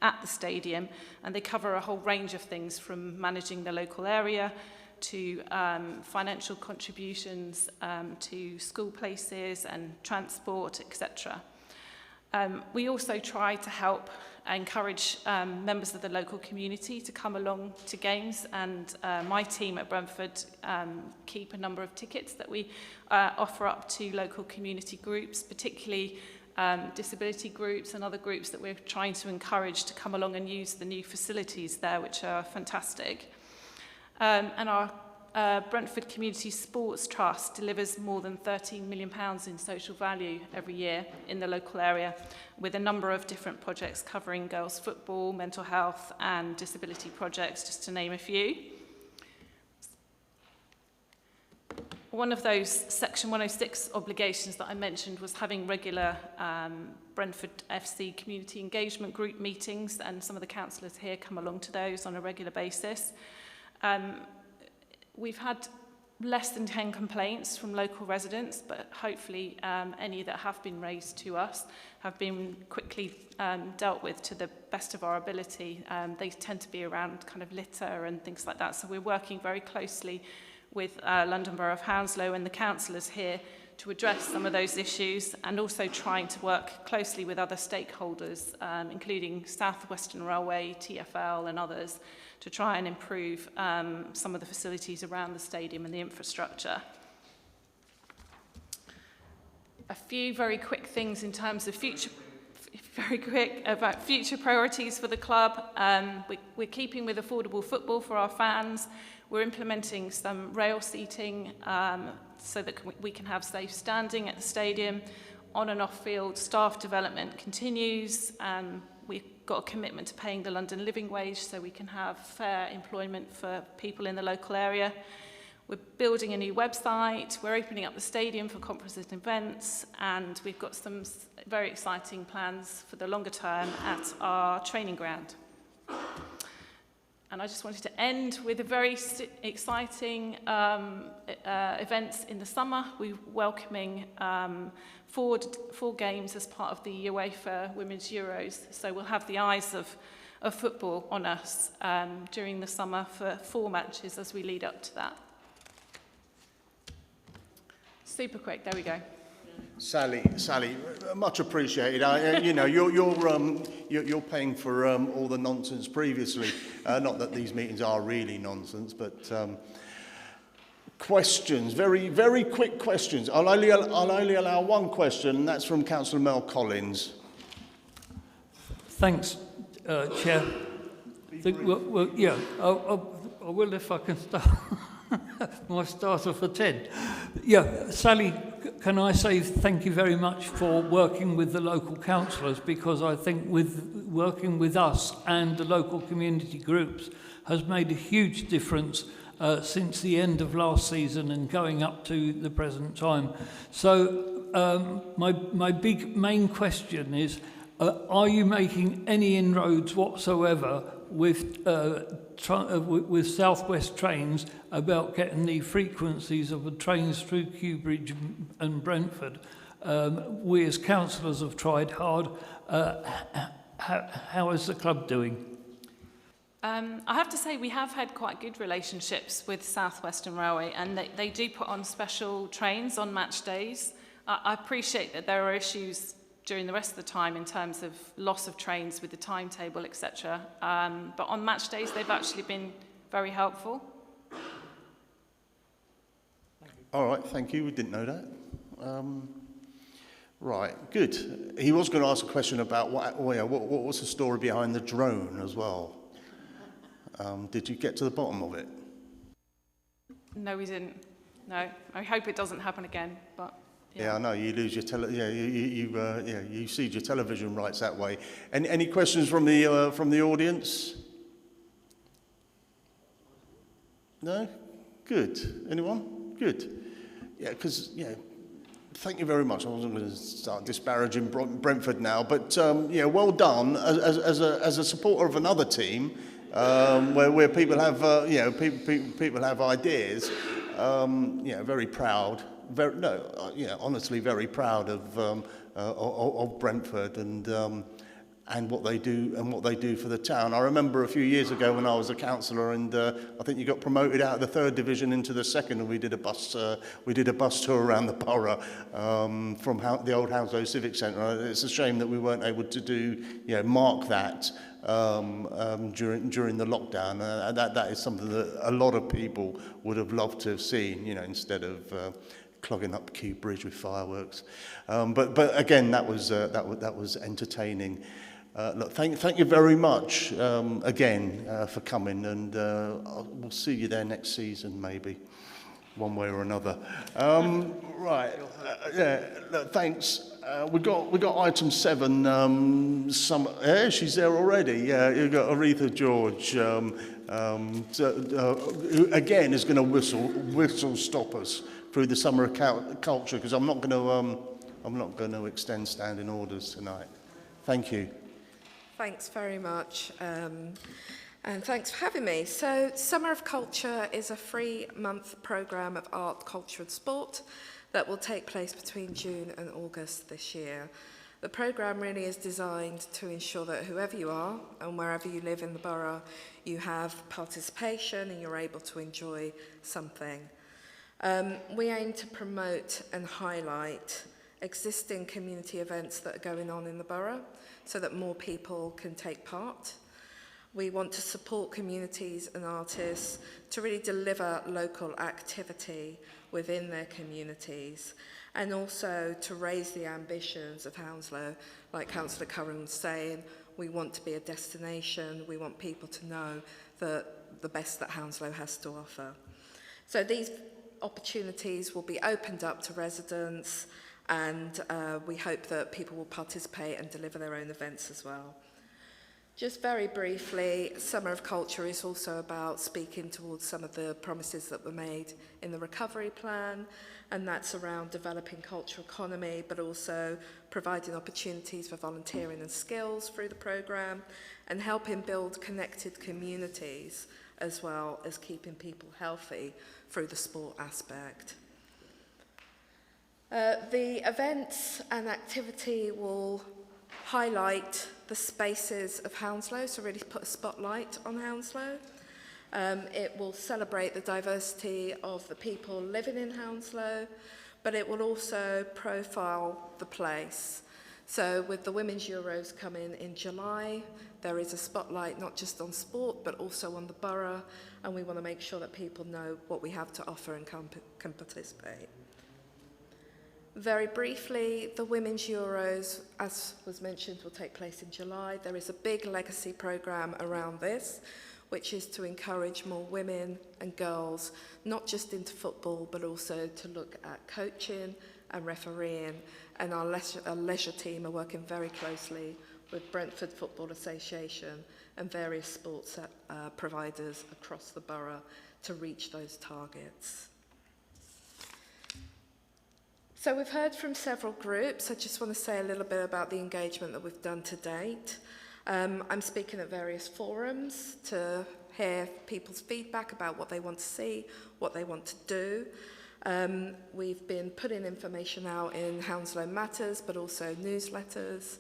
at the stadium. And they cover a whole range of things, from managing the local area to financial contributions to school places and transport, etc. We also try to help encourage members of the local community to come along to games, and my team at Brentford keep a number of tickets that we offer up to local community groups, particularly disability groups and other groups that we're trying to encourage to come along and use the new facilities there, which are fantastic. And our Brentford Community Sports Trust delivers more than £13 million in social value every year in the local area, with a number of different projects covering girls' football, mental health and disability projects, just to name a few. One of those Section 106 obligations that I mentioned was having regular Brentford FC community engagement group meetings, and some of the councillors here come along to those on a regular basis. We've had less than 10 complaints from local residents, but hopefully any that have been raised to us have been quickly dealt with to the best of our ability. They tend to be around kind of litter and things like that, so we're working very closely with London Borough of Hounslow and the councillors here to address some of those issues, and also trying to work closely with other stakeholders, including South Western Railway, TfL and others, to try and improve some of the facilities around the stadium and the infrastructure. a few very quick things in terms of future priorities for the club. We're keeping with affordable football for our fans. We're implementing some rail seating so that we can have safe standing at the stadium. On and off field staff development continues. We've got a commitment to paying the London living wage so we can have fair employment for people in the local area. We're building a new website, we're opening up the stadium for conferences and events, and we've got some very exciting plans for the longer term at our training ground. And I just wanted to end with a very exciting events in the summer. We're welcoming four games as part of the UEFA Women's Euros, so we'll have the eyes of football on us during the summer for 4 matches as we lead up to that. Super quick, there we go. Sally, much appreciated. You know, you're paying for all the nonsense previously. Not that these meetings are really nonsense, but questions, very, very quick questions. I'll only allow one question, and that's from Councillor Mel Collins. Thanks, Chair. Well, yeah, I will if I can start. My starter for 10. Yeah, Sally, can I say thank you very much for working with the local councillors, because I think with working with us and the local community groups has made a huge difference since the end of last season and going up to the present time. So my big main question is, are you making any inroads whatsoever with South West Trains about getting the frequencies of the trains through Kew Bridge and Brentford? We as councillors have tried hard. How is the club doing? I have to say we have had quite good relationships with South Western Railway, and they do put on special trains on match days. I appreciate that there are issues during the rest of the time in terms of loss of trains with the timetable, etc. But on match days, they've actually been very helpful. All right, thank you. We didn't know that. Right, good. He was going to ask a question about what was the story behind the drone as well. Did you get to the bottom of it? No, we didn't. No, I hope it doesn't happen again, but. Yeah, I know, you lose your you cede your television rights that way. Any questions from the audience? No? Good. Anyone? Good. Yeah, because, thank you very much. I wasn't going to start disparaging Brentford now, but, well done as a supporter of another team, where people have, people have ideas. Very proud. Honestly, very proud of Brentford and what they do for the town. I remember a few years ago when I was a councillor, and I think you got promoted out of the 3rd division into the 2nd, and we did a bus tour around the borough from the old Hounslow Civic Centre. It's a shame that we weren't able to mark that during the lockdown. That is something that a lot of people would have loved to have seen, instead of clogging up Kew Bridge with fireworks. But again, that was entertaining. Look, thank you very much again for coming, and we'll see you there next season, maybe, one way or another. Right, look, thanks. We got item 7. She's there already. Yeah, you've got Aretha George, who again is going to whistle stop us through the summer of culture, because I'm not going to extend standing orders tonight. Thank you. Thanks very much, and thanks for having me. So, Summer of Culture is a 3-month programme of art, culture and sport that will take place between June and August this year. The programme really is designed to ensure that whoever you are and wherever you live in the borough, you have participation and you're able to enjoy something. We aim to promote and highlight existing community events that are going on in the borough so that more people can take part. We want to support communities and artists to really deliver local activity within their communities. and also to raise the ambitions of Hounslow. Like Councillor Curran was saying, we want to be a destination, we want people to know the best that Hounslow has to offer. So these opportunities will be opened up to residents, and we hope that people will participate and deliver their own events as well. Just very briefly, Summer of Culture is also about speaking towards some of the promises that were made in the recovery plan, and that's around developing cultural economy, but also providing opportunities for volunteering and skills through the programme, and helping build connected communities, as well as keeping people healthy through the sport aspect. The events and activity will highlight the spaces of Hounslow, so really put a spotlight on Hounslow. It will celebrate the diversity of the people living in Hounslow, but it will also profile the place. So with the Women's Euros coming in July, there is a spotlight not just on sport, but also on the borough, and we want to make sure that people know what we have to offer and can participate. Very briefly, the Women's Euros, as was mentioned, will take place in July. There is a big legacy programme around this, which is to encourage more women and girls, not just into football, but also to look at coaching and refereeing. And our leisure team are working very closely with Brentford Football Association and various sports providers across the borough to reach those targets. So we've heard from several groups. I just want to say a little bit about the engagement that we've done to date. I'm speaking at various forums to hear people's feedback about what they want to see, what they want to do. We've been putting information out in Hounslow Matters, but also newsletters.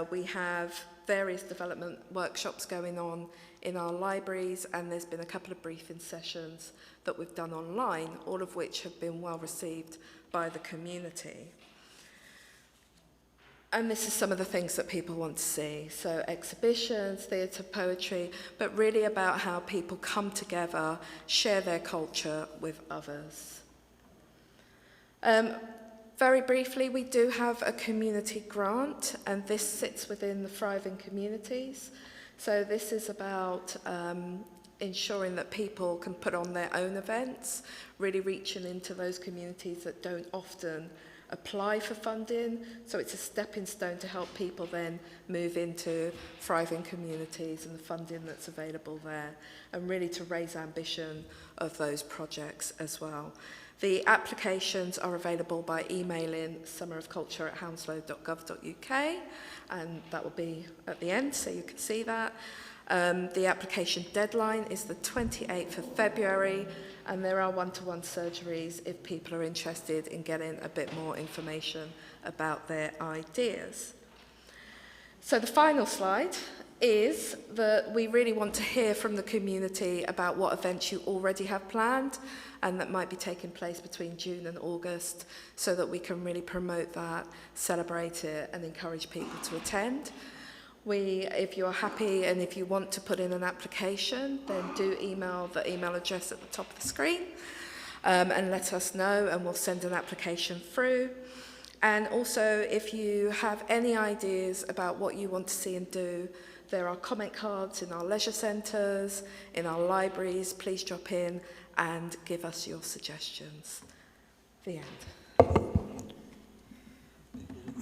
We have various development workshops going on in our libraries, and there's been a couple of briefing sessions that we've done online, all of which have been well received by the community. And this is some of the things that people want to see. So exhibitions, theatre, poetry, but really about how people come together, share their culture with others. Very briefly, we do have a community grant, and this sits within the Thriving Communities. So this is about ensuring that people can put on their own events, really reaching into those communities that don't often apply for funding. So it's a stepping stone to help people then move into thriving communities and the funding that's available there, and really to raise ambition of those projects as well. The applications are available by emailing summerofculture@hounslow.gov.uk, and that will be at the end, so you can see that. The application deadline is the 28th of February, and there are one-to-one surgeries if people are interested in getting a bit more information about their ideas. So the final slide is that we really want to hear from the community about what events you already have planned and that might be taking place between June and August, so that we can really promote that, celebrate it, and encourage people to attend. If you're happy and if you want to put in an application, then do email the email address at the top of the screen and let us know, and we'll send an application through. And also, if you have any ideas about what you want to see and do, there are comment cards in our leisure centres, in our libraries. Please drop in and give us your suggestions. The end.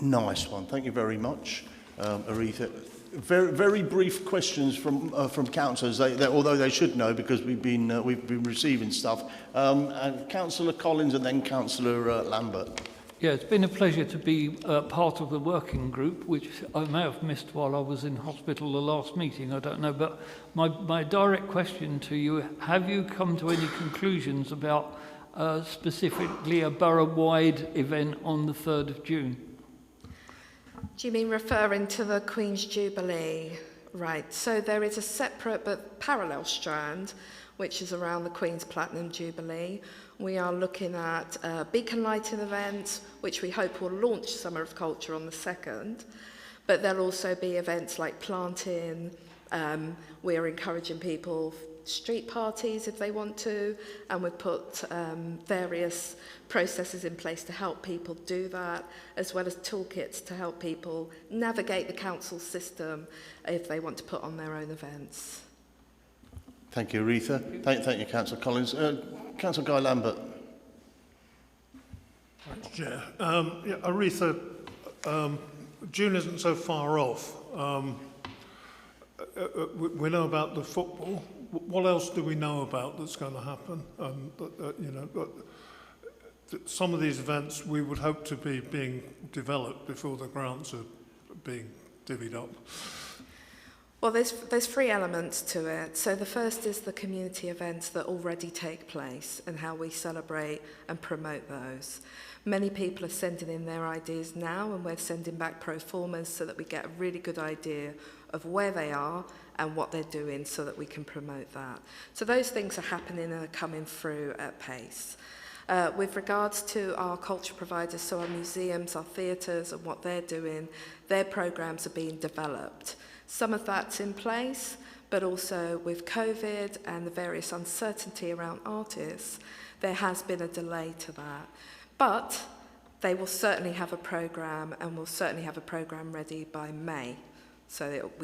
Nice one. Thank you very much, Aretha. Very brief questions from councillors, although they should know because we've been receiving stuff. And Councillor Collins and then Councillor Lambert. Yeah, it's been a pleasure to be part of the working group, which I may have missed while I was in hospital the last meeting, I don't know. But my direct question to you, have you come to any conclusions about specifically a borough-wide event on the 3rd of June? Do you mean referring to the Queen's Jubilee? Right, so there is a separate but parallel strand, which is around the Queen's Platinum Jubilee. We are looking at beacon lighting events, which we hope will launch Summer of Culture on the 2nd. But there'll also be events like planting. We're encouraging people street parties if they want to, and we've put various processes in place to help people do that, as well as toolkits to help people navigate the council system if they want to put on their own events. Thank you, Aretha. Thank you, Councillor Collins. Councillor Guy Lambert. Thanks, Chair. Aretha, June isn't so far off. We know about the football. What else do we know about that's going to happen? Some of these events we would hope to be being developed before the grants are being divvied up. Well, there's 3 elements to it. So the first is the community events that already take place and how we celebrate and promote those. Many people are sending in their ideas now, and we're sending back pro formas so that we get a really good idea of where they are and what they're doing so that we can promote that. So those things are happening and are coming through at pace. With regards to our culture providers, so our museums, our theatres and what they're doing, their programmes are being developed. Some of that's in place, but also with COVID and the various uncertainty around artists, there has been a delay to that. But they will certainly have a programme, and we'll certainly have a programme ready by May, so that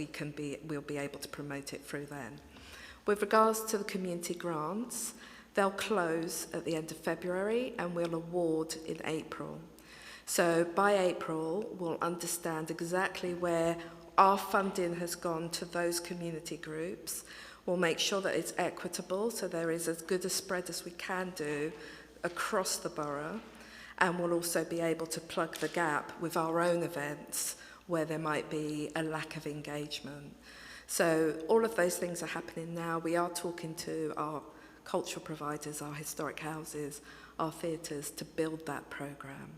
we'll be able to promote it through then. With regards to the community grants, they'll close at the end of February and we'll award in April. So by April, we'll understand exactly where our funding has gone to those community groups. We'll make sure that it's equitable, so there is as good a spread as we can do across the borough, and we'll also be able to plug the gap with our own events where there might be a lack of engagement. So all of those things are happening now. We are talking to our cultural providers, our historic houses, our theatres to build that programme.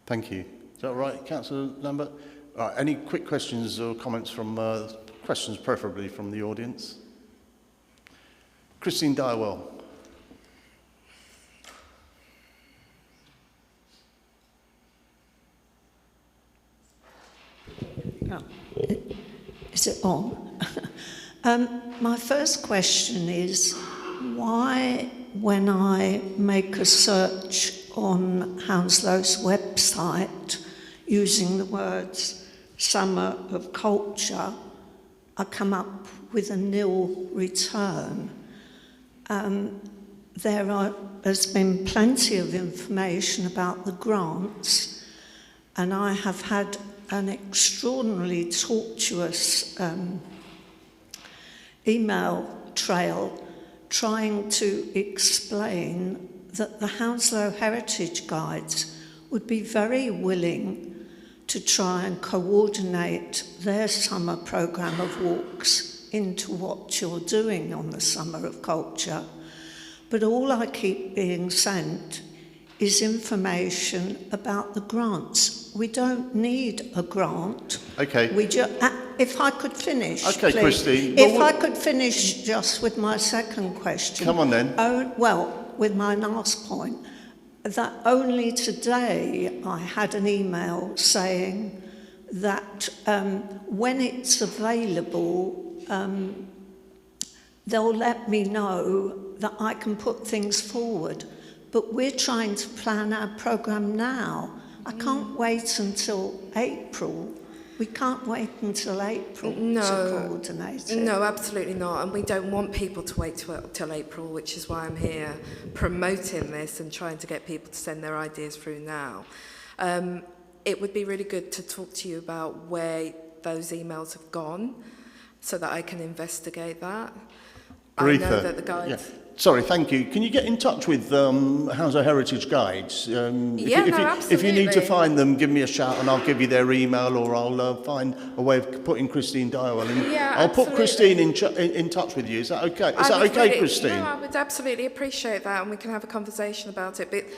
Thank you. Is that right, Councillor Lambert? All right, any quick questions or comments from, questions preferably from the audience? Christine Dywell. Oh, is it on? My first question is, why, when I make a search on Hounslow's website using the words Summer of Culture, I come up with a nil return? There's been plenty of information about the grants, and I have had an extraordinarily tortuous email trail trying to explain that the Hounslow Heritage Guides would be very willing to try and coordinate their summer programme of walks into what you're doing on the Summer of Culture. But all I keep being sent is information about the grants. We don't need a grant. Okay. If I could finish, okay, please. Christine. If I could finish just with my second question. Come on then. With my last point, that only today I had an email saying that when it's available, they'll let me know that I can put things forward. But we're trying to plan our programme now. I can't wait until April. We can't wait until April to coordinate it. No, absolutely not. And we don't want people to wait till April, which is why I'm here promoting this and trying to get people to send their ideas through now. It would be really good to talk to you about where those emails have gone so that I can investigate that. Aretha, I know that the guides... Yeah. Sorry, thank you. Can you get in touch with Hounslow Heritage Guides? Absolutely. If you need to find them, give me a shout and I'll give you their email, or I'll find a way of putting Christine Dywell in. Yeah, I'll absolutely. put Christine in touch with you. Is that okay? Is that okay, Christine? No, I would absolutely appreciate that, and we can have a conversation about it. But